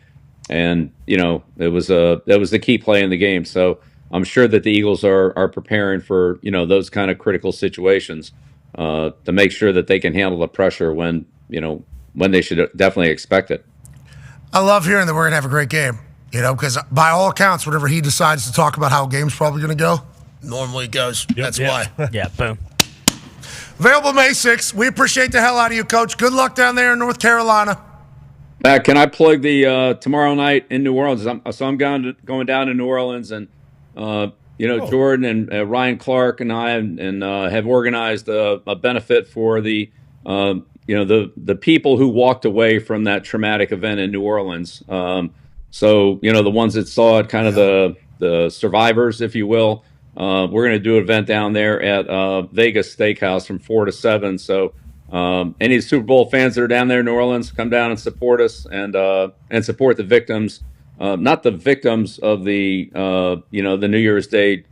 And, that was the key play in the game. So I'm sure that the Eagles are preparing for, those kind of critical situations to make sure that they can handle the pressure when they should definitely expect it. I love hearing that we're going to have a great game, because by all accounts, whenever he decides to talk about how a game's probably going to go, normally it goes. That's why. Yeah, boom. Available May 6th. We appreciate the hell out of you, Coach. Good luck down there in North Carolina. Can I plug the tomorrow night in New Orleans? I'm going down to New Orleans, and Jordan and Ryan Clark and I have organized a benefit for the people who walked away from that traumatic event in New Orleans. So the ones that saw it, kind of the survivors, if you will. We're going to do an event down there at Vegas Steakhouse from 4 to 7. So any Super Bowl fans that are down there in New Orleans, come down and support us and support the victims not the victims of the the New Year's Day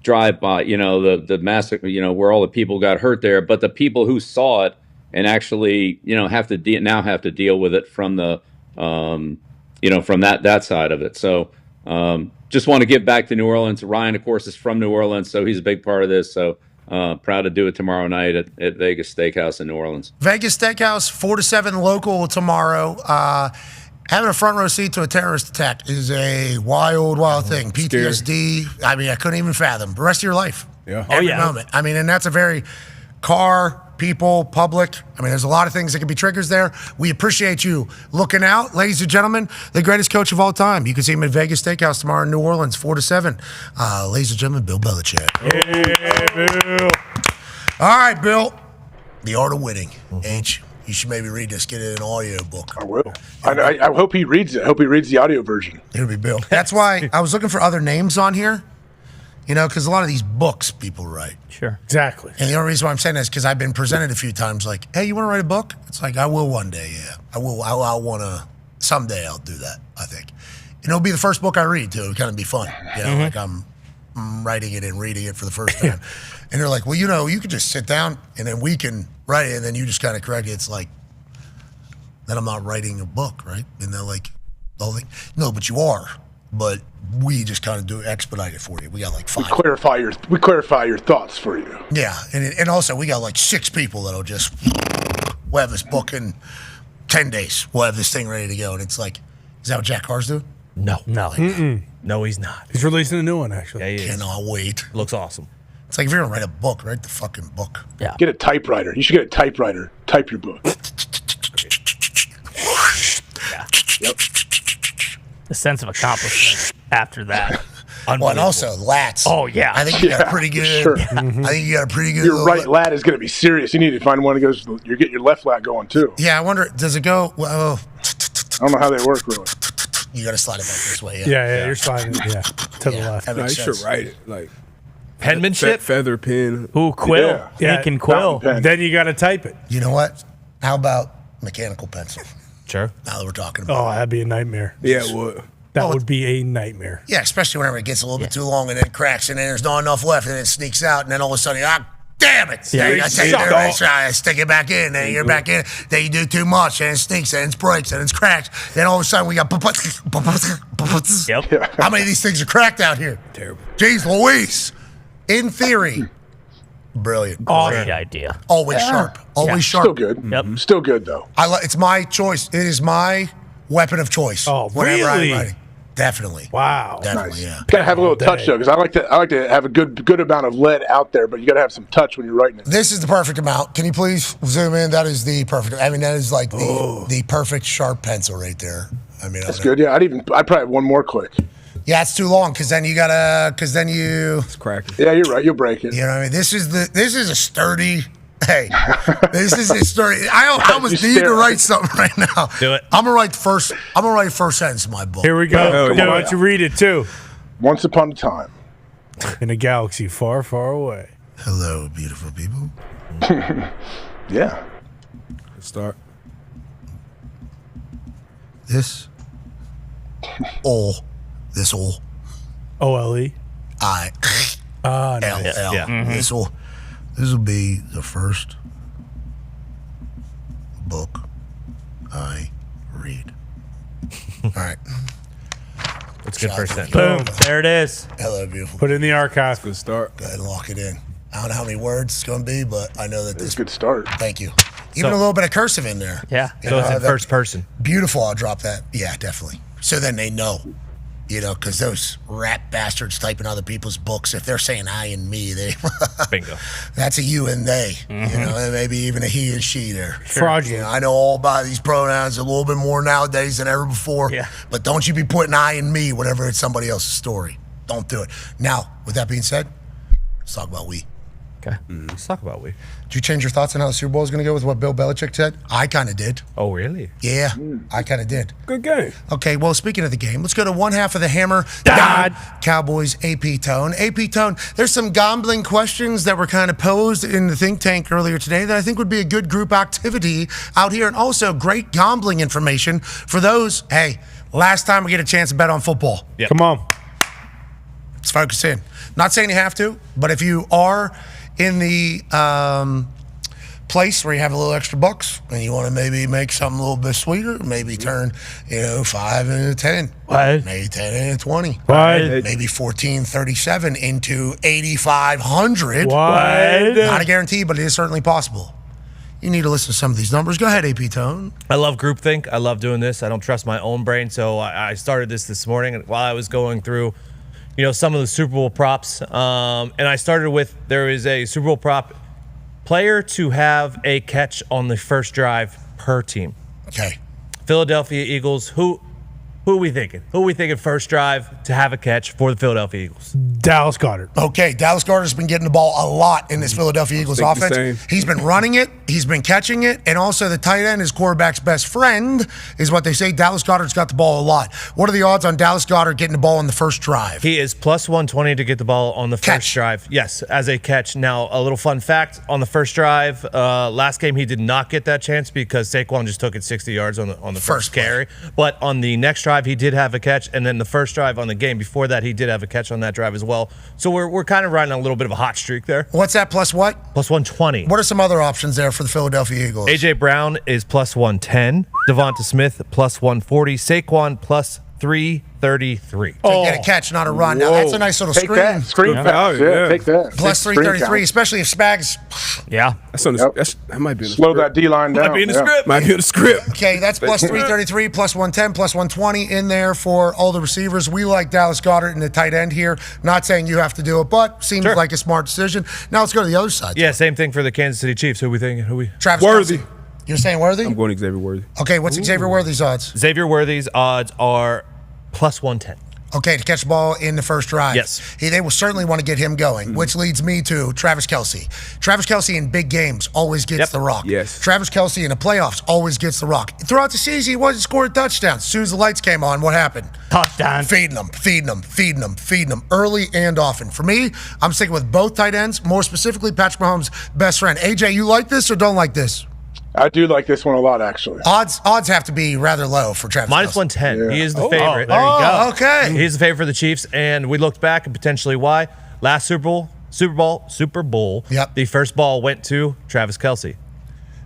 drive by, the massacre, where all the people got hurt there, but the people who saw it and actually have to deal with it from the from that side of it. So just want to give back to New Orleans. Ryan, of course, is from New Orleans, so he's a big part of this. So proud to do it tomorrow night at Vegas Steakhouse in New Orleans. Vegas Steakhouse, 4 to 7 local tomorrow. Having a front row seat to a terrorist attack is a wild thing. PTSD, I mean, I couldn't even fathom. The rest of your life. Yeah. Every moment. I mean, and that's a very people, public. I mean, there's a lot of things that can be triggers there. We appreciate you looking out. Ladies and gentlemen, the greatest coach of all time. You can see him at Vegas Steakhouse tomorrow in New Orleans, 4 to 7. Ladies and gentlemen, Bill Belichick. Yeah, Bill. All right, Bill. The Art of Winning. H. You should maybe read this. Get it in an audio book. I will. I hope he reads it. I hope he reads the audio version. It'll be Bill. That's why I was looking for other names on here, because a lot of these books people write. Sure. Exactly. And the only reason why I'm saying that is because I've been presented a few times like, hey, you want to write a book? It's like, I will one day, yeah. I will. I'll want to. Someday I'll do that, I think. And it'll be the first book I read, too. It'll kind of be fun. Like I'm writing it and reading it for the first time. And they're like, well, you could just sit down and then we can write it and then you just kind of correct it. It's like, then I'm not writing a book, right? And they're like, the whole thing. No, but you are. But we just kind of expedite it for you. We got like 5. We clarify your thoughts for you. Yeah, and also we got like 6 people that'll just, we'll have this book in 10 days. We'll have this thing ready to go. And it's like, is that what Jack Carr's doing? No. Like, No, he's not. He's releasing a new one, actually. Yeah, he is. Cannot wait. Looks awesome. It's like if you're going to write a book, write the fucking book. Yeah. Get a typewriter. You should get a typewriter. Type your book. Yep. The sense of accomplishment after that. Well, and also lats. Oh, yeah. I think you got a pretty good. Sure. I think you got a pretty good. Your right lat is going to be serious. You need to find one that goes. You get your left lat going too. Yeah, I wonder. Does it go? Well, I don't know how they work really. You got to slide it back this way. Yeah, you're sliding to the left. That No, you makes should sense. write it like Penmanship? feather pen. Ooh, quill. Ink and quill. Pen. Then you got to type it. You know what? How about mechanical pencil? Sure. Now that we're talking about. Oh, that'd be a nightmare. Yeah, it would. That would be a nightmare. Yeah, especially whenever it gets a little bit too long and then it cracks and then there's not enough left and then it sneaks out and then all of a sudden, damn it. Yeah, I take it there, I stick it back in, then you're back in. Then you do too much and it sneaks and it breaks and it cracks. Then all of a sudden we got. Yep. How many of these things are cracked out here? Terrible. Jeez Louise. In theory, brilliant. Great idea. Always sharp. Always sharp. Still good. Yep. Still good though. It's my choice. It is my weapon of choice. Oh, whenever really? I'm writing. Definitely. Wow. Definitely, yeah. Got to have a little touch though, because I like to have a good amount of lead out there, but you got to have some touch when you're writing it. This is the perfect amount. Can you please zoom in? That is the perfect. I mean, that is like the perfect sharp pencil right there. I mean, That's good. Yeah, I'd probably have one more click. Yeah, it's too long because then you gotta. It's cracking. Yeah, you're right. You'll break it. You know what I mean? This is a sturdy. Hey, this is a sturdy. I almost need to write something right now. Do it. I'm gonna write first sentence in my book. Here we go. Why don't you read it too? Once upon a time, in a galaxy far, far away. Hello, beautiful people. Yeah. Let's start. This all OLE. I Nice. L. Yeah. This will be the first book I read. All right. That's good first sentence. Boom. There it is. Hello, beautiful. Put it in the archive. Good start. Go ahead and lock it in. I don't know how many words it's going to be, but I know that It's a good start. Thank you. Even a little bit of cursive in there. Yeah. So it's in first person. Beautiful. I'll drop that. Yeah, definitely. So then they know, because those rat bastards typing other people's books, if they're saying I and me, they Bingo. that's a you and they. And maybe even a he and she there. Fraudulent. I know all about these pronouns a little bit more nowadays than ever before. Yeah. But don't you be putting I and me whenever it's somebody else's story. Don't do it. Now, with that being said, let's talk about we. Okay. Let's talk about week. Did you change your thoughts on how the Super Bowl is going to go with what Bill Belichick said? I kind of did. Oh, really? Yeah, I kind of did. Good game. Okay, well, speaking of the game, let's go to one half of the Hammer. Dahn. Cowboys, AP Tone. AP Tone, there's some gambling questions that were kind of posed in the think tank earlier today that I think would be a good group activity out here, and also great gambling information for those, hey, last time we get a chance to bet on football. Yep. Come on. Let's focus in. Not saying you have to, but if you are in the place where you have a little extra bucks and you want to maybe make something a little bit sweeter, maybe turn 5 into 10, what? Maybe 10 into 20, what? Maybe 1437 into 8500. What? Not a guarantee, but it is certainly possible. You need to listen to some of these numbers. Go ahead, AP Tone. I love groupthink. I love doing this. I don't trust my own brain, so I started this morning while I was going through some of the Super Bowl props. And I started with, there is a Super Bowl prop, player to have a catch on the first drive per team. Okay. Philadelphia Eagles, who are we thinking? Who are we thinking first drive to have a catch for the Philadelphia Eagles? Dallas Goedert. Okay, Dallas Goedert's been getting the ball a lot in this Philadelphia Eagles offense. He's been running it, he's been catching it, and also the tight end, his quarterback's best friend, is what they say. Dallas Goedert's got the ball a lot. What are the odds on Dallas Goedert getting the ball on the first drive? He is plus 120 to get the ball on the first drive. Yes, as a catch. Now, a little fun fact, on the first drive, last game he did not get that chance because Saquon just took it 60 yards on the first carry. But on the next drive, he did have a catch, and then the first drive on the game before that, he did have a catch on that drive as well. So we're kind of riding a little bit of a hot streak there. What's that, plus what? Plus 120. What are some other options there for the Philadelphia Eagles? A.J. Brown is plus 110. Devonta Smith plus 140. Saquon plus 333. Get a catch, not a run. Now, that's a nice little screen. That. Screen pass. Yeah, take that. Plus 333, especially if Spags. Yeah. That might be in the Slow script. that D-line down. Might be in the script. Might be in the script. Okay, that's plus 333, plus 110, plus 120 in there for all the receivers. We like Dallas Goedert and the tight end here. Not saying you have to do it, but seems like a smart decision. Now let's go to the other side. Yeah, same thing for the Kansas City Chiefs. Who are we thinking? Travis Worthy. Kelce. You're saying Worthy? I'm going Xavier Worthy. Okay, what's Xavier Worthy's odds? Xavier Worthy's odds are plus 110. Okay, to catch the ball in the first drive. Yes. They will certainly want to get him going, which leads me to Travis Kelce. Travis Kelce in big games always gets the rock. Yes. Travis Kelce in the playoffs always gets the rock. Throughout the season, he wasn't scoring touchdowns. As soon as the lights came on, what happened? Touchdown. Feeding them, early and often. For me, I'm sticking with both tight ends, more specifically Patrick Mahomes' best friend. AJ, you like this or don't like this? I do like this one a lot, actually. Odds have to be rather low for Travis Minus Kelce. 110. Yeah. He is the favorite. There you go. Okay. He's the favorite for the Chiefs, and we looked back and potentially why. Last Super Bowl. Yep. The first ball went to Travis Kelce.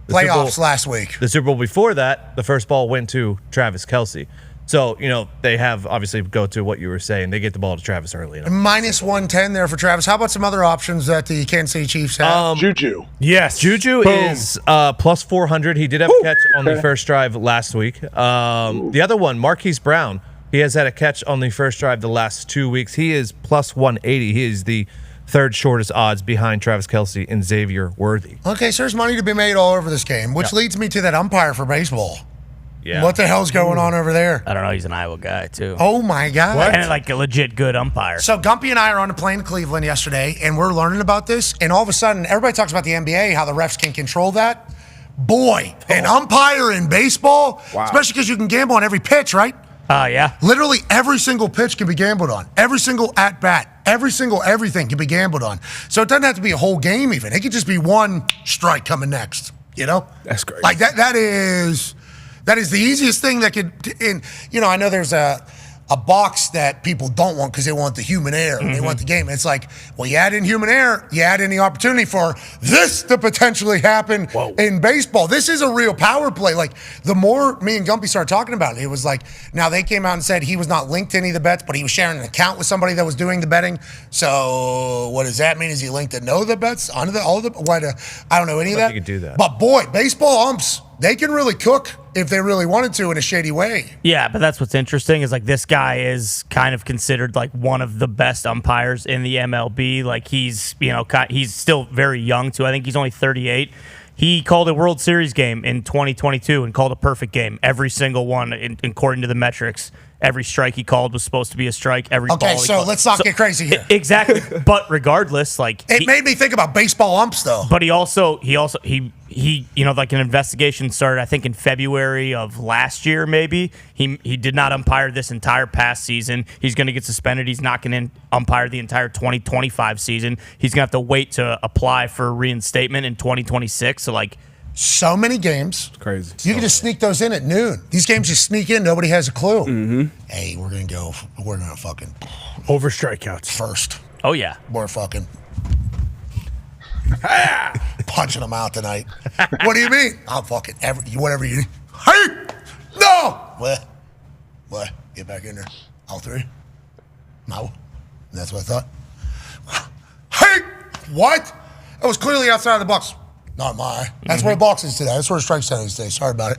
The Playoffs last week. The Super Bowl before that, the first ball went to Travis Kelce. So, they have obviously go to what you were saying. They get the ball to Travis early enough. Minus 110 there for Travis. How about some other options that the Kansas City Chiefs have? Juju. Yes. Juju is plus 400. He did have a catch on the first drive last week. The other one, Marquise Brown, he has had a catch on the first drive the last 2 weeks. He is plus 180. He is the third shortest odds behind Travis Kelce and Xavier Worthy. Okay, so there's money to be made all over this game, which leads me to that umpire for baseball. Yeah. What the hell's going on over there? I don't know. He's an Iowa guy, too. Oh, my God. And like a legit good umpire. So Gumpy and I are on a plane to Cleveland yesterday, and we're learning about this. And all of a sudden, everybody talks about the NBA, how the refs can control that. Boy, an umpire in baseball, especially because you can gamble on every pitch, right? Yeah. Literally every single pitch can be gambled on. Every single at-bat, every single everything can be gambled on. So it doesn't have to be a whole game even. It could just be one strike coming next, That's great. Like that is the easiest thing that could, I know there's a box that people don't want because they want the human error. They want the game. It's like, well, you add in human error, you add in the opportunity for this to potentially happen in baseball. This is a real power play. Like, the more me and Gumpy started talking about it, it was like, now they came out and said he was not linked to any of the bets, but he was sharing an account with somebody that was doing the betting. So what does that mean? Is he linked to know the bets? I don't know any of that. You could do that. But boy, baseball umps, they can really cook if they really wanted to in a shady way. Yeah, but that's what's interesting is like this guy is kind of considered like one of the best umpires in the MLB. Like he's still very young too. I think he's only 38. He called a World Series game in 2022 and called a perfect game, every single one according to the metrics. Every strike he called was supposed to be a strike. Every ball Okay, he so called. let's not get crazy here. Exactly. But regardless, like it made me think about baseball umps, though. But he like an investigation started, I think, in February of last year, maybe. He did not umpire this entire past season. He's going to get suspended. He's not going to umpire the entire 2025 season. He's going to have to wait to apply for reinstatement in 2026. So, like, so many games. It's crazy. You can just sneak those in at noon. These games just sneak in. Nobody has a clue. Mm-hmm. Hey, we're going to fucking. Over strikeouts. First. Oh, yeah. We're fucking. Punching them out tonight. What do you mean? I'll fucking whatever you need. Hey! No! What? Get back in there. All three? No. That's what I thought. Hey! What? That was clearly outside of the box. Not my. That's where the box is today. That's where the strike center is today. Sorry about it.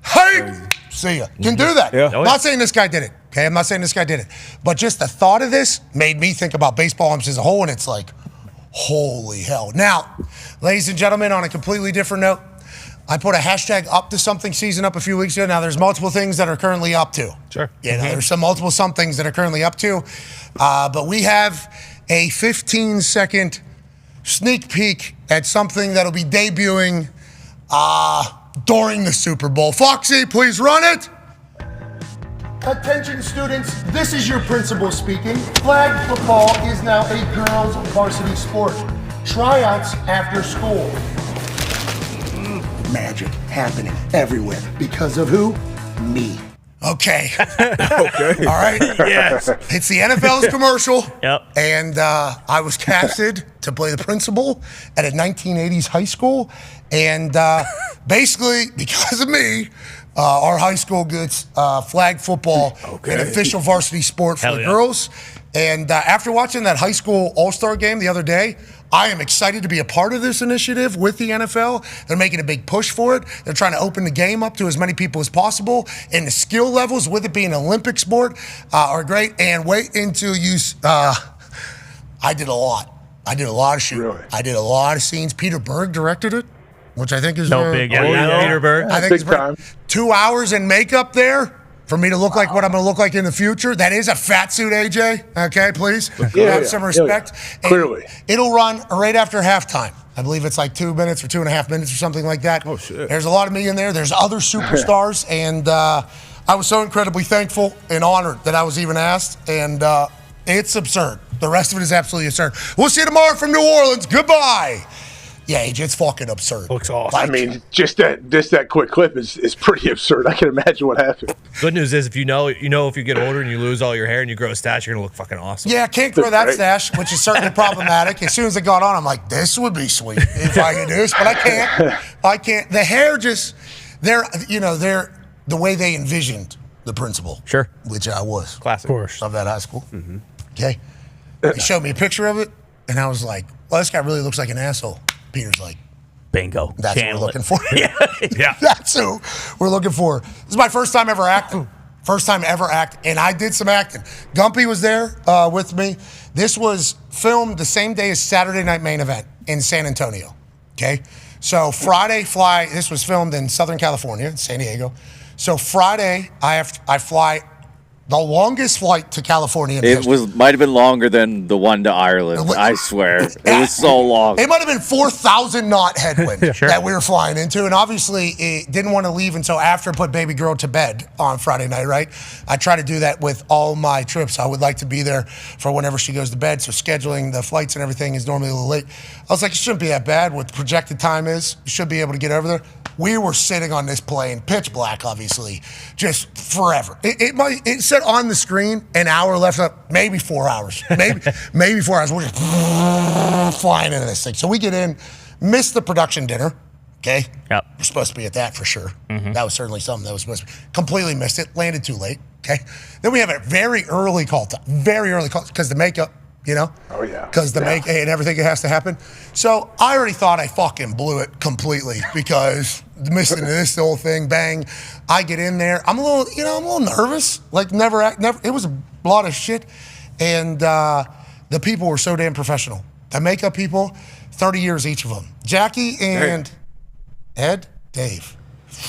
Hey! See ya. Can do that. Yeah. I'm not saying this guy did it. Okay? I'm not saying this guy did it. But just the thought of this made me think about baseball umps as a whole, and it's like, holy hell. Now, ladies and gentlemen, on a completely different note, I put a hashtag up to something season up a few weeks ago. Now, there's multiple things that are currently up to. Sure. There's some multiple things that are currently up to. But we have a 15-second sneak peek at something that'll be debuting during the Super Bowl. Foxy, please run it. Attention students, this is your principal speaking. Flag football is now a girls' varsity sport. Tryouts after school. Magic happening everywhere. Because of who? Me. Okay. Okay. All right. Yes. It's the NFL's commercial. Yep. And I was casted to play the principal at a 1980s high school. And basically, because of me, our high school gets flag football, an official varsity sport for the girls. And after watching that high school all-star game the other day, I am excited to be a part of this initiative with the NFL. They're making a big push for it. They're trying to open the game up to as many people as possible. And the skill levels, with it being an Olympic sport, are great. And wait until you... I did a lot. I did a lot of shooting. Really? I did a lot of scenes. Peter Berg directed it, which I think is... big. Yeah, Peter Berg. I think it's time. 2 hours in makeup there for me to look like what I'm going to look like in the future. That is a fat suit, AJ. Okay, please. Have some respect. Clearly. It'll run right after halftime. I believe it's like 2 minutes or 2.5 minutes or something like that. Oh, shit. There's a lot of me in there. There's other superstars. And I was so incredibly thankful and honored that I was even asked. And it's absurd. The rest of it is absolutely absurd. We'll see you tomorrow from New Orleans. Goodbye. Yeah, AJ, it's fucking absurd. Looks awesome. I mean, just that quick clip is pretty absurd. I can imagine what happened. Good news is if you know if you get older and you lose all your hair and you grow a stash, you're gonna look fucking awesome. Yeah, can't grow that stash, which is certainly problematic. As soon as it got on, I'm like, this would be sweet if I could do this, but I can't. The hair just, they're the way they envisioned the principal. Sure. Which I was. Classic. Of course. Of that high school. Mm-hmm. Okay. They showed me a picture of it, and I was like, well, this guy really looks like an asshole. Peter's like, bingo. That's Channel what we're looking for. Yeah. That's who we're looking for. This is my first time ever acting. And I did some acting. Gumpy was there with me. This was filmed the same day as Saturday Night Main Event in San Antonio. Okay? So Friday this was filmed in Southern California, San Diego. So Friday, I fly the longest flight to California. Might have been longer than the one to Ireland. I swear, it was so long. It might have been 4,000 knot headwind that we were flying into, and obviously, it didn't want to leave until after I put baby girl to bed on Friday night. Right? I try to do that with all my trips. I would like to be there for whenever she goes to bed. So scheduling the flights and everything is normally a little late. I was like, it shouldn't be that bad. What the projected time is, you should be able to get over there. We were sitting on this plane, pitch black, obviously, just forever. It said on the screen an hour left, maybe 4 hours, maybe 4 hours. We're just flying into this thing. So we get in, miss the production dinner. Okay. Yep. We're supposed to be at that for sure. Mm-hmm. That was certainly something that was supposed to be. Completely missed it. Landed too late. Okay. Then we have a very early call time. Very early call because the makeup. Oh, yeah. Because the make and everything has to happen. So I already thought I fucking blew it completely because missing this whole thing, bang. I get in there. I'm a little nervous. Like never. It was a lot of shit. And the people were so damn professional. The makeup people, 30 years each of them. Jackie and Ed, Dave.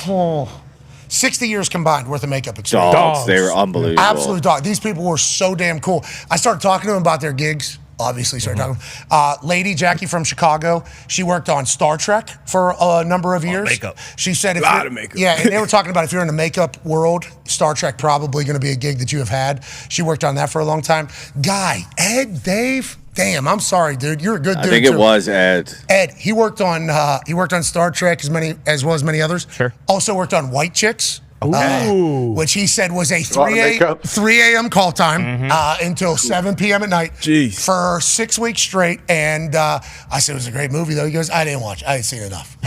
Oh, 60 years combined worth of makeup experience. Dogs. They were unbelievable. Absolute dog. These people were so damn cool. I started talking to them about their gigs. Obviously, started talking. Lady Jackie from Chicago, she worked on Star Trek for a number of years. Makeup. She said, A lot of makeup. Yeah, and they were talking about if you're in the makeup world, Star Trek probably going to be a gig that you have had. She worked on that for a long time. Guy, Ed, Dave. Damn, I'm sorry, dude. You're a good dude. I think it was Ed. Ed, he worked on Star Trek as well as many others. Sure. Also worked on White Chicks. Which he said was a 3 a.m. call time until 7 p.m. at night for 6 weeks straight. And I said, it was a great movie, though. He goes, I didn't watch it. I hadn't seen enough.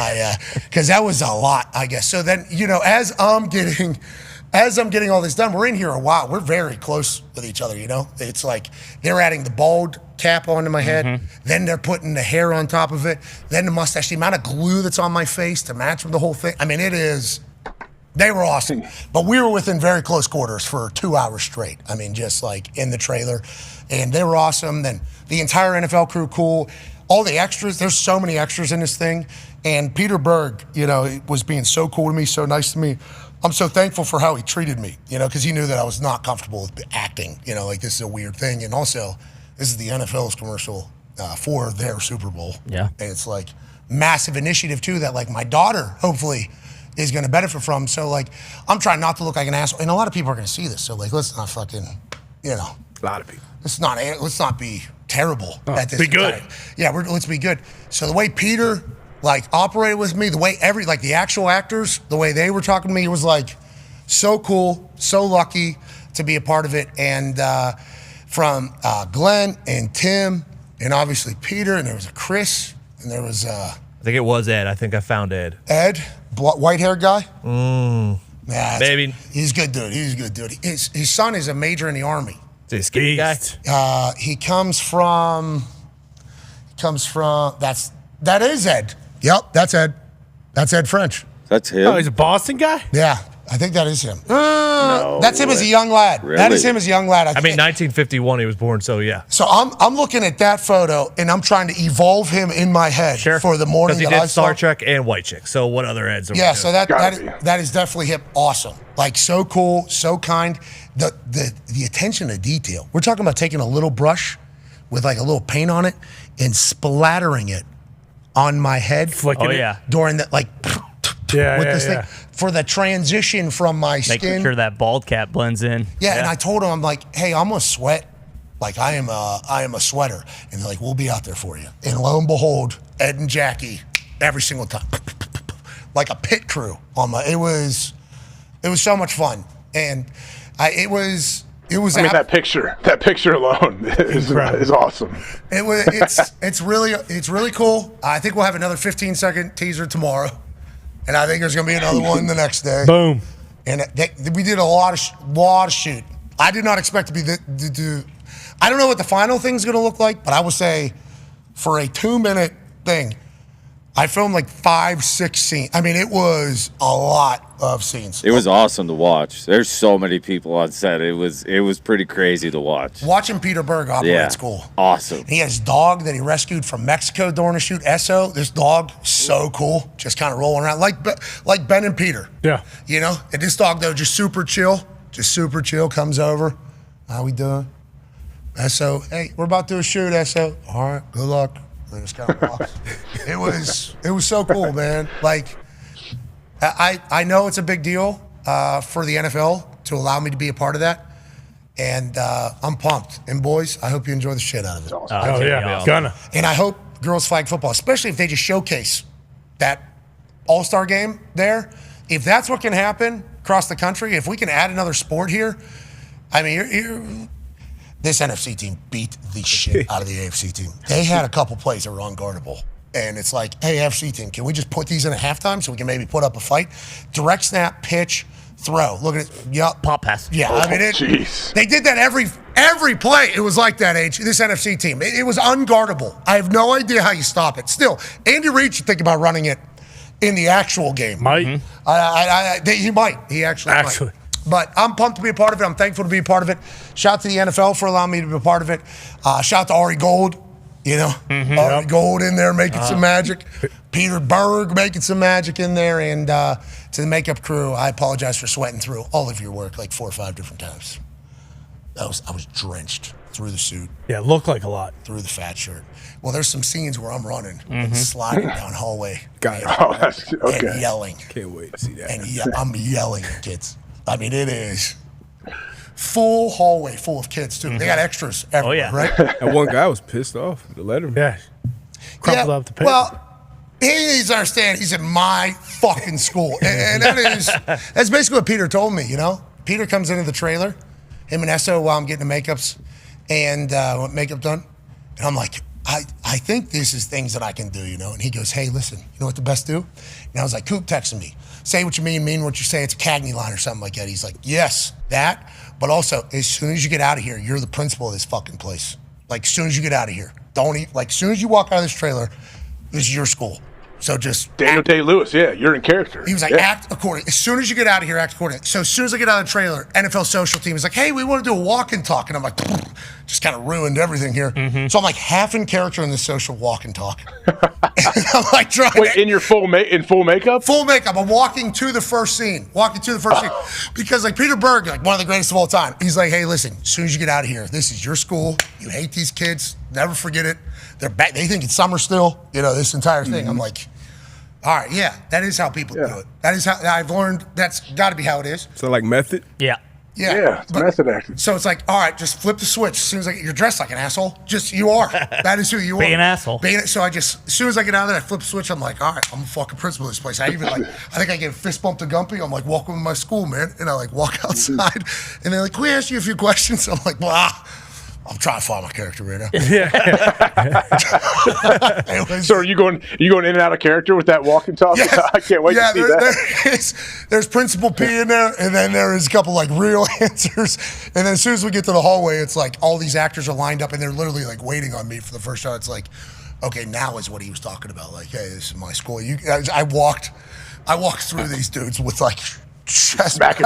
Because that was a lot, I guess. So then, as I'm getting all this done, we're in here a while. We're very close with each other, It's like they're adding the bald cap onto my head. Then they're putting the hair on top of it. Then the mustache, the amount of glue that's on my face to match with the whole thing. I mean, it is... They were awesome. But we were within very close quarters for 2 hours straight. I mean, just like in the trailer. And they were awesome. Then the entire NFL crew, cool. All the extras, there's so many extras in this thing. And Peter Berg, was being so cool to me, so nice to me. I'm so thankful for how he treated me, because he knew that I was not comfortable with acting. Like this is a weird thing. And also, this is the NFL's commercial for their Super Bowl. Yeah. And it's like massive initiative, too, that like my daughter, hopefully, is going to benefit from. So, like, I'm trying not to look like an asshole. And a lot of people are going to see this. So, like, let's not fucking, A lot of people. Let's not be terrible at this. Be good. Time. Yeah, let's be good. So the way Peter, operated with me, the way the actual actors, the way they were talking to me, it was, so cool, so lucky to be a part of it. And from Glenn and Tim and obviously Peter, and there was a Chris, and there was... I think it was Ed. I think I found Ed. Ed, white-haired guy? Yeah, Maybe. He's a good dude. His son is a major in the Army. Is he a skinny guy? He comes from, that is Ed. Yep, that's Ed. That's Ed French. That's him? Oh, he's a Boston guy? Yeah, I think that is him. That's him as a young lad. Really? That is him as a young lad. I mean, 1951 he was born, so yeah. So I'm looking at that photo, and I'm trying to evolve him in my head for the morning Because he that did I saw. Star Trek and White Chick, so what other Eds are we Yeah, doing? so that is definitely him. Awesome. So cool, so kind. The attention to detail. We're talking about taking a little brush with a little paint on it and splattering it on my head. Flicking it. During the thing. For the transition from my Making skin. sure that bald cap blends in. Yeah, and I told him, I'm like, hey, I'm gonna sweat. I am a sweater. And they're like, we'll be out there for you. And lo and behold, Ed and Jackie, every single time. Like a pit crew on my it was so much fun. And that picture alone is awesome. It's really cool. I think we'll have another 15-second teaser tomorrow. And I think there's going to be another one the next day. Boom. And we did a lot of shoot. I did not expect to be I don't know what the final thing's going to look like, but I will say for a 2-minute thing, I filmed 5-6 scenes. I mean, it was a lot of scenes. It was awesome to watch. There's so many people on set. It was pretty crazy to watch. Watching Peter Berg operate school. Awesome. He has dog that he rescued from Mexico during a shoot. Esso, this dog, so cool, just kind of rolling around like Ben and Peter. Yeah. And this dog though, just super chill, comes over. How we doing? Esso, hey, we're about to do a shoot, Esso. All right, good luck. And just kind of walks. It was so cool, man. I know it's a big deal for the NFL to allow me to be a part of that. And I'm pumped. And boys, I hope you enjoy the shit out of it. Gonna. And I hope girls flag football, especially if they just showcase that all-star game there. If that's what can happen across the country, if we can add another sport here, I mean, this NFC team beat the shit out of the AFC team. They had a couple plays that were unguardable. And it's like, hey, AFC team, can we just put these in at halftime so we can maybe put up a fight? Direct snap, pitch, throw. Look at it. Yup. Pop pass. Yeah, I mean, they did that every play. It was like that, this NFC team. It was unguardable. I have no idea how you stop it. Still, Andy Reid should think about running it in the actual game. Might. He might. He actually might. But I'm pumped to be a part of it. I'm thankful to be a part of it. Shout out to the NFL for allowing me to be a part of it. Shout out to Ari Gold. Ari Gold in there making some magic. Peter Berg making some magic in there. And to the makeup crew, I apologize for sweating through all of your work like 4 or 5 different times. I was drenched through the suit. Yeah, it looked like a lot. Through the fat shirt. Well, there's some scenes where I'm running and sliding down hallway. Got it. Oh, that's okay. And yelling. Can't wait to see that. And I'm yelling at kids. I mean, it is full hallway full of kids, too. They got extras everywhere, right? And one guy was pissed off to let him. Yeah. Crumpled up the paper. Well, he needs to understand he's in my fucking school. And that's basically what Peter told me, you know? Peter comes into the trailer, him and Esso, while I'm getting the makeup done. And I'm like, I think this is things that I can do, you know? And he goes, hey, listen, you know what the best do? And I was like, Coop texted me. Say what you mean what you say. It's a Cagney line or something like that. He's like, yes, that. But also, as soon as you get out of here, you're the principal of this fucking place. Like, as soon as you get out of here. As soon as you walk out of this trailer, this is your school. So just Daniel Day-Lewis, yeah, you're in character. He was like, act accordingly. As soon as you get out of here, act accordingly. So as soon as I get out of the trailer, NFL social team is like, hey, we want to do a walk and talk. And I'm like, just kind of ruined everything here. So I'm like half in character in this social walk and talk. And I'm like trying in your full makeup? Full makeup. I'm walking to the first scene. Because like Peter Berg, like one of the greatest of all time, he's like, hey, listen, as soon as you get out of here, this is your school. You hate these kids. Never forget it. They're back. They think it's summer still. You know, this entire thing. I'm like, all right, yeah, that is how people do it. That is how I've learned. That's got to be how it is. So like method? Yeah. Yeah, it's method acting. So it's like, all right, just flip the switch. As soon as you're dressed like an asshole, you are. That is who you are. Be an asshole. So as soon as I get out of there, I flip the switch. I'm like, all right, I'm a fucking principal of this place. I think I get a fist bump to Gumpy. I'm like, welcome to my school, man. And I like walk outside, and they're like, can we ask you a few questions? I'm like, well, I'm trying to find my character right now. So are you going in and out of character with that walk and talk? Yes. I can't wait to see that. There's Principal P in there, and then there is a couple like real answers. And then as soon as we get to the hallway, it's like all these actors are lined up, and they're literally like waiting on me for the first shot. It's like, okay, now is what he was talking about. Like, hey, this is my school. I walked through these dudes with like. You should have smacked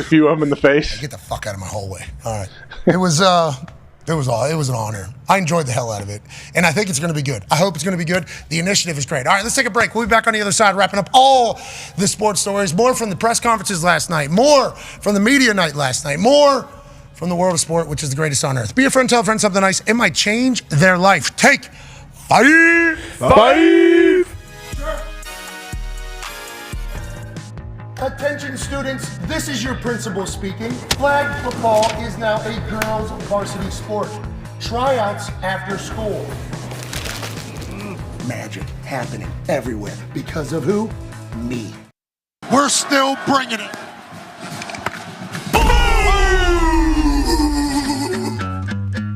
a few of them in the face. Get the fuck out of my hallway. All right. It was an honor. I enjoyed the hell out of it. And I think it's going to be good. I hope it's going to be good. The initiative is great. All right, let's take a break. We'll be back on the other side, wrapping up all the sports stories. More from the press conferences last night. More from the media night last night. More from the world of sport, which is the greatest on earth. Be a friend, tell a friend something nice. It might change their life. Take 5. Attention students, this is your principal speaking. Flag football is now a girls' varsity sport. Tryouts after school. Magic happening everywhere. Because of who? Me. We're still bringing it.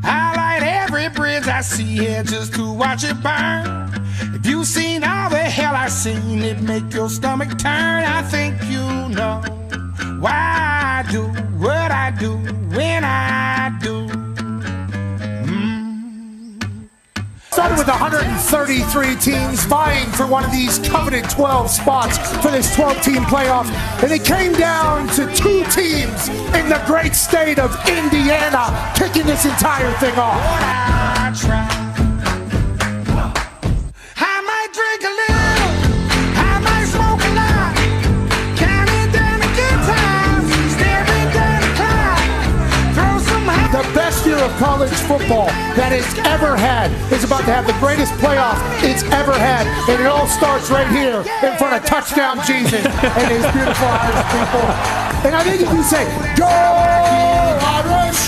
I light every bridge I see here just to watch it burn. If you've seen all the hell I've seen, it make your stomach turn. I think you know why I do what I do when I do. Started with 133 teams vying for one of these coveted 12 spots for this 12-team playoff. And it came down to 2 teams in the great state of Indiana kicking this entire thing off. I try. I might drink a little, I might smoke a lot, counting down the good times, staring down the clock, throw some high. The best year of college football that it's ever had is about to have the greatest playoff it's ever had. And it all starts right here in front of Touchdown Jesus and his beautiful Irish people. And I think if you say, go Irish!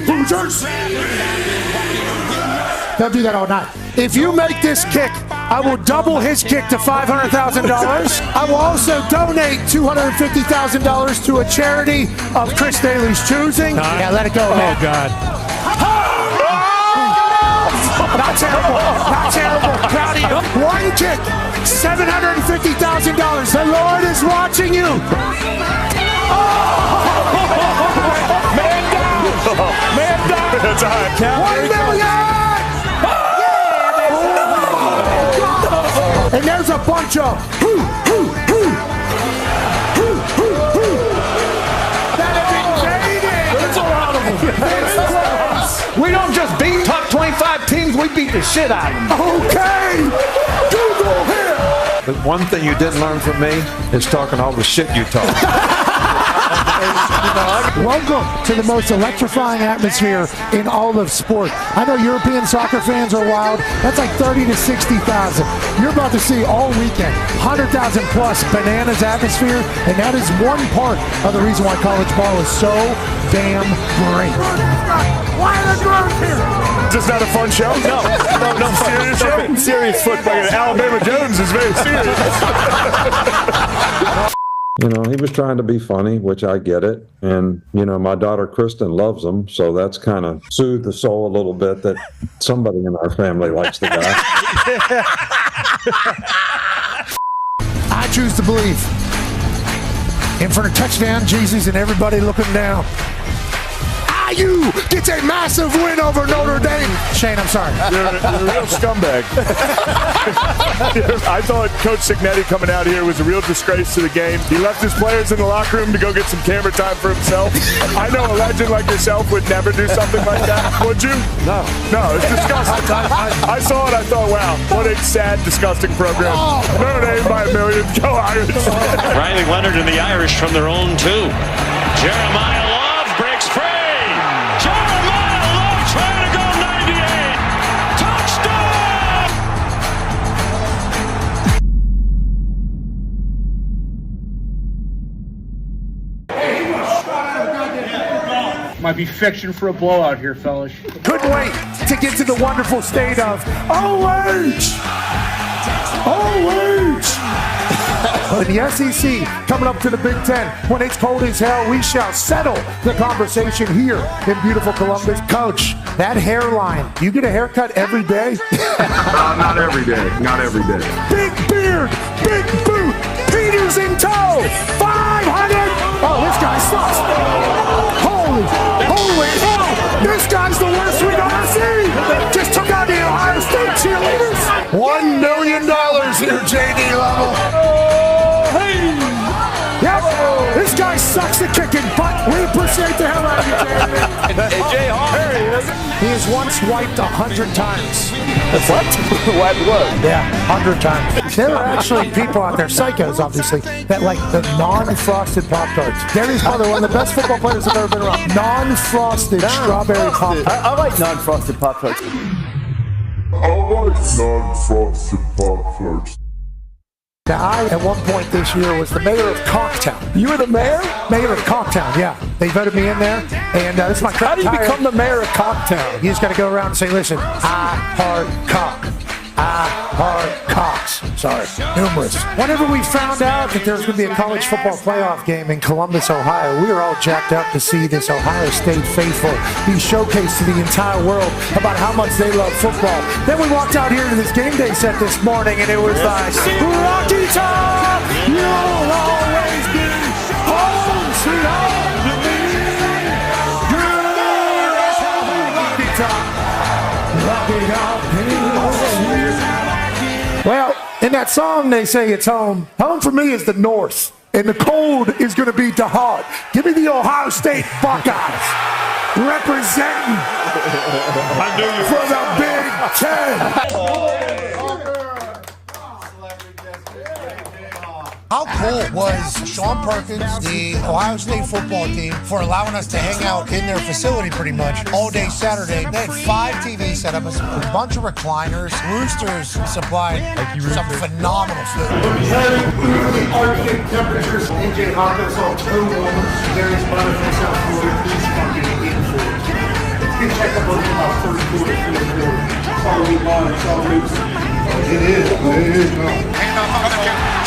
Hoosiers! They'll do that all night. If you make this kick, I will double his kick to $500,000. I will also donate $250,000 to a charity of Chris Daly's choosing. Yeah, let it go, man. Oh, God. Not terrible. Not terrible. Proud of you. One kick, $750,000. The Lord is watching you. Man down. Man down. That's all right. 1 million. And there's a bunch of that have invaded. We don't just beat top 25 teams we beat the shit out of them. Okay, Google here. But one thing you didn't learn from me is talking all the shit you talk. Welcome to the most electrifying atmosphere in all of sport. I know European soccer fans are wild. That's like 30 to 60,000. You're about to see all weekend 100,000 plus bananas atmosphere, and that is one part of the reason why college ball is so damn great. Why are the girls here? Is this not a fun show? No. Serious show? Serious football. Alabama Jones is very serious. You know, he was trying to be funny, which I get it. And, you know, my daughter Kristen loves him, so that's kind of soothed the soul a little bit that somebody in our family likes the guy. I choose to believe. In front of touchdown, Jesus and everybody looking down. IU gets a massive win over Notre Dame. Shane, I'm sorry. You're a real scumbag. I thought Coach Cignetti coming out here was a real disgrace to the game. He left his players in the locker room to go get some camera time for himself. I know a legend like yourself would never do something like that. Would you? No. No, it's disgusting. I saw it. I thought, wow, what a sad, disgusting program. Notre Dame by a million. Go Irish. Riley Leonard and the Irish from their own two. Jeremiah Love breaks free. Jeremiah Love trying to go 98. Touchdown! Might be fiction for a blowout here, fellas. Couldn't wait to get to the wonderful state of OH! In the SEC, coming up to the Big Ten, when it's cold as hell, we shall settle the conversation here in beautiful Columbus. Coach, that hairline, you get a haircut every day? Not every day. Not every day. Big beard, big boot, Peters in tow, 500. Oh, this guy sucks. Holy hell, this guy's the worst we've ever seen. Just took out the Ohio State cheerleaders. $1 million here, JD level. Yep, this guy sucks at kicking butt. We appreciate the hell out of you, Jeremy. He has once wiped 100 times. What? What? Yeah, 100 times. There are actually people out there, psychos obviously, that like the non-frosted Pop-Tarts. Gary's mother, one of the best football players I've ever been around. Non-frosted strawberry Pop-Tarts. I like non-frosted Pop-Tarts. I like non-frosted Pop-Tarts. Now, I, at one point this year, was the mayor of Cocktown. You were the mayor? Mayor of Cocktown, yeah. They voted me in there, and this is my... How do you become the mayor of Cocktown? You just got to go around and say, listen, I heart cock. I heart cocks. Sorry, numerous. Whenever we found out that there was going to be a college football playoff game in Columbus, Ohio, we were all jacked up to see this Ohio State faithful be showcased to the entire world about how much they love football. Then we walked out here to this game day set this morning, and it was like, Rocky Top, you'll always be home, sweet home to me. Rocky Top, Rocky Top. Well, in that song, they say it's home. Home for me is the North, and the cold is going to be the heart. Give me the Ohio State Buckeyes representing for the Big Ten. How cool was Sean Perkins, the Ohio State football team, for allowing us to hang out in their facility pretty much all day Saturday? They had 5 TVs set up, a bunch of recliners. Roosters supplied some phenomenal food. Arctic temperatures. AJ Hawkins on two warmers. Darius Butler from South Florida. He's fucking influence. You check up on about first quarter, fourth quarter. It's all we want. It's all loose. It is. And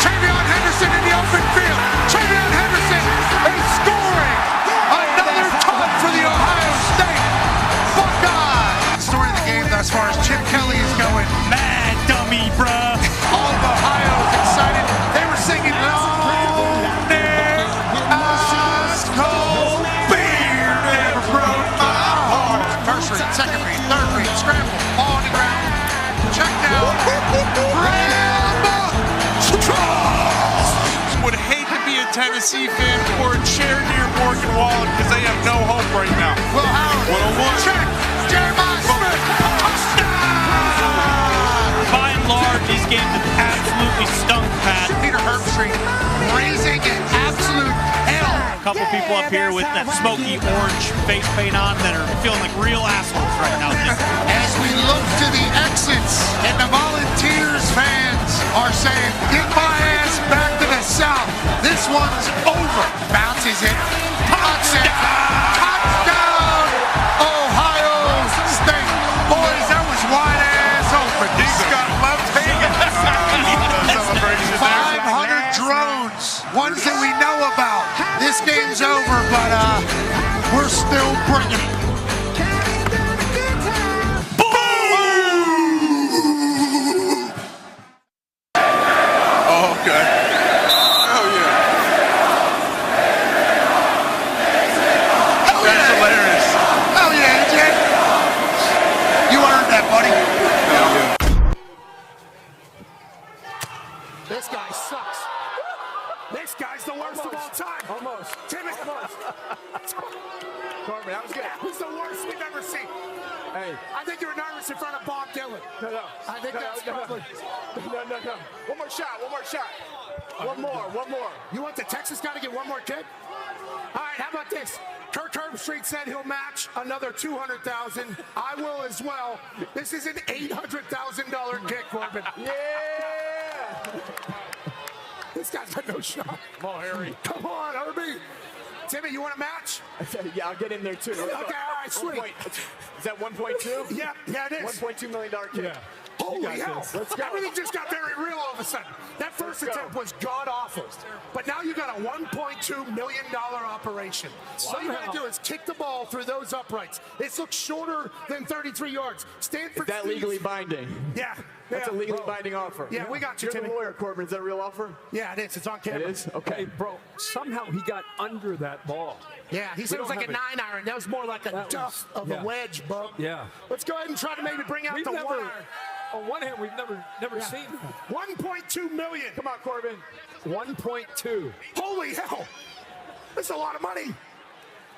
Travion Henderson in the open field. Travion Henderson is scoring another touch for the Ohio State Buckeyes. Story of the game thus far as Chip Kelly is going mad dummy, bruh. All of Ohio is excited. They were singing long neck, ice cold beer never broke my heart. First read, second read, third read, scramble, ball on the ground. Check down. Would hate to be a Tennessee fan or a chair near Morgan Wallen because they have no hope right now. Will Howard, 101. Check. Jeremiah Smith. Touchdown. game that absolutely stunk, Pat. Peter Herbstreit raising absolute hell. A couple people up here with that smoky orange face paint on that are feeling like real assholes right now. As we look to the exits, and the Volunteers fans are saying, get my ass back to the South. This one's over. Bounces it. Touchdown, Ohio State. Boys, that was wide ass open. He's got left hand. 500 drones, ones that we know about. This game's over, but we're still bringing it. Oh, okay. Oh, yeah. That's hilarious. Oh, yeah, AJ. You earned that, buddy. This guy sucks. This guy's the worst of all time. Almost. Timmy. Almost. Corbin, that was good. He's the worst we've ever seen. Hey. I think you're nervous in front of Bob Dylan. No. I think that's probably... No. One more shot. One more. You want the Texas guy to get one more kick? All right, how about this? Kirk Herbstreit said he'll match another $200,000. I will as well. This is an $800,000 kick, Corbin. Yeah! This guy's got no shot. Come on, Harry. Come on, Herbie. Timmy, you want a match? Yeah, I'll get in there too. Okay, all right, sweet. Is that 1.2? Yeah, it is. $1.2 million kick. Yeah. Holy hell. Let's go. Everything just got very real all of a sudden. That first attempt was god-awful. But now you got a $1.2 million operation. All you got to do is kick the ball through those uprights. It looks shorter than 33 yards. Stanford. Is that legally binding? Yeah. That's a legally binding offer. Yeah, we got you, You're Timmy. the lawyer, Corbin. Is that a real offer? Yeah, it is. It's on camera. It is? Okay. Hey, bro, somehow he got under that ball. Yeah, he said it was like a 9-iron. That was more like a duff of a wedge, bub. Yeah. Let's go ahead and try to maybe bring out the 1-iron. On one hand, we've never seen that. 1.2 million. Come on, Corbin. 1.2. Holy hell. That's a lot of money.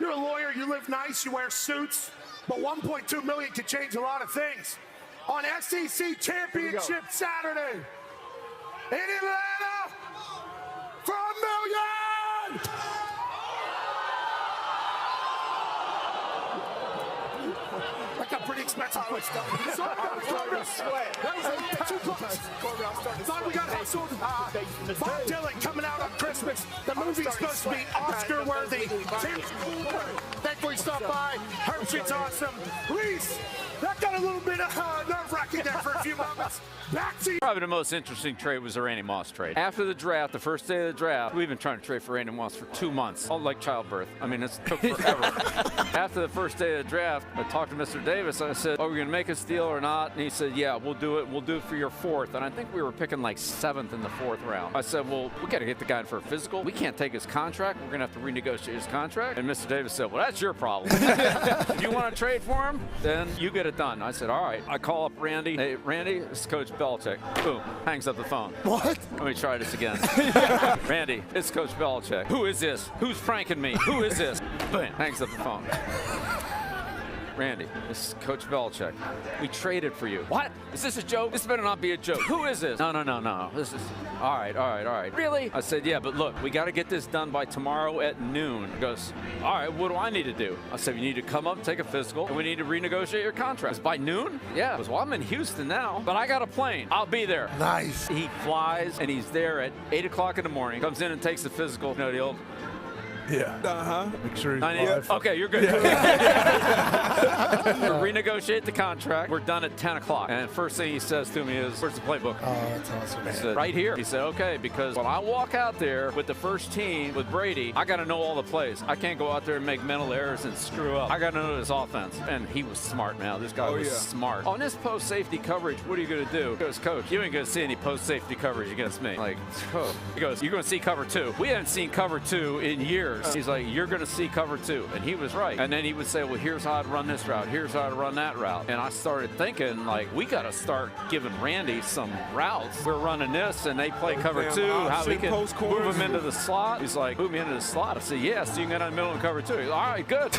You're a lawyer. You live nice. You wear suits. But 1.2 million could change a lot of things. On SEC Championship Saturday in Atlanta for $1 million. That got pretty expensive. Quick stuff. That was too close. Thought we got hustled. Bob Dylan coming out on Christmas. The movie's supposed to be Oscar-worthy. Thankfully stopped by. Herbstreit's awesome. Reese, that got a little bit of nerve-wracking there for a few moments. Back to you. Probably the most interesting trade was the Randy Moss trade. After the draft, the first day of the draft, we've been trying to trade for Randy Moss for 2 months. All like childbirth. I mean, it took forever. After the first day of the draft, I talked to Mr. Davis. I said, are we going to make a deal or not? And he said, yeah, we'll do it. We'll do it for your 4th. And I think we were picking like 7th in the 4th round. I said, well, we got to get the guy in for a physical. We can't take his contract. We're going to have to renegotiate his contract. And Mr. Davis said, well, that's your problem. If you want to trade for him, then you get it done. I said, all right. I call up Randy. Hey, Randy, this is Coach Belichick. Boom. Hangs up the phone. What? Let me try this again. Randy, it's Coach Belichick. Who is this? Who's pranking me? Who is this? Boom. Hangs up the phone. Randy, this is Coach Belichick. We traded for you. What? Is this a joke? This better not be a joke. Who is this? No. This is, all right. Really? I said, yeah, but look, we got to get this done by tomorrow at noon. He goes, all right, what do I need to do? I said, you need to come up, take a physical, and we need to renegotiate your contract. By noon? Yeah. He goes, well, I'm in Houston now, but I got a plane. I'll be there. Nice. He flies, and he's there at 8 o'clock in the morning, comes in and takes the physical. You know, the old, Yeah. Make sure he's live. Okay, you're good. Renegotiate the contract. We're done at 10 o'clock. And first thing he says to me is, where's the playbook? Oh, that's awesome. I said, right here. He said, okay, because when I walk out there with the first team, with Brady, I got to know all the plays. I can't go out there and make mental errors and screw up. I got to know his offense. And he was smart, man. This guy was smart. On this post-safety coverage, what are you going to do? He goes, Coach, you ain't going to see any post-safety coverage against me. Like, oh. He goes, you're going to see cover 2. We haven't seen cover 2 in years. He's like, you're going to see cover 2. And he was right. And then he would say, well, here's how I'd run this route. Here's how I'd run that route. And I started thinking, like, we got to start giving Randy some routes. We're running this, and they play cover 2. How we can move him into the slot. He's like, move me into the slot. I said, yes, so you can get in the middle and cover 2. He's like, all right, good.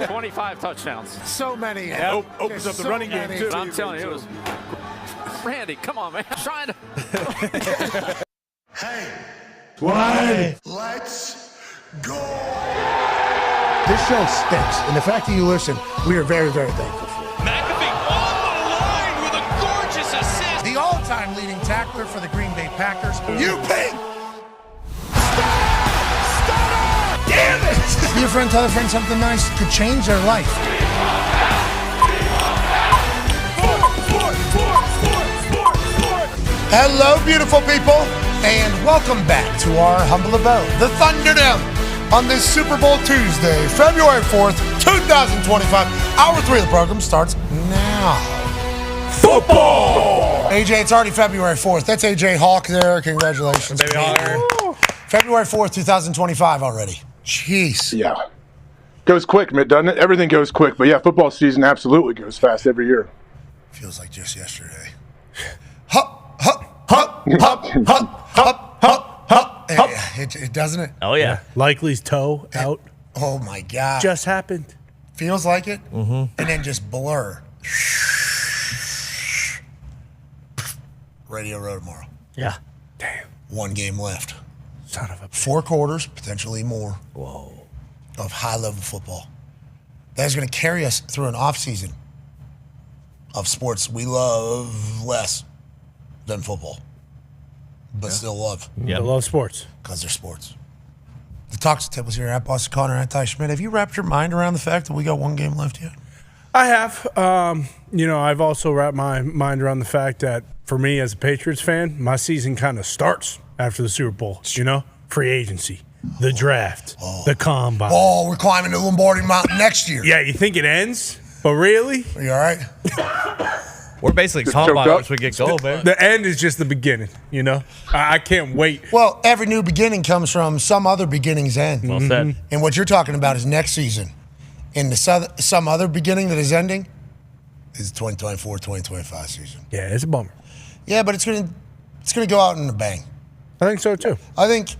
25 touchdowns. So many. Opens up the running game, too. I'm telling you, it was... Randy, come on, man. I'm trying to. Hey. Why? Let's go. This show stinks, and the fact that you listen, we are very, very thankful for it. McAfee on the line with a gorgeous assist. The all-time leading tackler for the Green Bay Packers. You pig! Damn it! Be a friend, tell a friend something nice could change their life. Hello, beautiful people, and welcome back to our humble abode, the Thunderdome, on this Super Bowl Tuesday, February 4th, 2025. Hour 3 of the program starts now. Football! AJ, it's already February 4th. That's AJ Hawk there. Congratulations. Baby Hawk. February 4th, 2025 already. Jeez. Yeah. Goes quick, man, doesn't it? Everything goes quick. But yeah, football season absolutely goes fast every year. Feels like just yesterday. Hup, hup, hup, hup, hup, hup, hup, hup. It doesn't it? Oh, yeah. Likely's toe out. Oh, my God. Just happened. Feels like it. Mm-hmm. And then just blur. Radio Row tomorrow. Yeah. Damn. One game left. Son of a... 4 quarters, potentially more. Whoa. Of high-level football. That is going to carry us through an off-season of sports we love less than football, but still love. Yeah, I love sports. Because they're sports. The Toxic Tip was here at Boston Connor and Ty Schmidt. Have you wrapped your mind around the fact that we got one game left yet? I have. I've also wrapped my mind around the fact that for me as a Patriots fan, my season kind of starts after the Super Bowl. Free agency, the draft, the combine. Oh, we're climbing the Lombardi Mountain next year. Yeah, you think it ends? But really? Are you all right? We're basically combine once we get going, man. The end is just the beginning, I can't wait. Well, every new beginning comes from some other beginning's end. Well said. And what you're talking about is next season. And some other beginning that is ending is the 2024-2025 season. Yeah, it's a bummer. Yeah, but it's gonna go out in a bang. I think so, too. I think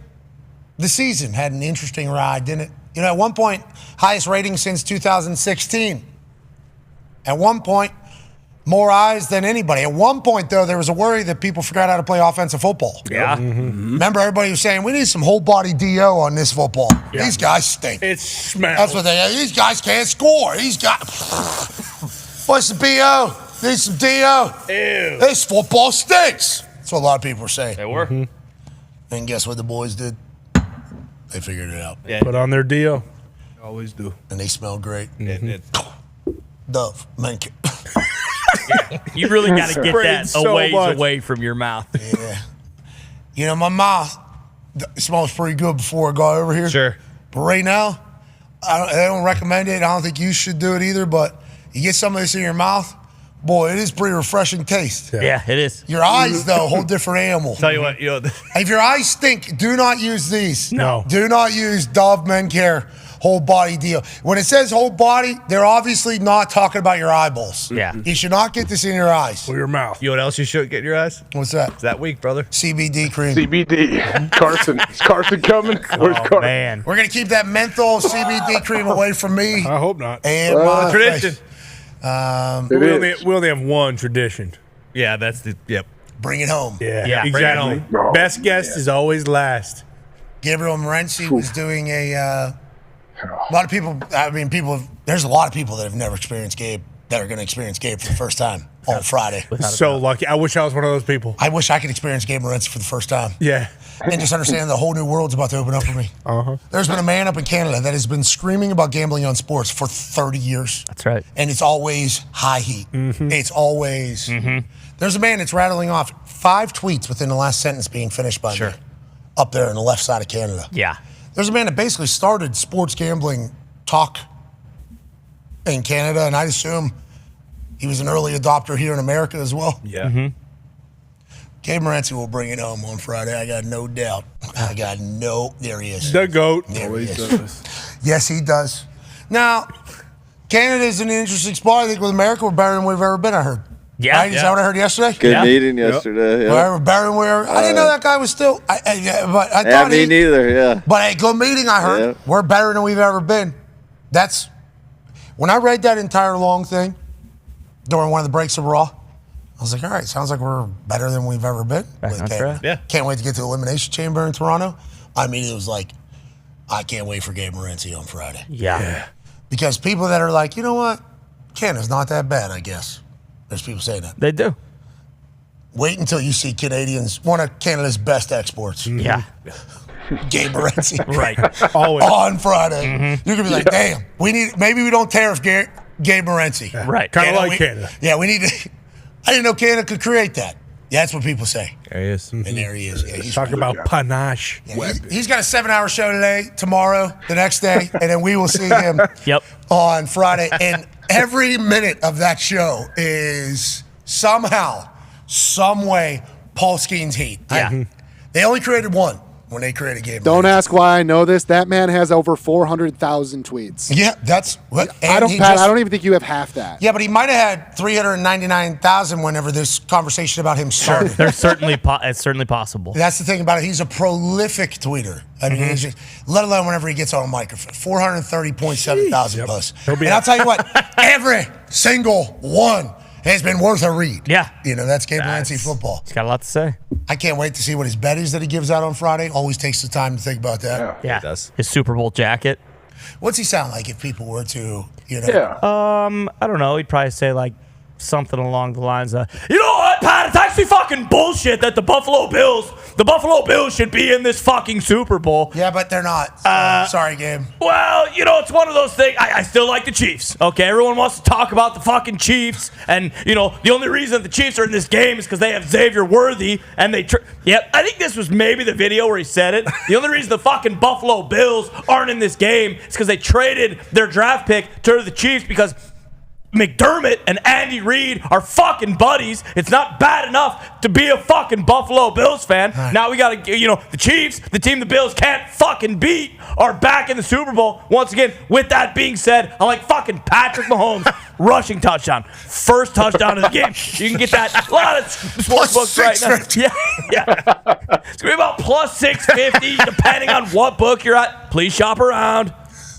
the season had an interesting ride, didn't it? At one point, highest rating since 2016. At one point, more eyes than anybody. At one point, though, there was a worry that people forgot how to play offensive football. Yeah. Mm-hmm. Remember, everybody was saying, we need some whole-body DO on this football. Yeah. These guys stink. It smells. That's what these guys can't score. What's the BO? Need some DO. Ew. This football stinks. That's what a lot of people were saying. They were. Mm-hmm. And guess what the boys did? They figured it out. Yeah. Put on their deal. Always do. And they smell great. Mm-hmm. Dove. Mank. Yeah. You really got to get that a ways away from your mouth. Yeah. My mouth smells pretty good before I go over here. Sure. But right now, I don't recommend it. I don't think you should do it either. But you get some of this in your mouth, boy, it is pretty refreshing taste. Yeah, it is. Your eyes, though, a whole different animal. Tell you what, if your eyes stink, do not use these. No. Do not use Dove Men Care whole body deal. When it says whole body, they're obviously not talking about your eyeballs. Yeah. You should not get this in your eyes. Or your mouth. You know what else you should get in your eyes? What's that? It's that week, brother. CBD cream. CBD. Carson. Is Carson coming? Where's Carson? Man. We're going to keep that menthol CBD cream away from me. I hope not. And my tradition. face. We only have one tradition. Yeah, that's the, yep. Bring it home. Yeah, bring it exactly. home. Best guest is always last. Gabriel Morency was doing a lot of people. There's a lot of people that have never experienced Gabe that are going to experience Gabe for the first time on Friday. So lucky. I wish I was one of those people. I wish I could experience Gabe Morency for the first time. Yeah. And just understand the whole new world's about to open up for me. Uh-huh. There's been a man up in Canada that has been screaming about gambling on sports for 30 years. That's right. And it's always high heat. Mm-hmm. It's always. Mm-hmm. There's a man that's rattling off 5 tweets within the last sentence being finished by me up there on the left side of Canada. Yeah. There's a man that basically started sports gambling talk in Canada, and I'd assume he was an early adopter here in America as well. Yeah. Mm-hmm. Gabe Morency will bring it home on Friday. I got no doubt. There he is. The GOAT. There he is. Yes, he does. Now, Canada's an interesting spot. I think with America, we're better than we've ever been, I heard. Yeah. Right? Is that what I heard yesterday? Good meeting yesterday. Yeah. We're better than we ever. I didn't know that guy was still. I thought Yeah, me neither. Yeah. But a good meeting, I heard. Yeah. We're better than we've ever been. That's when I read that entire long thing during one of the breaks of Raw. I was like, all right, sounds like we're better than we've ever been. That's right. Yeah. Can't wait to get to the Elimination Chamber in Toronto. I immediately was like, I can't wait for Gabe Morency on Friday. Yeah. Because people that are like, you know what? Canada's not that bad, I guess. There's people saying that. They do. Wait until you see Canadians, one of Canada's best exports. Yeah. Gabe Morency. Right. Always. On Friday. You're going to be like, damn, maybe we don't tariff Gabe Morency. Right. Kind of like Canada. Yeah, we need to. I didn't know Canada could create that. Yeah, that's what people say. There he is. And there he is. Yeah, he's Talk about panache. Yeah, he's got a 7-hour show today, tomorrow, the next day, and then we will see him on Friday. And every minute of that show is somehow, some way, Paul Skeen's heat. Yeah. They only created one when they created Gabe. Don't ask why I know this. That man has over 400,000 tweets. Yeah, that's what. I don't even think you have half that. Yeah, but he might have had 399,000 whenever this conversation about him started. There's certainly it's certainly possible. That's the thing about it. He's a prolific tweeter. I mean, he's just, let alone whenever he gets on a microphone. 430.7 thousand plus. And I'll tell you what, every single one has been worth a read. Yeah. You know, that's Gabe Morency football. He's got a lot to say. I can't wait to see what his bet is that he gives out on Friday. Always takes the time to think about that. Yeah. He does. His Super Bowl jacket. What's he sound like if people were to, you know? I don't know. He'd probably say like something along the lines of, you know what, Pat? It's actually fucking bullshit that the Buffalo Bills should be in this fucking Super Bowl. Yeah, but they're not. Sorry, Gabe. Well, you know, it's one of those things. I still like the Chiefs. Okay, everyone wants to talk about the fucking Chiefs, and you know the only reason the Chiefs are in this game is because they have Xavier Worthy, and they. Yep, I think this was maybe the video where he said it. The only reason the fucking Buffalo Bills aren't in this game is because they traded their draft pick to the Chiefs because McDermott and Andy Reid are fucking buddies. It's not bad enough to be a fucking Buffalo Bills fan. Now we got to, you know, the Chiefs, the team the Bills can't fucking beat, are back in the Super Bowl. Once again, with that being said, I like fucking Patrick Mahomes rushing touchdown. First touchdown of the game. You can get that. A lot of sports books right now. Yeah. It's going to be about plus 650 depending on what book you're at. Please shop around.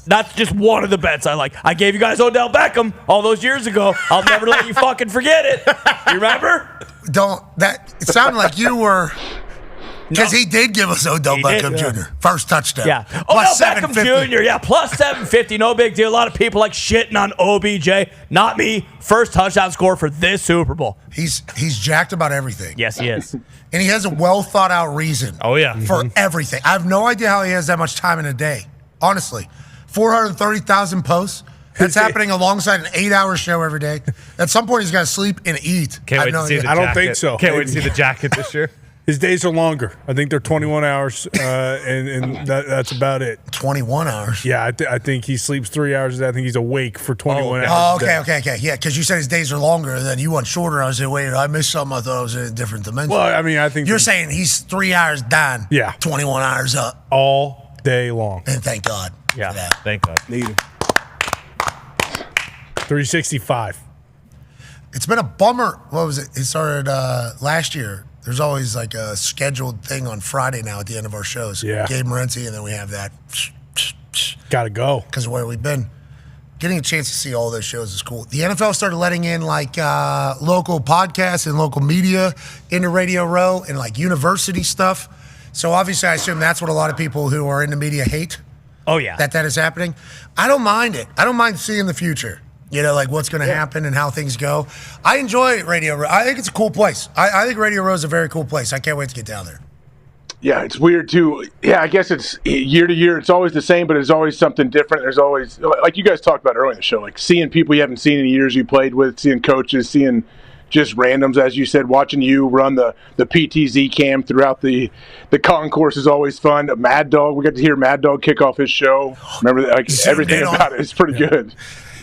That's just one of the bets I like. I gave you guys Odell Beckham all those years ago. I'll never let you fucking forget it. You remember? It sounded like you were, because he did give us Odell Beckham Jr. First touchdown. Yeah. Plus Odell Beckham Jr. Yeah, plus 750. No big deal. A lot of people like shitting on OBJ. Not me. First touchdown score for this Super Bowl. He's jacked about everything. Yes, he is. And he has a well thought out reason. Oh, yeah. For everything. I have no idea how he has that much time in a day. Honestly. 430,000 posts. That's happening alongside an 8-hour show every day. At some point, he's got to sleep and eat. Can't wait to see the jacket. I don't think so. Can't wait to see the jacket this year. His days are longer. I think they're 21 hours, and that's about it. 21 hours? Yeah, I think he sleeps 3 hours a day. I think he's awake for 21 hours. Oh, okay. Yeah, because you said his days are longer, and then you went shorter. I was like, wait, I missed something. I thought I was in a different dimension. Well, I mean, I think you're saying he's 3 hours down. Yeah. 21 hours up. All day long. And thank God. Yeah, for that. Thank God. Need him. 365. It's been a bummer. What was it? It started last year. There's always like a scheduled thing on Friday now at the end of our shows. Yeah. Gabe Morency, and then we have that. Gotta go. Because of where we've been. Getting a chance to see all those shows is cool. The NFL started letting in like local podcasts and local media into Radio Row and like university stuff. So obviously I assume that's what a lot of people who are in the media hate. Oh, yeah. That is happening. I don't mind it. I don't mind seeing the future. You know, like what's going to happen and how things go. I enjoy Radio Row. I think it's a cool place. I think Radio Row is a very cool place. I can't wait to get down there. Yeah, it's weird too. Yeah, I guess it's year to year. It's always the same, but there's always something different. There's always, like you guys talked about earlier in the show, like seeing people you haven't seen in years you played with, seeing coaches, seeing just randoms, as you said, watching you run the PTZ cam throughout the concourse is always fun. Mad Dog, we got to hear Mad Dog kick off his show. Remember, like everything about it is pretty good.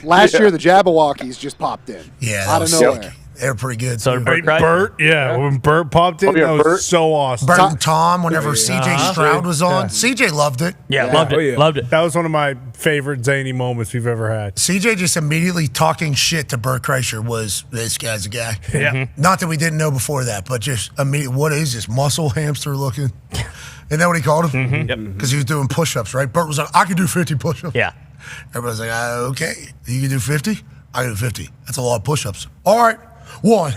Last year, the Jabberwockies just popped in. Yeah, out of nowhere. They're pretty good. So Bert, yeah. When Bert popped in, that was so awesome. Bert and Tom, whenever CJ Stroud was on. CJ loved it. Yeah, loved it. Yeah. Loved it. That was one of my favorite zany moments we've ever had. CJ just immediately talking shit to Bert Kreischer was, this guy's a guy. Yeah. Not that we didn't know before that, but just immediately, what is this, muscle hamster looking? Isn't that what he called him? Yep. Because he was doing push-ups, right? Bert was like, I could do 50 push-ups. Yeah. Everybody's like, okay, you can do 50? I can do 50. That's a lot of push-ups. All right. One,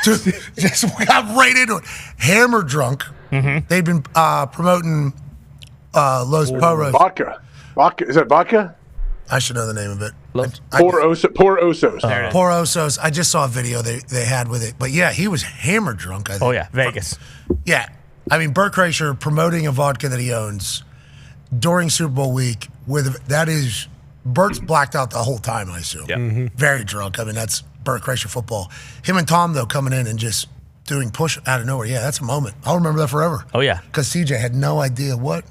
two, just got right into it. Hammer drunk. They'd been promoting Los Poros. Vodka. Is that vodka? I should know the name of it. Poor Osos. Poor Osos. I just saw a video they had with it. But yeah, he was hammer drunk, I think. Oh, yeah, Vegas. Yeah. I mean, Burt Kreischer promoting a vodka that he owns during Super Bowl week. Burt's blacked out the whole time, I assume. Yep. Very drunk. I mean, that's Burt Kreischer football. Him and Tom, though, coming in and just doing push out of nowhere. Yeah, that's a moment. I'll remember that forever. Oh, yeah. Because CJ had no idea what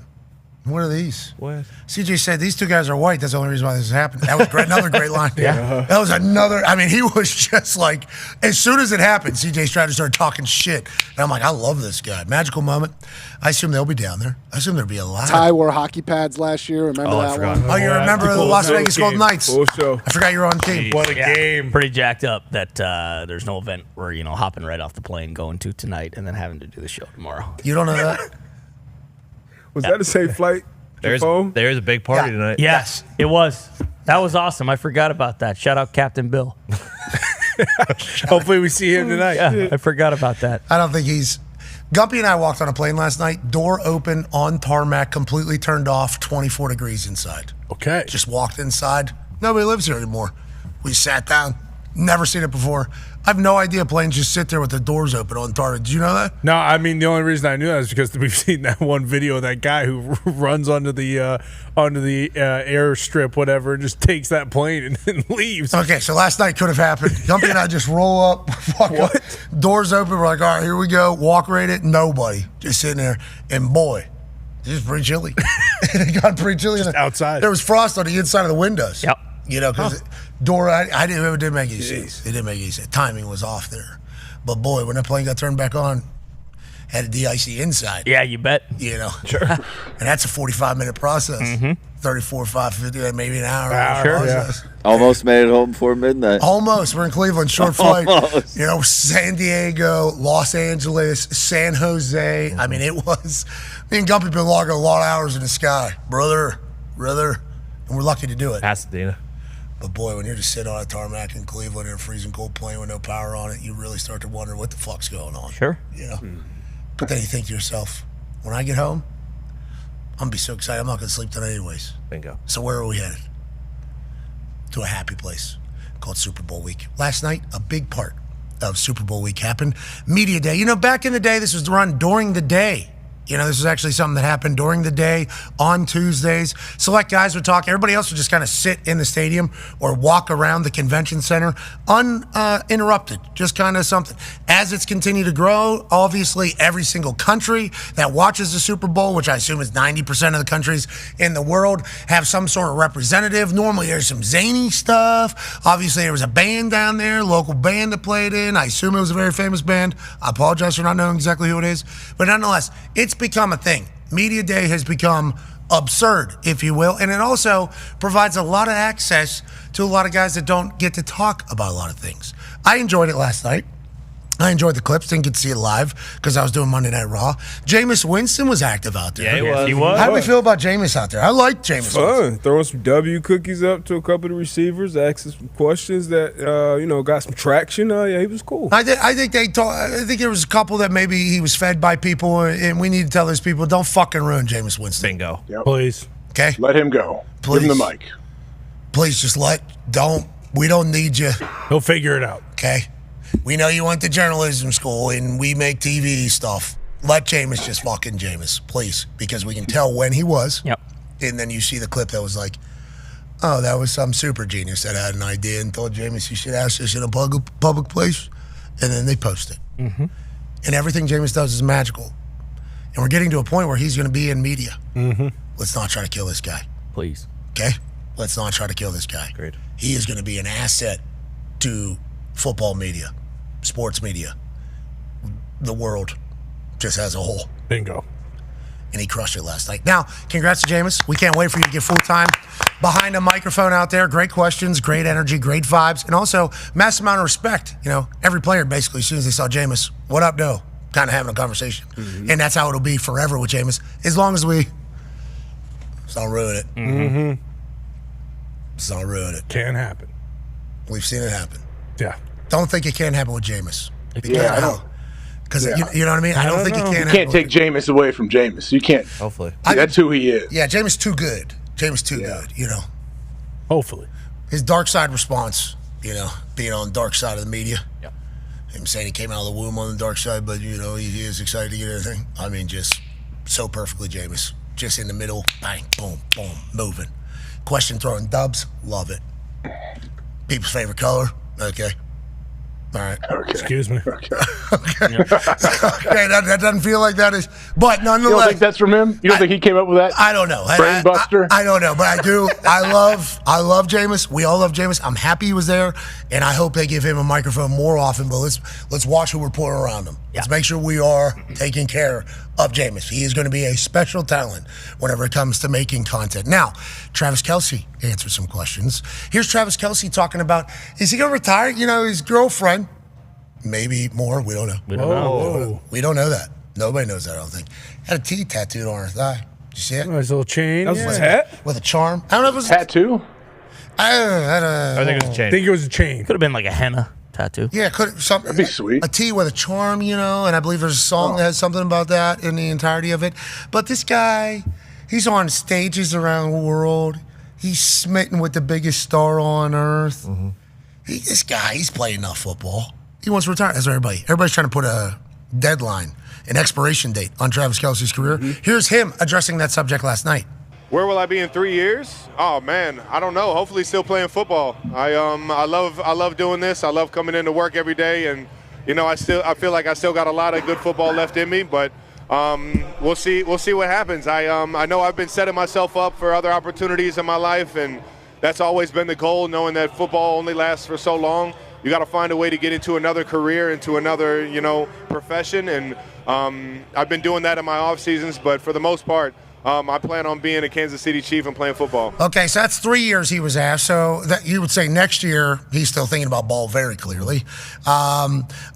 are these? What? CJ said, these two guys are white. That's the only reason why this is happening. That was great. Another great line. Yeah. That was another. I mean, he was just like, as soon as it happened, CJ Stroud started talking shit. And I'm like, I love this guy. Magical moment. I assume they'll be down there. I assume there'll be a lot. Ty wore hockey pads last year. Remember that one? Oh, you remember the Las Vegas Golden Knights? Full show. I forgot you were on the team. What a game. Pretty jacked up that there's no event we're, hopping right off the plane going to tonight and then having to do the show tomorrow. You don't know that? Was that a safe flight? There's a big party tonight. Yes, it was. That was awesome. I forgot about that. Shout out Captain Bill. Hopefully we see him tonight. Yeah, I forgot about that. I don't think Gumpy and I walked on a plane last night, door open on tarmac, completely turned off, 24 degrees inside. Okay. Just walked inside. Nobody lives here anymore. We sat down. Never seen it before. I have no idea planes just sit there with the doors open on tarmac. Did you know that? No, I mean, the only reason I knew that is because we've seen that one video of that guy who runs onto the airstrip, whatever, and just takes that plane and then leaves. Okay, so last night could have happened. Gumpy and I just roll up, walk up, doors open. We're like, all right, here we go. Walk right it. Nobody. Just sitting there. And boy, it was pretty chilly. It got pretty chilly. Just outside. There was frost on the inside of the windows. Yep. Because door, I didn't. It didn't make any sense. It didn't make any sense. Timing was off there. But boy, when that plane got turned back on, had a de-icy inside. Yeah, you bet. Sure. And that's a 45-minute process. 34, 5, 50, maybe an hour. Sure. Yeah. Almost made it home before midnight. Almost. We're in Cleveland, short flight. San Diego, Los Angeles, San Jose. I mean, it was. Me and Gumpy been logging a lot of hours in the sky, brother, and we're lucky to do it. Pasadena. But boy, when you're just sitting on a tarmac in Cleveland in a freezing cold plane with no power on it, you really start to wonder what the fuck's going on. Sure. But then you think to yourself, when I get home, I'm going to be so excited. I'm not going to sleep tonight anyways. Bingo. So where are we headed? To a happy place called Super Bowl week. Last night, a big part of Super Bowl week happened. Media day. Back in the day, this was run during the day. This was actually something that happened during the day on Tuesdays. Select guys would talk. Everybody else would just kind of sit in the stadium or walk around the convention center uninterrupted. Just kind of something. As it's continued to grow, obviously every single country that watches the Super Bowl, which I assume is 90% of the countries in the world, have some sort of representative. Normally there's some zany stuff. Obviously there was a band down there, local band that played in. I assume it was a very famous band. I apologize for not knowing exactly who it is. But nonetheless, it's become a thing. Media day has become absurd, if you will, and it also provides a lot of access to a lot of guys that don't get to talk about a lot of things. I enjoyed it last night. I enjoyed the clips. Didn't get to see it live because I was doing Monday Night Raw. Jameis Winston was active out there. Yeah, he was. How do we feel about Jameis out there? I like Jameis. Fun. Throwing some W cookies up to a couple of the receivers, asking some questions that got some traction. Yeah, he was cool. I think there was a couple that maybe he was fed by people, and we need to tell those people, don't fucking ruin Jameis Winston. Bingo. Yep. Please. Okay? Let him go. Please. Give him the mic. Please just we don't need you. He'll figure it out. Okay? We know you went to journalism school and we make TV stuff. Let Jameis just fucking Jameis, please, because we can tell when he was. Yep. And then you see the clip that was like, oh, that was some super genius that had an idea and told Jameis you should ask this in a public place. And then they post it. And everything Jameis does is magical. And we're getting to a point where he's going to be in media. Let's not try to kill this guy. Please. Okay? Let's not try to kill this guy. Great. He is going to be an asset to football media, sports media, the world just as a whole. Bingo. And he crushed it last night. Now, congrats to Jameis. We can't wait for you to get full-time behind a microphone out there. Great questions, great energy, great vibes, and also massive amount of respect. Every player basically, as soon as they saw Jameis, what up, no? Kind of having a conversation. And that's how it'll be forever with Jameis, as long as we don't ruin it. Let's not ruin it. Can happen. We've seen it happen. Yeah. Don't think it can happen with Jameis. Yeah, I don't. Because you know what I mean? I don't think it can happen. You can't take Jameis away from Jameis. You can't. Hopefully. That's who he is. Yeah, Jameis too good. Jameis too good, you know. Hopefully. His dark side response, you know, being on the dark side of the media. Yep. Him saying he came out of the womb on the dark side, but, you know, he is excited to get everything. I mean, just so perfectly Jameis. Just in the middle, bang, boom, boom, moving. Question throwing dubs, love it. People's favorite color, okay. All right. Okay. Excuse me. Okay. Okay, that doesn't feel like that is, but nonetheless. You don't think that's from him? You don't think he came up with that? I don't know. Brain buster? I don't know, but I do. I love Jameis. We all love Jameis. I'm happy he was there, and I hope they give him a microphone more often. But let's watch who we're putting around him. Let's make sure we are taking care of Jameis. He is going to be a special talent whenever it comes to making content. Now, Travis Kelce answered some questions. Here's Travis Kelce talking about, is he going to retire? You know, his girlfriend, maybe more. We don't know. We don't know. We don't know that. Nobody knows that, I don't think. Had a T tattooed on her thigh. Did you see it? Nice little chain. That was his hat? With a charm. I don't know if it was tattoo. I don't know. I think it was a chain. I think it was a chain. Could have been like a henna tattoo. Yeah, could something. That'd be sweet. A T with a charm, you know, and I believe there's a song that has something about that in the entirety of it. But this guy, he's on stages around the world. He's smitten with the biggest star on earth. Mm-hmm. This guy, he's played enough football. He wants to retire. That's everybody. Everybody's trying to put a deadline, an expiration date on Travis Kelce's career. Mm-hmm. Here's him addressing that subject last night. Where will I be in 3 years? Oh man, I don't know. Hopefully, still playing football. I love doing this. I love coming into work every day, and you know, I feel like I still got a lot of good football left in me. But we'll see what happens. I know I've been setting myself up for other opportunities in my life, and that's always been the goal. Knowing that football only lasts for so long, you got to find a way to get into another career, into another profession, and I've been doing that in my off seasons. But for the most part, I plan on being a Kansas City Chief and playing football. Okay, so that's 3 years he was asked. So that you would say next year he's still thinking about ball very clearly.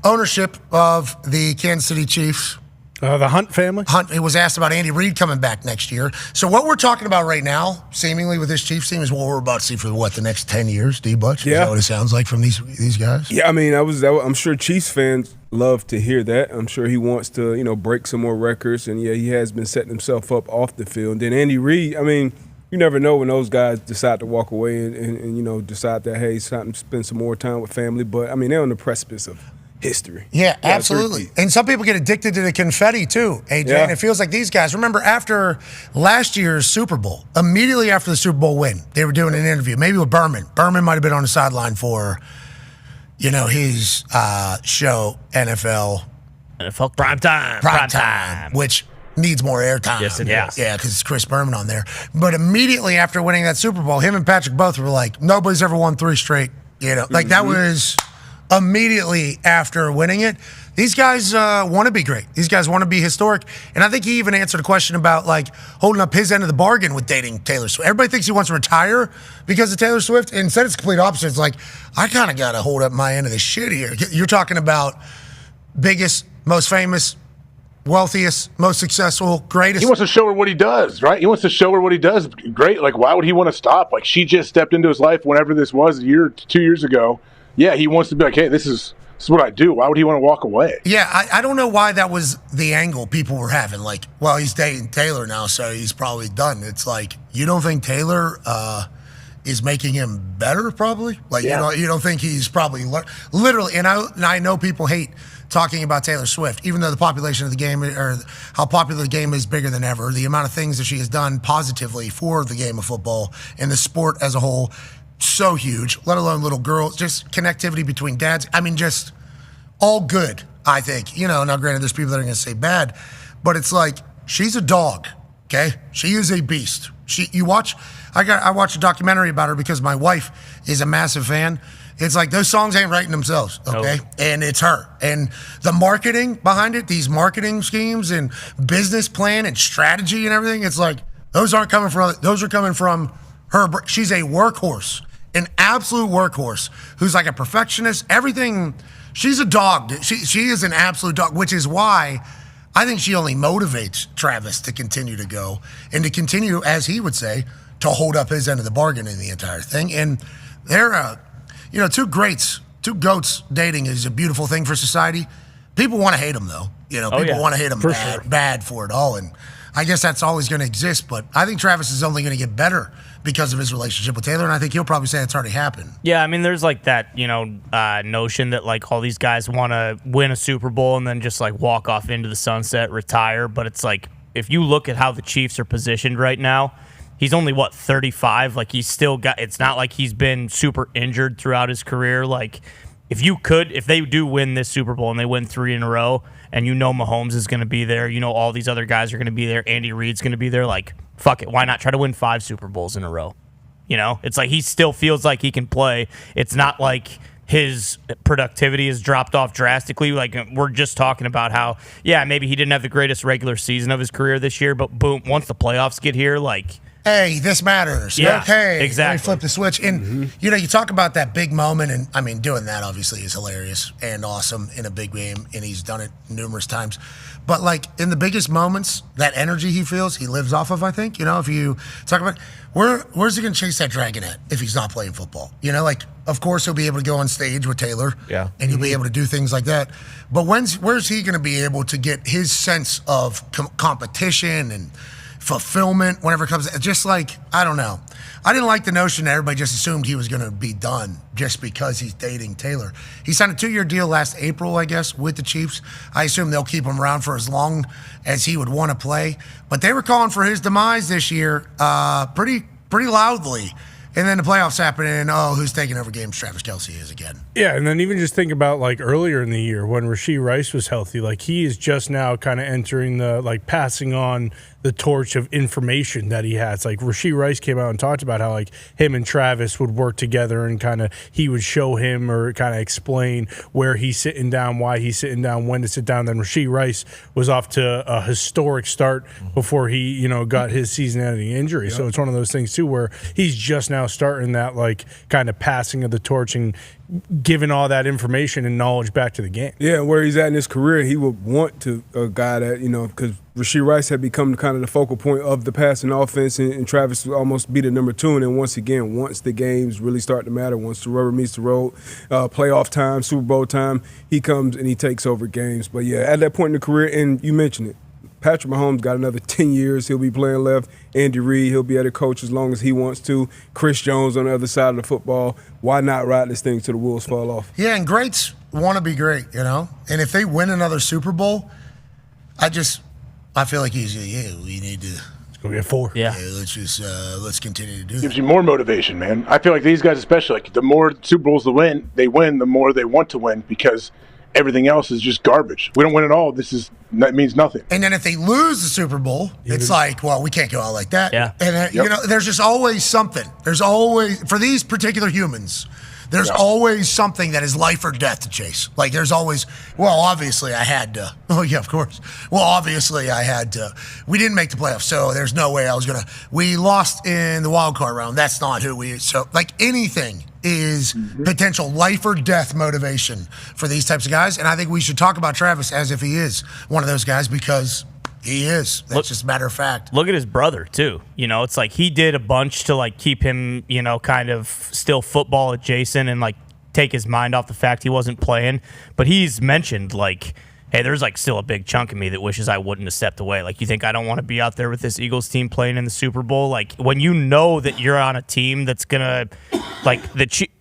Ownership of the Kansas City Chiefs. The Hunt family? Hunt. It was asked about Andy Reid coming back next year. So what we're talking about right now, seemingly with this Chiefs team, is what we're about to see for the next 10 years, D-Butch? Yeah. Is that what it sounds like from these guys? Yeah, I mean, I'm sure Chiefs fans love to hear that. I'm sure he wants to, break some more records, and yeah, he has been setting himself up off the field. And then Andy Reid, I mean, you never know when those guys decide to walk away and decide that, hey, it's time to spend some more time with family. But, I mean, they're on the precipice of history. Yeah, absolutely. And some people get addicted to the confetti too, AJ. Yeah. And it feels like these guys, remember after last year's Super Bowl, immediately after the Super Bowl win, they were doing an interview, maybe with Berman. Berman might have been on the sideline for, his show, NFL Prime Time. Which needs more airtime. Yes, it does. Yeah, because it's Chris Berman on there. But immediately after winning that Super Bowl, him and Patrick both were like, nobody's ever won 3 straight. Like that was immediately after winning it. These guys want to be great. These guys want to be historic. And I think he even answered a question about holding up his end of the bargain with dating Taylor Swift. Everybody thinks he wants to retire because of Taylor Swift. And instead it's the complete opposite. It's like, I kind of got to hold up my end of the shit here. You're talking about biggest, most famous, wealthiest, most successful, greatest. He wants to show her what he does, right? He wants to show her what he does. Great. Why would he want to stop? She just stepped into his life whenever this was, 2 years ago. Yeah, he wants to be like, hey, this is what I do. Why would he want to walk away? Yeah, I don't know why that was the angle people were having. Well, he's dating Taylor now, so he's probably done. It's like, you don't think Taylor is making him better, probably? You don't think he's probably literally, and I know people hate talking about Taylor Swift, even though the population of the game, or how popular the game is, bigger than ever. The amount of things that she has done positively for the game of football and the sport as a whole, so huge, let alone little girls, just connectivity between dads. I mean, just all good, I think. Now granted, there's people that are going to say bad, but it's like, she's a dog, okay? She is a beast. I watched a documentary about her because my wife is a massive fan. It's like, those songs ain't writing themselves, okay? Nope. And it's her. And the marketing behind it, these marketing schemes and business plan and strategy and everything, it's like, those are coming from her. She's a workhorse. An absolute workhorse who's like a perfectionist. Everything. She's a dog. She is an absolute dog, which is why I think she only motivates Travis to continue to go and to continue, as he would say, to hold up his end of the bargain in the entire thing. And they're, two greats two goats dating is a beautiful thing for society. People want to hate them, though. People want to hate them bad for it all. And I guess that's always going to exist. But I think Travis is only going to get better because of his relationship with Taylor. And I think he'll probably say it's already happened. Yeah, I mean, there's like that, notion that like all these guys want to win a Super Bowl and then just like walk off into the sunset, retire. But it's like, if you look at how the Chiefs are positioned right now, he's only, 35? Like, he's still got – it's not like he's been super injured throughout his career. Like, if they do win this Super Bowl and they win 3 in a row and Mahomes is going to be there, all these other guys are going to be there, Andy Reid's going to be there, like, fuck it. Why not try to win 5 Super Bowls in a row? It's like he still feels like he can play. It's not like his productivity has dropped off drastically. Like, we're just talking about how, maybe he didn't have the greatest regular season of his career this year, but boom, once the playoffs get here, like, hey, this matters. Yeah, okay, exactly. Let me flip the switch. And, you talk about that big moment, and, I mean, doing that obviously is hilarious and awesome in a big game, and he's done it numerous times. But, like, in the biggest moments, that energy he feels, he lives off of, I think. If you talk about where's he going to chase that dragon at if he's not playing football? Like, of course, he'll be able to go on stage with Taylor, and he'll be able to do things like that. But where's he going to be able to get his sense of competition and fulfillment whenever it comes? Just like, I don't know. I didn't like the notion that everybody just assumed he was going to be done just because he's dating Taylor. He signed a 2-year deal last April, I guess, with the Chiefs. I assume they'll keep him around for as long as he would want to play. But they were calling for his demise this year pretty loudly. And then the playoffs happen, and who's taking over games? Travis Kelce is again. Yeah, and then even just think about like earlier in the year when Rashee Rice was healthy, like he is just now kind of entering the like passing on the torch of information that he has. Like Rashee Rice came out and talked about how like him and Travis would work together and kind of he would show him or kind of explain where he's sitting down, why he's sitting down, when to sit down. Then Rashee Rice was off to a historic start before he, got his season-ending injury. Yep. So it's one of those things too where he's just now starting that like kind of passing of the torch and giving all that information and knowledge back to the game. Yeah, where he's at in his career, he would want to a guy that, because Rashee Rice had become kind of the focal point of the passing offense, and Travis would almost be the number 2. And then once the games really start to matter, once the rubber meets the road, playoff time, Super Bowl time, he comes and he takes over games. But yeah, at that point in the career, and you mentioned it, Patrick Mahomes got another 10 years. He'll be playing left. Andy Reid, he'll be at a coach as long as he wants to. Chris Jones on the other side of the football. Why not ride this thing till the wheels fall off? Yeah, and greats want to be great, And if they win another Super Bowl, I feel like we need to. It's going to be a 4. Yeah. Let's continue to do that. Gives you more motivation, man. I feel like these guys especially, like the more Super Bowls they win, the more they want to win because everything else is just garbage. We don't win at all. That means nothing. And then if they lose the Super Bowl, it's like, well, we can't go out like that. Yeah. And then, there's just always something. There's always, for these particular humans, there's always something that is life or death to chase. Like there's always, well, obviously I had to. Oh yeah, of course. Well, obviously I had to. We didn't make the playoffs, so there's no way I was gonna. We lost in the wild card round. That's not who we. So like anything is potential life or death motivation for these types of guys. And I think we should talk about Travis as if he is one of those guys because he is. That's just a matter of fact. Look at his brother, too. It's like he did a bunch to, like, keep him, kind of still football adjacent and, like, take his mind off the fact he wasn't playing. But he's mentioned, like, hey, there's, like, still a big chunk of me that wishes I wouldn't have stepped away. Like, you think I don't want to be out there with this Eagles team playing in the Super Bowl? Like, when you know that you're on a team that's going to, like,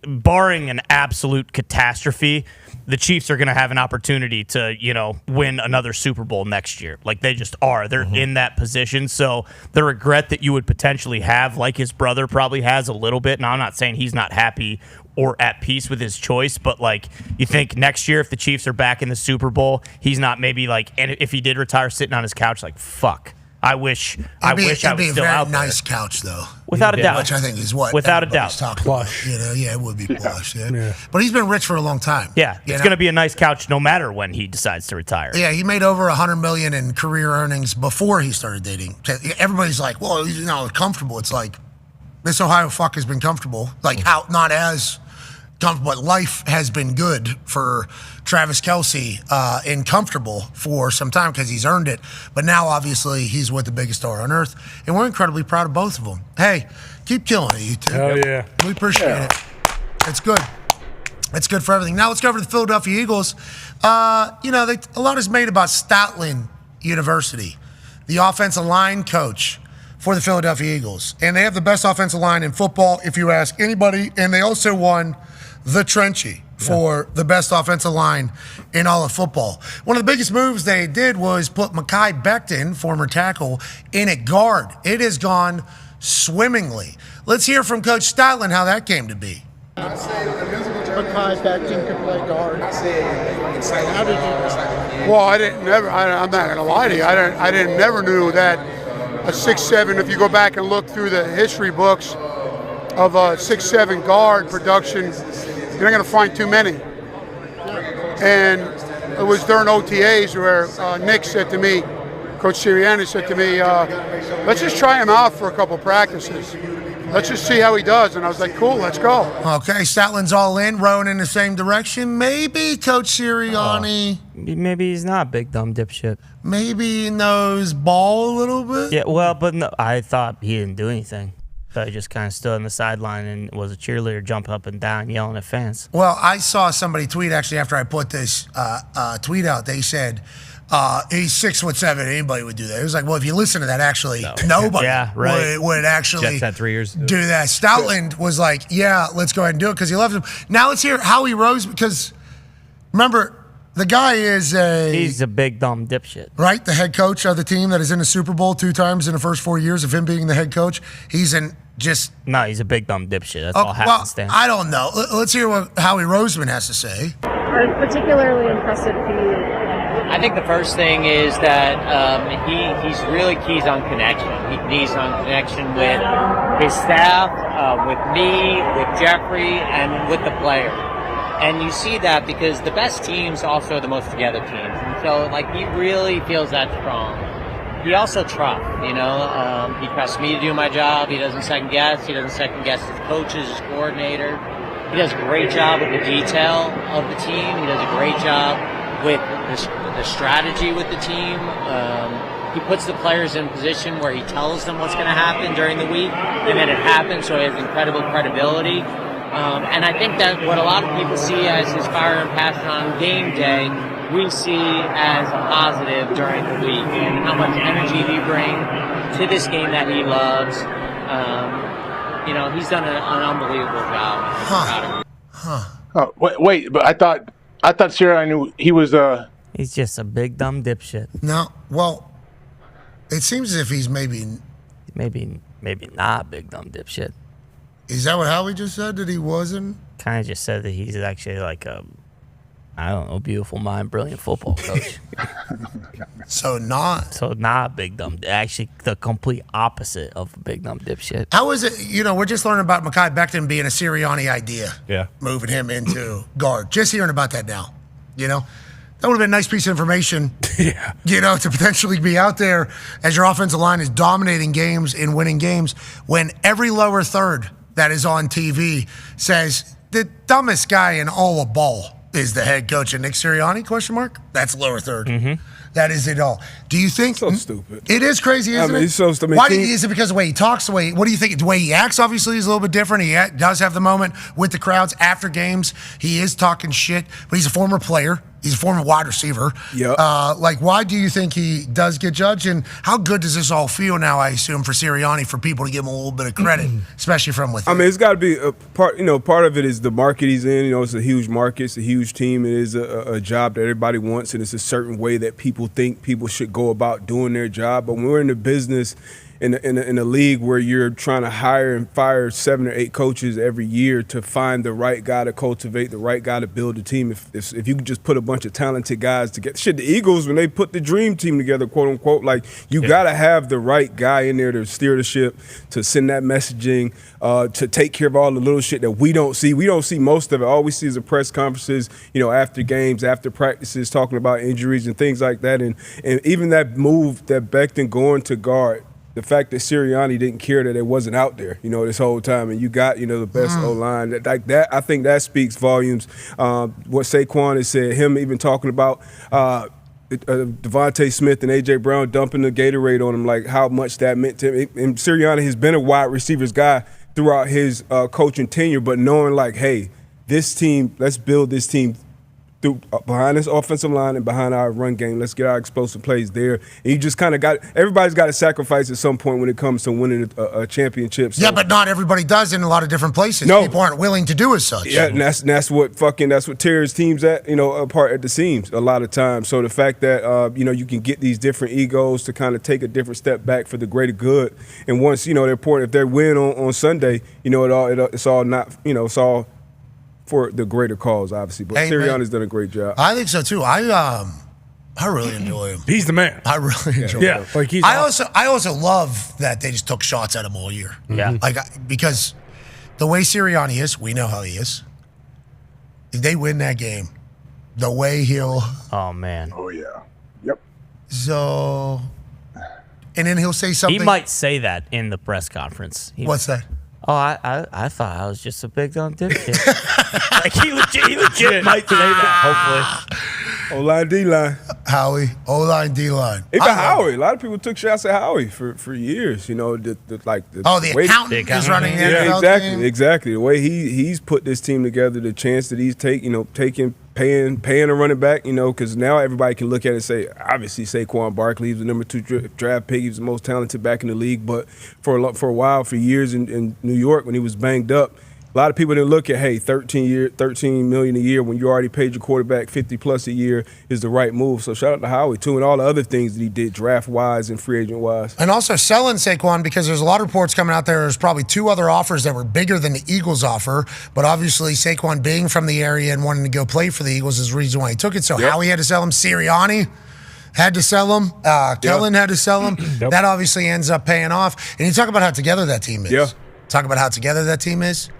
barring an absolute catastrophe, the Chiefs are going to have an opportunity to, win another Super Bowl next year. Like, they just are. They're in that position. So the regret that you would potentially have, like his brother probably has a little bit, now I'm not saying he's not happy or at peace with his choice, but, like, you think next year if the Chiefs are back in the Super Bowl, he's not maybe, like, and if he did retire, sitting on his couch, like, fuck. I wish I was still out there. It'd be a very nice couch, though. Without a doubt. Which I think is what without a doubt. Plush. Yeah, it would be plush. Yeah. But he's been rich for a long time. Yeah, it's going to be a nice couch no matter when he decides to retire. Yeah, he made over $100 million in career earnings before he started dating. Everybody's like, well, he's comfortable. It's like, this Ohio fuck has been comfortable. Like, how not as comfortable, but life has been good for Travis Kelce and comfortable for some time because he's earned it. But now, obviously, he's with the biggest star on earth, and we're incredibly proud of both of them. Hey, keep killing it, you two. Oh, yeah. We appreciate it. It's good. That's good for everything. Now let's go over to the Philadelphia Eagles. A lot is made about Stoutland University, the offensive line coach for the Philadelphia Eagles. And they have the best offensive line in football, if you ask anybody. And they also won the Trenchy for the best offensive line in all of football. One of the biggest moves they did was put Mekhi Becton, former tackle, in at guard. It has gone swimmingly. Let's hear from Coach Stoutland how that came to be. Mekhi Becton could play guard. How did you know? Well, I'm not going to lie to you. I never knew that a 6'7", if you go back and look through the history books of a 6'7" guard production, you're not going to find too many. And it was during OTAs where Nick said to me, Coach Sirianni said to me, let's just try him out for a couple practices. Let's just see how he does. And I was like, cool, let's go. Okay, Stoutland's all in, rowing in the same direction. Maybe Coach Sirianni. Maybe he's not a big dumb dipshit. Maybe he knows ball a little bit. Yeah, well, but no, I thought he didn't do anything. So he just kind of stood on the sideline and was a cheerleader, jumping up and down, yelling at fans. Well, I saw somebody tweet actually after I put this tweet out. They said, he's 6'7". Anybody would do that. It was like, well, if you listen to that, actually, nobody would actually Jets had 3 years. do that. Stoutland was like, yeah, let's go ahead and do it because he loves him. Now let's hear Howie Rose because remember, the guy is he's a big dumb dipshit. Right? The head coach of the team that is in the Super Bowl 2 times in the first 4 years of him being the head coach. He's No, he's a big dumb dipshit. That's all happenstance. I don't know. Let's hear what Howie Roseman has to say. Particularly impressive to you? I think the first thing is that he's really keys on connection. He keys on connection with his staff, with me, with Jeffrey, and with the player. And you see that because the best teams also are the most together teams. And so, he really feels that strong. He also trusts, he trusts me to do my job. He doesn't second guess. He doesn't second guess his coaches, his coordinator. He does a great job with the detail of the team. He does a great job with the strategy with the team. He puts the players in a position where he tells them what's going to happen during the week, and then it happens, so he has incredible credibility. And I think that what a lot of people see as his fire and passion on game day, we see as a positive during the week, and how much energy he brings to this game that he loves. He's done an unbelievable job. Oh, wait, but I thought Sirianni knew he was He's just a big dumb dipshit. No, well, it seems as if he's maybe not a big dumb dipshit. Is that what Howie just said, that he wasn't? Kind of just said that he's actually like a, I don't know, beautiful mind, brilliant football coach. So not a big dumb. Actually, the complete opposite of a big dumb dipshit. How is it? We're just learning about Mekhi Becton being a Sirianni idea. Yeah, moving him into guard. Just hearing about that now. That would have been a nice piece of information. Yeah. To potentially be out there as your offensive line is dominating games and winning games when every lower third that is on TV says the dumbest guy in all of ball is the head coach of Nick Sirianni, ? That's lower third. Mm-hmm. That is it all. Do you think? So stupid. It is crazy, isn't it? It's so stupid. Why is it because of the way he talks, what do you think? The way he acts, obviously, is a little bit different. He does have the moment with the crowds after games. He is talking shit, but he's a former player. He's a former wide receiver. Yeah. Why do you think he does get judged? And how good does this all feel now, I assume, for Sirianni, for people to give him a little bit of credit, especially from within? It's got to be a part, part of it is the market he's in. It's a huge market. It's a huge team. It is a job that everybody wants, and it's a certain way that people think people should go about doing their job. But when we're in the business, in a league where you're trying to hire and fire 7 or 8 coaches every year to find the right guy to cultivate, the right guy to build a team. If you could just put a bunch of talented guys together. The Eagles, when they put the dream team together, quote unquote, you got to have the right guy in there to steer the ship, to send that messaging, to take care of all the little shit that we don't see. We don't see most of it. All we see is the press conferences, after games, after practices, talking about injuries and things like that. And even that move that Becton going to guard, the fact that Sirianni didn't care that it wasn't out there, this whole time, and you got, the best O-line, that I think that speaks volumes. What Saquon has said, him even talking about Devontae Smith and A.J. Brown dumping the Gatorade on him, how much that meant to him. And Sirianni has been a wide receivers guy throughout his coaching tenure, but knowing, hey, this team, let's build this team through behind this offensive line and behind our run game. Let's get our explosive plays there. And you just kind of everybody's got to sacrifice at some point when it comes to winning a championship. So. Yeah, but not everybody does in a lot of different places. No. People aren't willing to do as such. Yeah, and that's what tears teams apart at the seams a lot of times. So the fact that you can get these different egos to kind of take a different step back for the greater good, and once they're important, if they win on Sunday, it's all for the greater cause, obviously. But Sirianni's done a great job. I think so too. I really enjoy him. He's the man. I really enjoy him. Like he's. I also love that they just took shots at him all year. Yeah. Because the way Sirianni is, we know how he is. If they win that game, the way he'll. Oh man. Oh yeah. Yep. So, and then he'll say something. He might say that in the press conference. What's that? Oh, I thought I was just a big dumb dipshit. Like he legit might say that. Hopefully. O-line, D-line. Howie. O-line, D-line. Even Howie. A lot of people took shots at Howie for years. The accountant is running the NFL team. Exactly. The way he's put this team together, the chance that he's paying a running back, because now everybody can look at it and say, obviously Saquon Barkley, he's the number 2 draft pick, he's the most talented back in the league, but for a while, for years in New York when he was banged up, a lot of people didn't look at, hey, $13 million a year when you already paid your quarterback $50+ a year is the right move. So shout out to Howie too, and all the other things that he did draft wise and free agent wise. And also selling Saquon, because there's a lot of reports coming out there. There's probably 2 other offers that were bigger than the Eagles offer, but obviously Saquon being from the area and wanting to go play for the Eagles is the reason why he took it. So Howie had to sell him. Sirianni had to sell him. Kellen had to sell him. That obviously ends up paying off. And you talk about how together that team is. Yeah. Talk about how together that team is.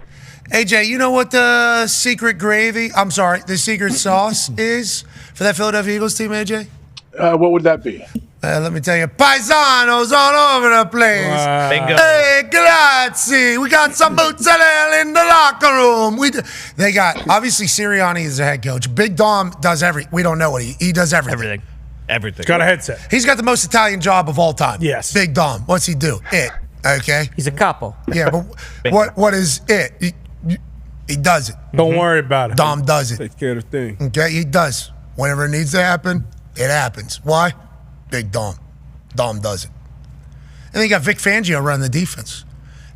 AJ, you know what the secret the secret sauce is for that Philadelphia Eagles team, AJ? What would that be? Let me tell you, paisanos all over the place. Bingo. Hey, grazie. We got some mozzarella in the locker room. They got, obviously, Sirianni is the head coach. Big Dom does we don't know what he does everything. Everything. He's got a headset. He's got the most Italian job of all time. Yes. Big Dom. What's he do? Okay? He's a capo. Yeah, but what is it? He does it. Don't worry about it. Dom does it. Take care of the thing. Okay, he does. Whenever it needs to happen, it happens. Why? Big Dom. Dom does it. And then you got Vic Fangio running the defense.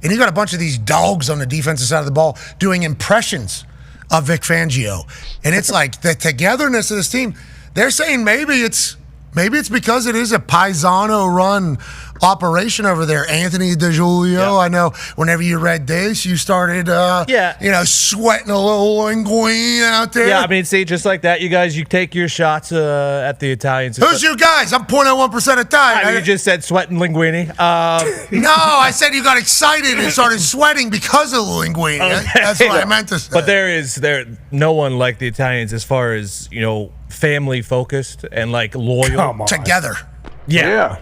And you got a bunch of these dogs on the defensive side of the ball doing impressions of Vic Fangio. And it's like the togetherness of this team. They're saying maybe it's because it is a paisano run operation over there. Anthony DeJulio, I know whenever you read this, you started, sweating a little linguine out there. Yeah, I mean, see, just like that, you take your shots at the Italians. Who's you guys? I'm 0.01% Italian. You just said sweating linguine. No, I said you got excited and started sweating because of the linguine. Okay. That's what I meant to say. But there no one like the Italians as far as, family focused and like loyal. Together. Yeah.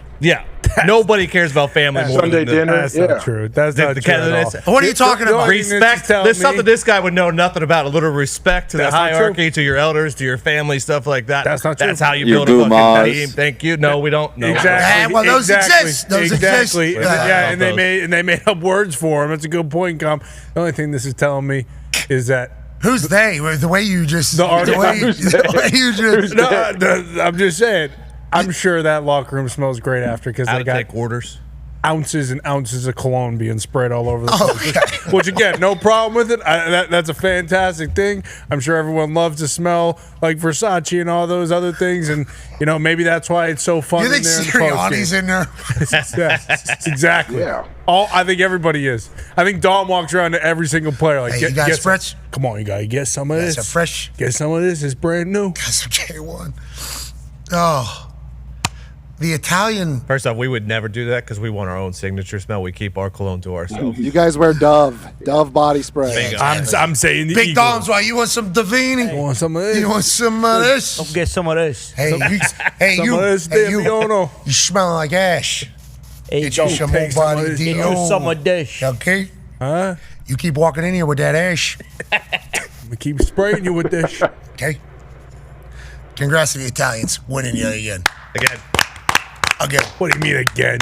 Nobody cares about family more Sunday than dinner. That's not true. That's not true at all. What are you talking about? Respect. There's something this guy would know nothing about. A little respect to the hierarchy, to your elders, to your family, stuff like that. That's not true. That's how you build a fucking team. Thank you. No, we don't. No. Exactly. Well, those exist. Those exist. Yeah, and they made up words for him. That's a good point, Com. The only thing this is telling me is that. Who's they? The way you just. I'm just saying. I'm sure that locker room smells great after because they got take orders. Ounces and ounces of cologne being spread all over the place. Which again, no problem with it. That's a fantastic thing. I'm sure everyone loves to smell like Versace and all those other things, and maybe that's why it's so fun. You think Sirianni's in there? Exactly. Yeah. I think everybody is. I think Dahn walks around to every single player like, you got fresh? Come on, you got to get some of this. Some fresh. Get some of this. It's brand new. Got some K1. Oh. The Italian. First off, we would never do that because we want our own signature smell. We keep our cologne to ourselves. You guys wear Dove body spray. I'm saying the Big Eagle. Dom's why you want some Davini? You want some of this? You want some of this? Don't get some of this. Hey, you smelling like ash. Hey, get you some more body deal. Some of this. Okay? Huh? You keep walking in here with that ash. We keep spraying you with this. Okay? Congrats to the Italians winning yet again. Again. What do you mean again?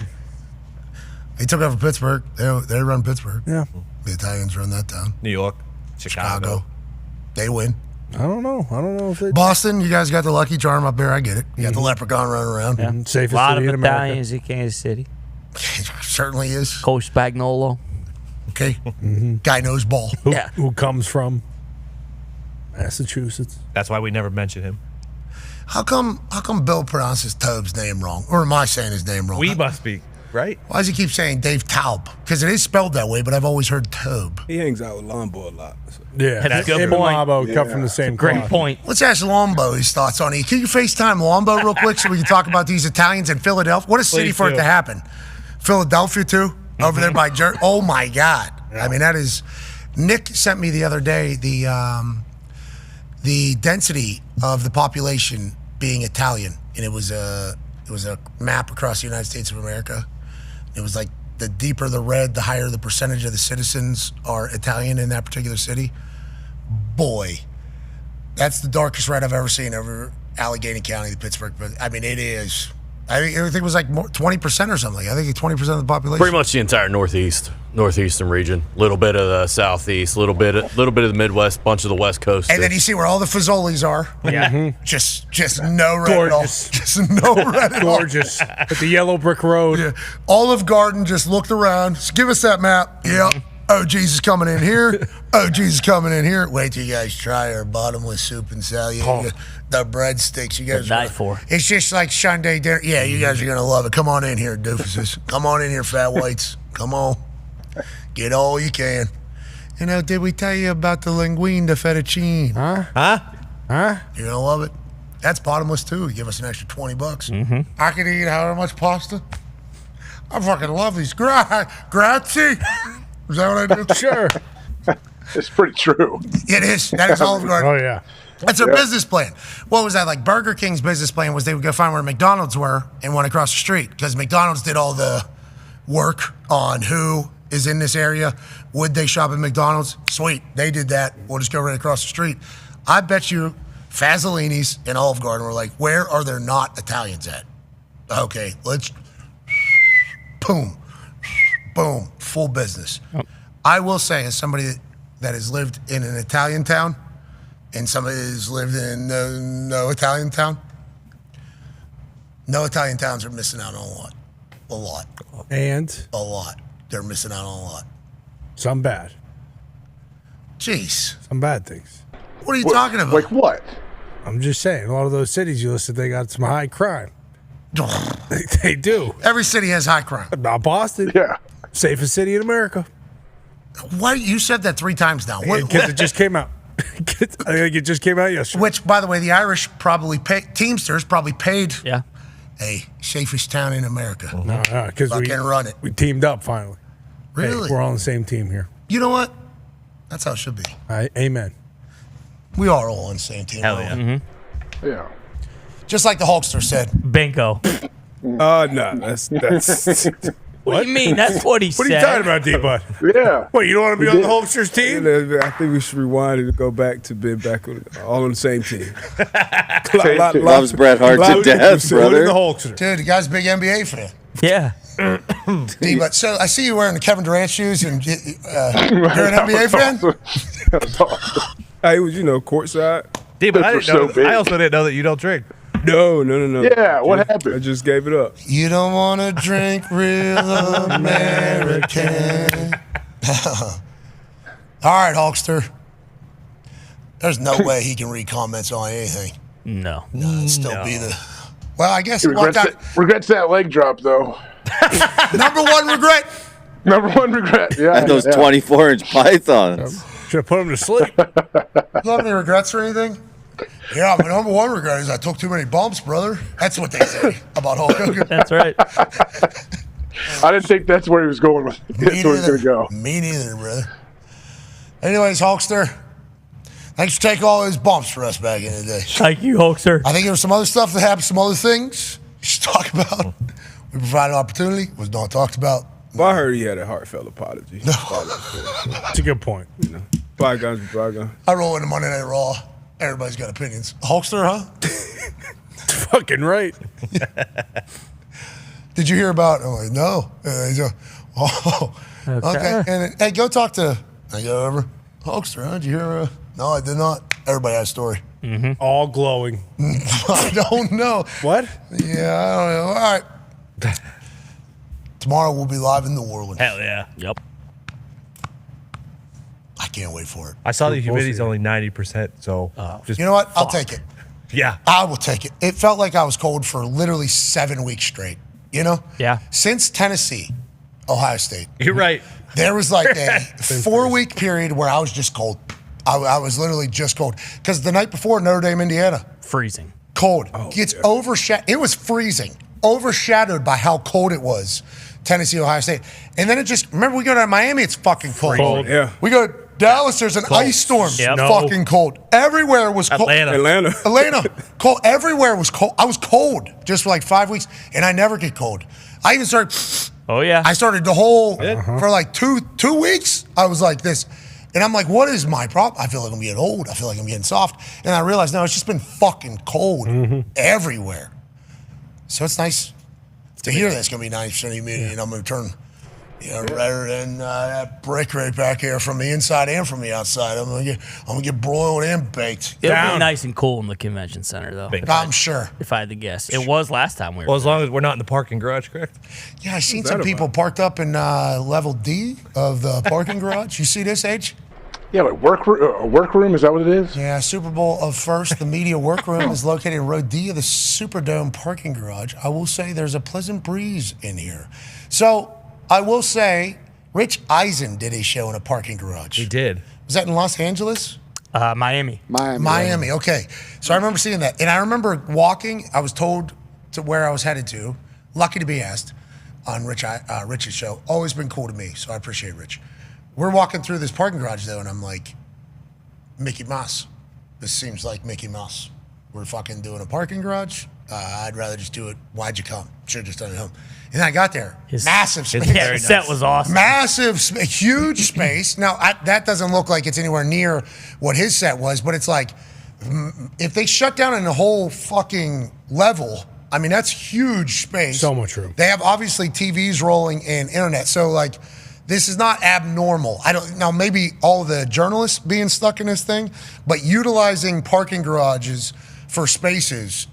They took over Pittsburgh. They run Pittsburgh. Yeah. The Italians run that town. New York. Chicago. They win. I don't know. I don't know if they. Boston, you guys got the lucky charm up there. I get it. You got the leprechaun running around. Yeah. Safest A lot city of in America. Italians in Kansas City. Certainly is. Coach Spagnuolo. Okay. Guy knows ball. Who comes from Massachusetts. That's why we never mention him. How come Bill pronounces Taub's name wrong? Or am I saying his name wrong? We must be, right? Why does he keep saying Dave Taub? Because it is spelled that way, but I've always heard Taub. He hangs out with Lombo a lot. So. Yeah, That's a good him and point. Lombo come from the same Great cloth. point. Let's ask Lombo his thoughts on it. Can you FaceTime Lombo real quick so we can talk about these Italians in Philadelphia? What a city Please for it do. to happen. Philadelphia, too, over there by Oh, my God. I mean, that is... Nick sent me the other day the density of the population being Italian, and it was a map across the United States of America. It was like the deeper the red, the higher the percentage of the citizens are Italian in that particular city. Boy, that's the darkest red I've ever seen over Allegheny County, the Pittsburgh. But I mean, it is. I think it was like 20% or something. I think 20% of the population. Pretty much the entire northeastern region. A little bit of the southeast, little bit of the Midwest, bunch of the West Coast. And then you see where all the Fazoli's are. Yeah. Just no red Gorgeous. at all. Just no red at all. Gorgeous. With the yellow brick road. Yeah. Olive Garden just looked around. Just give us that map. Yeah. Oh, Jesus coming in here. Oh, Jesus coming in here. Wait till you guys try our bottomless soup and salad. The breadsticks. You guys die for. It's just like Sunday dinner. Yeah, you guys are going to love it. Come on in here, doofuses. Come on in here, fat whites. Come on. Get all you can. You know, did we tell you about the linguine de fettuccine? Huh? You're going to love it. That's bottomless, too. You give us an extra $20. Mm-hmm. I could eat however much pasta. I fucking love these. Grazie. Is that what I do? Sure. It's pretty true. It is. That is Olive Garden. Oh, yeah. That's their business plan. What was that? Like Burger King's business plan was they would go find where McDonald's were and went across the street because McDonald's did all the work on who is in this area. Would they shop at McDonald's? Sweet. They did that. We'll just go right across the street. I bet you Fazzolini's and Olive Garden were like, where are there not Italians at? Okay, let's boom, boom, full business. Oh. I will say, as somebody that has lived in an Italian town and somebody who's lived in no Italian town, no Italian towns are missing out on a lot. A lot. And? A lot. They're missing out on a lot. Some bad. Jeez. Some bad things. What are you talking about? Like what? I'm just saying, a lot of those cities you listed, they got some high crime. They do. Every city has high crime. Not Boston. Yeah. Safest city in America. Why you said that 3 times now? Because it just came out. I think it just came out yesterday. Which, by the way, the Irish probably Teamsters probably paid. Yeah. Hey, safest town in America. No, because we run it. We teamed up finally. Really? Hey, we're all on the same team here. You know what? That's how it should be. Amen. We are all on the same team. Hell yeah. Mm-hmm. Yeah. Just like the Hulkster said. Bingo. No, that's What do you mean? That's what he said. What are you talking about, D-Bud? Yeah. What, you don't want to be on the Hulkster's team? I think we should rewind and go back to being back all on the same team. Loves Bret Hart to death, brother. The Hulkster. Dude, the guy's a big NBA fan. Yeah. D-Bud, so I see you wearing the Kevin Durant shoes, and you're an NBA fan? Hey, was courtside. D-Bud, I also didn't know that you don't drink. No. Yeah, what happened? I just gave it up. You don't want to drink real American. All right, Hulkster. There's no way he can read comments on anything. No. It'd still be the... Well, I guess... Regrets that leg drop, though. Number one regret. Number one regret, yeah. And those 24-inch pythons. Should have put him to sleep. You have any regrets or anything? Yeah, my number one regret is I took too many bumps, brother. That's what they say about Hulk Hogan. That's right. I didn't think that's where he was going with. That's where he's going to go. Me neither, brother. Anyways, Hulkster, thanks for taking all those bumps for us back in the day. Thank you, Hulkster. I think there was some other stuff that happened, some other things we should talk about. We provided opportunity, was not talked about. Well, I heard he had a heartfelt apology. That's a good point. Bygones be bygones. I roll into Monday Night Raw. Everybody's got opinions. Hulkster, huh? Fucking right. Did you hear about? I'm like, no. Okay. And hey, go talk to. I go over. Hulkster, huh? Did you hear? No, I did not. Everybody has a story. All glowing. I don't know. What? Yeah, I don't know. All right. Tomorrow we'll be live in New Orleans. Hell yeah. Yep. I can't wait for it. I saw the humidity's only 90%, so just You know what? I'll take it. Yeah. I will take it. It felt like I was cold for literally 7 weeks straight. You know? Yeah. Since Tennessee, Ohio State. You're right. There was like a 4-week period where I was just cold. I was literally just cold. Because the night before, Notre Dame, Indiana. Freezing. Cold. Gets overshadowed. It was freezing. Overshadowed by how cold it was. Tennessee, Ohio State. And then it just, remember we go to Miami, it's fucking cold. Cold, yeah. We go to Dallas, there's an ice storm. Yep. Fucking cold. Everywhere was cold. Atlanta. Cold. Everywhere was cold. I was cold just for like 5 weeks, and I never get cold. I even started. Oh, yeah. I started the whole, for like two weeks, I was like this. And I'm like, what is my problem? I feel like I'm getting old. I feel like I'm getting soft. And I realized, no, it's just been fucking cold everywhere. So it's nice to hear that it's going to be 90% humidity, and I'm going to turn, rather than that brick right back here from the inside and from the outside. I'm going to get broiled and baked. It'll be nice and cool in the convention center, though. I'm sure. If I had to guess. It was last time we were Well, as long as we're not in the parking garage, correct? Yeah, I've seen some people parked up in level D of the parking garage. You see this, H? Yeah, but workroom, is that what it is? Yeah, Super Bowl of First, the media workroom is located in row D of the Superdome parking garage. I will say there's a pleasant breeze in here. So I will say Rich Eisen did a show in a parking garage. He did. Was that in Los Angeles? Miami. Miami, okay. So I remember seeing that. And I remember walking, I was told to where I was headed to. Lucky to be asked on Rich's show. Always been cool to me, so I appreciate Rich. We're walking through this parking garage, though, and I'm like, Mickey Mouse. This seems like Mickey Mouse. We're fucking doing a parking garage. I'd rather just do it. Why'd you come? Should have just done it at home. And then I got there. Massive space. His set was awesome. Massive, huge space. Now, that doesn't look like it's anywhere near what his set was, but it's like, if they shut down in the whole fucking level, I mean, that's huge space. So much room. They have obviously TVs rolling and internet. So, like, this is not abnormal. Now maybe all the journalists being stuck in this thing, but utilizing parking garages for spaces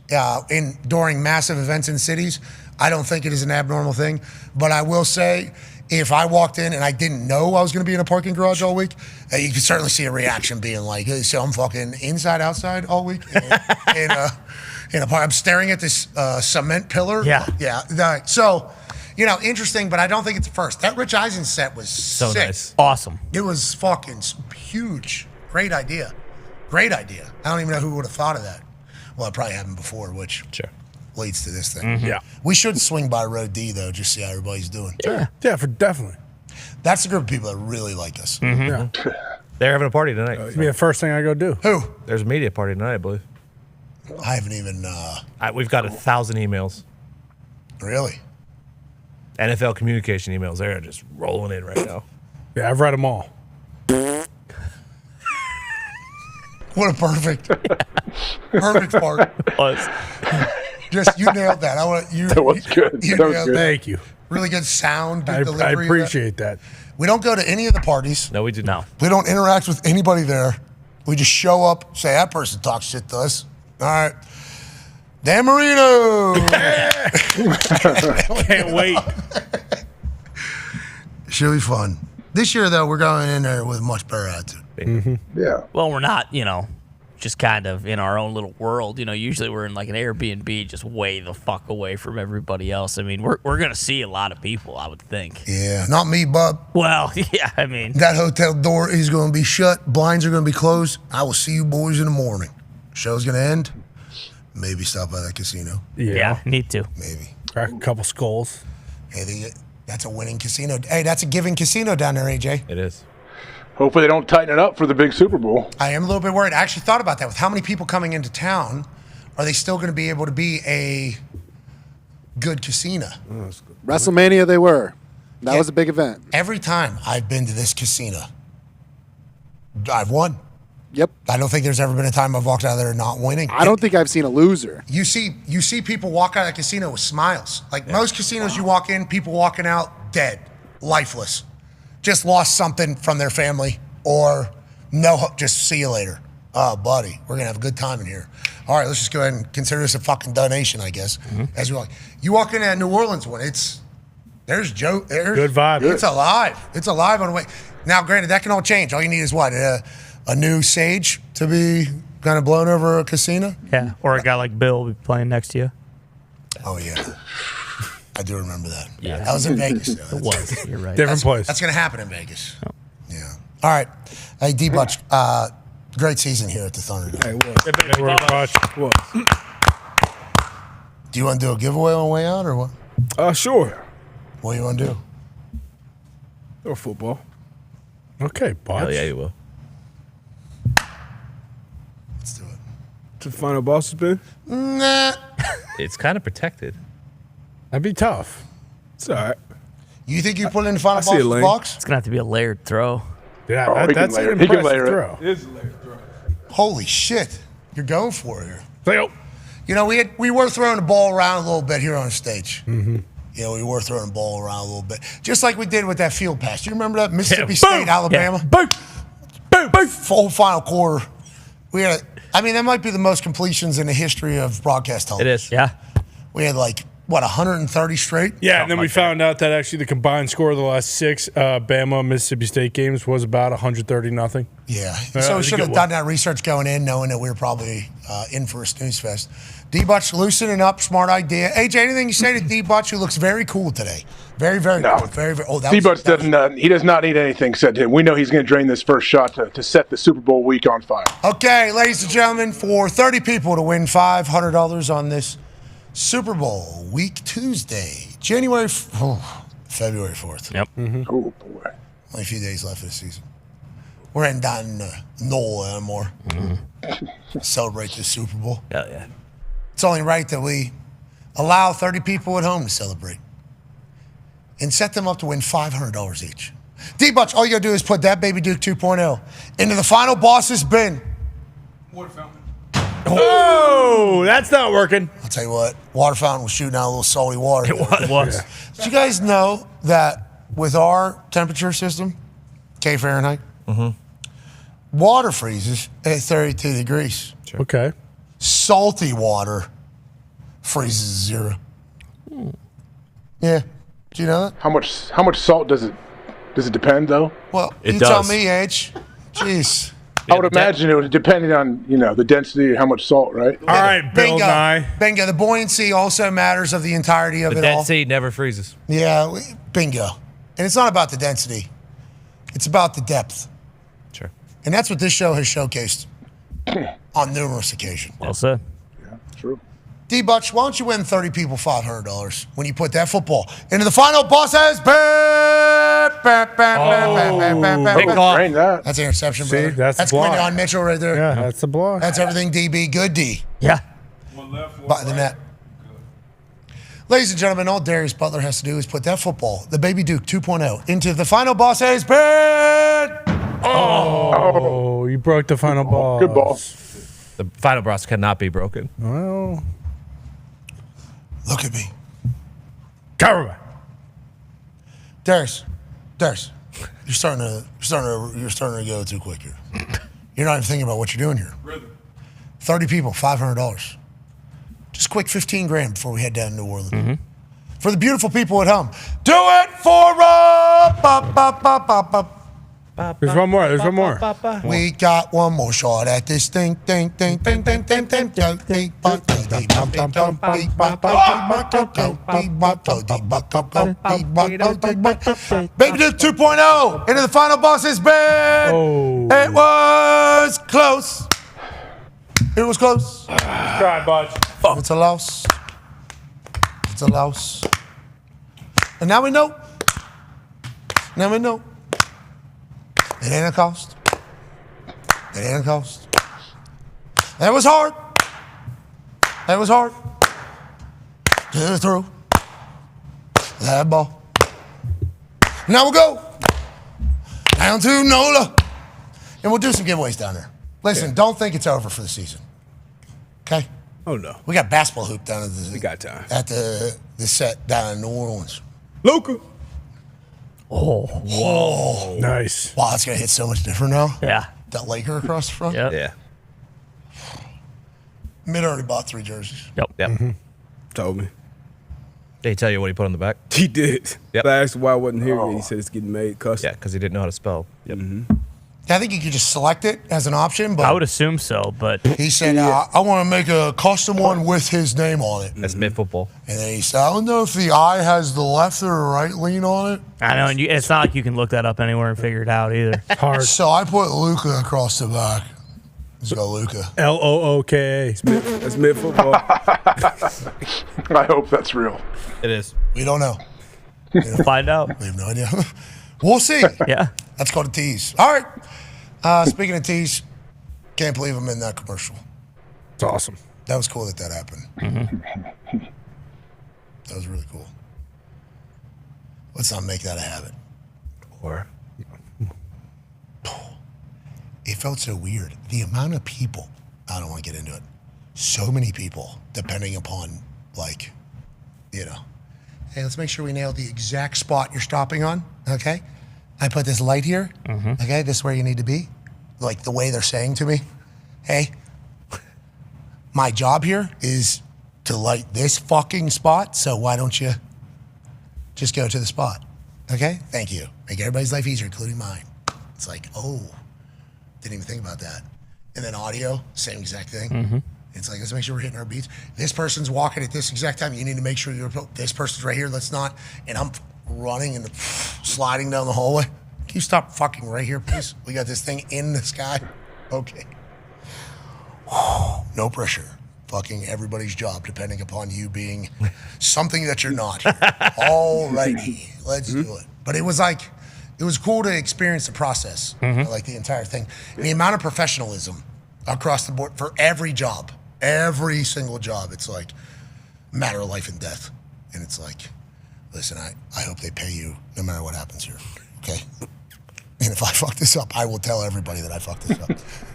during massive events in cities, I don't think it is an abnormal thing. But I will say, if I walked in and I didn't know I was going to be in a parking garage all week, you could certainly see a reaction being like, hey, so I'm fucking inside, outside all week. I'm staring at this cement pillar. Yeah. So, interesting, but I don't think it's the first. That Rich Eisen set was so sick. Nice. Awesome. It was fucking huge. Great idea. I don't even know who would have thought of that. Well, it probably happened before, which leads to this thing. Yeah. We should swing by Road D, though, just see how everybody's doing. Yeah, definitely. That's the group of people that really like us. Yeah. They're having a party tonight. It's be the first thing I go do. Who? There's a media party tonight, I believe. I haven't even... we've got 1,000 emails. Really? NFL communication emails. They're just rolling in right now. Yeah, I've read them all. What a perfect part. Just, you nailed that. That was good. You That was nailed good. that. Thank you. Really good sound, good I delivery. appreciate that. We don't go to any of the parties. No, we do not. We don't interact with anybody there. We just show up, say, that person talks shit to us. All right. Dan Marino. Can't wait. Should be fun. This year, though, we're going in there with a much better attitude. Yeah. Well, we're not, just kind of in our own little world. Usually we're in like an Airbnb just way the fuck away from everybody else. I mean, we're going to see a lot of people, I would think. Yeah, not me, bub. Well, yeah, I mean. That hotel door is going to be shut. Blinds are going to be closed. I will see you boys in the morning. Show's going to end. Maybe stop by that casino. Yeah, need to. Maybe. Crack a couple skulls. Hey, that's a winning casino. Hey, that's a giving casino down there, AJ. It is. Hopefully they don't tighten it up for the big Super Bowl. I am a little bit worried. I actually thought about that. With how many people coming into town, are they still going to be able to be a good casino? WrestleMania, they were. That was a big event. Every time I've been to this casino, I've won. Yep. I don't think there's ever been a time I've walked out of there not winning. I don't think I've seen a loser. You see people walk out of the casino with smiles. Like most casinos you walk in, people walking out dead, lifeless. Just lost something from their family or No, just see you later. Oh, buddy, we're going to have a good time in here. All right, let's just go ahead and consider this a fucking donation, I guess. As we like. You walk in that New Orleans one, there's Joe. Good vibe. It's alive. It's alive on the way. Now, granted, that can all change. All you need is what? A new sage to be kind of blown over a casino? Yeah, or a guy like Bill will be playing next to you. Oh, yeah. I do remember that. Yeah. That was in Vegas, though. It was. You're right. Different place. That's going to happen in Vegas. Oh. Yeah. All right. Hey, D-Butch, great season here at the Thunderdome. Hey, what? Do you want to do a giveaway on the way out or what? Sure. What do you want to do? Or football. Okay, Butch. Hell yeah, you will. Let's do it. To the final boss spin? Nah. It's kind of protected. That'd be tough. It's all right. You think you put it in the final see a lane. box? It's going to have to be a layered throw. Yeah, he can that's layer an it. He can impressive layer it. throw. It is a later throw. Holy shit. You're going for it here. Like, You know, we were throwing the ball around a little bit here on stage. Mm-hmm. You know, we were throwing the ball around a little bit. Just like we did with that field pass. Do you remember that? Mississippi State, Alabama? Boom! Boom! Boom! Full final quarter. We had, that might be the most completions in the history of broadcast television. It is. Yeah. We had 130 straight? Yeah, and then we found out that actually the combined score of the last 6 Bama Mississippi State games was about 130-0. Yeah. So we should have done that research going in, knowing that we were probably in for a snooze fest. D-Butch loosening up, smart idea. AJ, anything you say to D-Butch, who looks very cool today? Very, very cool. Very, very. Oh, D-Butch he does not need anything said to him. We know he's going to drain this first shot to set the Super Bowl week on fire. Okay, ladies and gentlemen, for 30 people to win $500 on this Super Bowl week Tuesday, February 4th. Yep. Mm-hmm. Oh, boy. Only a few days left of the season. We're heading down Knoll anymore. Celebrate this Super Bowl. Hell yeah. It's only right that we allow 30 people at home to celebrate and set them up to win $500 each. D-Butch, all you got to do is put that Baby Duke 2.0 into the final boss's bin. Water fountain. Oh, that's not working. I'll tell you what, water fountain was shooting out a little salty water. It was. Did you guys know that with our temperature system, K Fahrenheit, water freezes at 32 degrees. Sure. Okay. Salty water freezes at 0. Yeah. Do you know that? How much salt does it depend though? Well, It you does. tell me, H. Jeez. I would imagine it would depend on the density, how much salt, right? All right, Bill Bingo. Nye. Bingo. The buoyancy also matters of the entirety of The it Dead all. Sea never freezes. Yeah, bingo. And it's not about the density. It's about the depth. Sure. And that's what this show has showcased on numerous occasions. Well said. True. D-Butch, why don't you win 30 people $500 when you put that football into the final boss's bid? Big call. Drain that. That's an interception, See, brother. that's the block. Quinton Mitchell right there. Yeah, that's the block. That's everything DB. Good D. Yeah. By the net. Ladies and gentlemen, all Darius Butler has to do is put that football, the Baby Duke 2.0, into the final boss's bid. Oh, you broke the final ball. Good ball. The final boss cannot be broken. Well, Look at me. cover. Darius, you're starting to go too quick here. You're not even thinking about what you're doing here. 30 people, $500. Just quick 15 grand before we head down to New Orleans. For the beautiful people at home, do it for There's one more. There's one more. We got one more shot at this thing. Baby Duke 2.0 into the final boss's bid. Oh. It was close. It was close. Try, Butch. It's a loss. It's a loss. And now we know. Now we know. It ain't a cost. It ain't a cost. That was hard. That was hard. Get it through. That ball. Now we'll go down to NOLA. And we'll do some giveaways down there. Listen, don't think it's over for the season. Okay? Oh, no. We got basketball hoop down at the, We got time. at the set down in New Orleans. Luka. Whoa. Nice. Wow, it's going to hit so much different now. Yeah. That Laker across the front? Yep. Yeah. Mid already bought 3 jerseys. Yep. Told me. Did he tell you what he put on the back? He did. Yep. I asked why I wasn't here. He said it's getting made custom. Yeah, because he didn't know how to spell. Yep. I think you could just select it as an option, but I would assume so, but he said, I want to make a custom one with his name on it. That's mid-football. And then he said, I don't know if the I has the left or right lean on it. I know, and it's not like you can look that up anywhere and figure it out either. Hard. So I put Luka across the back. Let's go, Luka. Looka. That's mid-football. I hope that's real. It is. We don't know. Find out. We have no idea. We'll see. Yeah. That's called a tease. All right. Speaking of tease, can't believe I'm in that commercial. It's awesome. That was cool that happened. Mm-hmm. That was really cool. Let's not make that a habit. Or it felt so weird. The amount of people, I don't want to get into it. So many people, depending upon, like, you know, hey, let's make sure we nail the exact spot you're stopping on, okay? I put this light here, okay? This is where you need to be. Like the way they're saying to me, hey, my job here is to light this fucking spot, so why don't you just go to the spot, okay? Thank you. Make everybody's life easier, including mine. It's like, oh, didn't even think about that. And then audio, same exact thing. It's like, let's make sure we're hitting our beats. This person's walking at this exact time. You need to make sure this person's right here. Let's not. And I'm running and sliding down the hallway. Can you stop fucking right here, please? We got this thing in the sky. Okay. No pressure. Fucking everybody's job, depending upon you being something that you're not. Alrighty, let's do it. But it was like, it was cool to experience the process, like the entire thing. And the amount of professionalism across the board for every job, every single job. It's like a matter of life and death. And it's like, listen, I hope they pay you no matter what happens here, okay? And if I fuck this up, I will tell everybody that I fucked this up.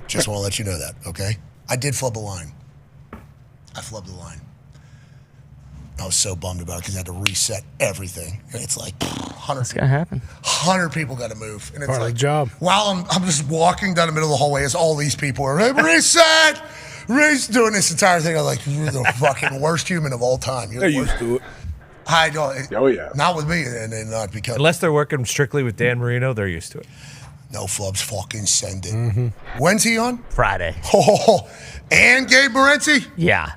Just want to let you know that, okay? I did flub a line. I flubbed the line. I was so bummed about it because I had to reset everything. And it's like 100 It's gonna happen. 100 people got to move. And it's Part of like, the job. while I'm just walking down the middle of the hallway as all these people are, hey, reset! Doing this entire thing. I'm like, you're the fucking worst human of all time. You're They're the worst. used to it. I don't. Oh, yeah. Not with me, and not because. unless they're working strictly with Dan Marino, they're used to it. No flubs, fucking send it. When's he on? Friday. Oh, and Gabe Morency? Yeah.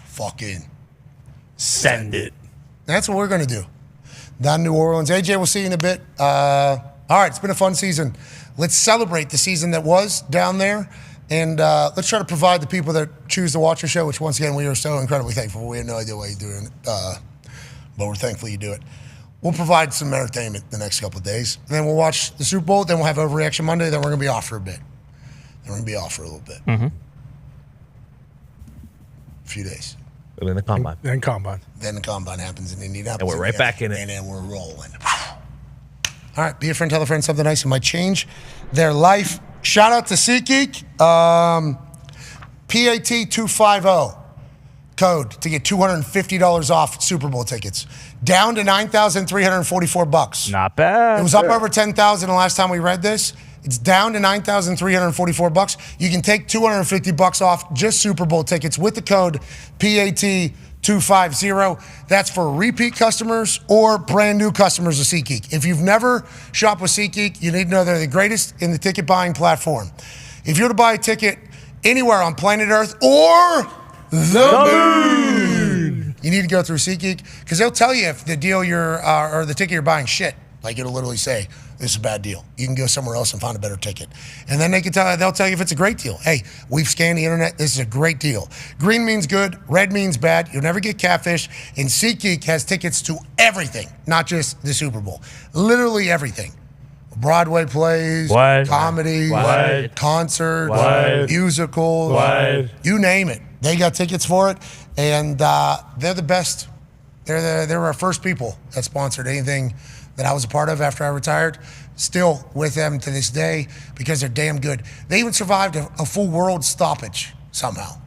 Fucking Send it. That's what we're going to do. Down in New Orleans. AJ, we'll see you in a bit. All right, it's been a fun season. Let's celebrate the season that was down there. And let's try to provide the people that choose to watch our show, which, once again, we are so incredibly thankful for. We have no idea why you're doing it, but we're thankful you do it. We'll provide some entertainment the next couple of days. And then we'll watch the Super Bowl. Then we'll have Overreaction Monday. Then we're going to be off for a bit. Then we're going to be off for a little bit. Mm-hmm. A few days. And then the combine. Then combine. Then the combine happens in Indianapolis. And we're right back in it. And then we're rolling. All right, be a friend, tell a friend something nice. It might change their life. Shout out to SeatGeek. PAT250 code to get $250 off Super Bowl tickets. Down to $9,344. Not bad. It was up over $10,000 the last time we read this. It's down to $9,344. You can take $250 off just Super Bowl tickets with the code PAT250. That's for repeat customers or brand new customers of SeatGeek. If you've never shopped with SeatGeek, you need to know they're the greatest in the ticket buying platform. If you're to buy a ticket anywhere on planet Earth or the moon, you need to go through SeatGeek because they'll tell you if the deal or the ticket you're buying shit. Like, it'll literally say, this is a bad deal. You can go somewhere else and find a better ticket. And then they'll tell you if it's a great deal. Hey, we've scanned the internet. This is a great deal. Green means good. Red means bad. You'll never get catfish. And SeatGeek has tickets to everything, not just the Super Bowl. Literally everything. Broadway plays, comedies, concerts, musicals, you name it. They got tickets for it, and they're the best. They're our first people that sponsored anything that I was a part of after I retired. Still with them to this day because they're damn good. They even survived a full world stoppage somehow,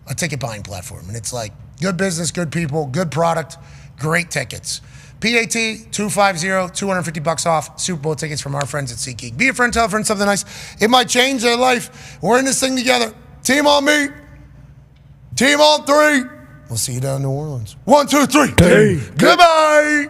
a ticket buying platform. And it's like good business, good people, good product, great tickets. PAT 250, 250 bucks off Super Bowl tickets from our friends at SeatGeek. Be a friend, tell a friend something nice. It might change their life. We're in this thing together. Team on me. Team on three. We'll see you down in New Orleans. 1, 2, 3. Hey. Goodbye.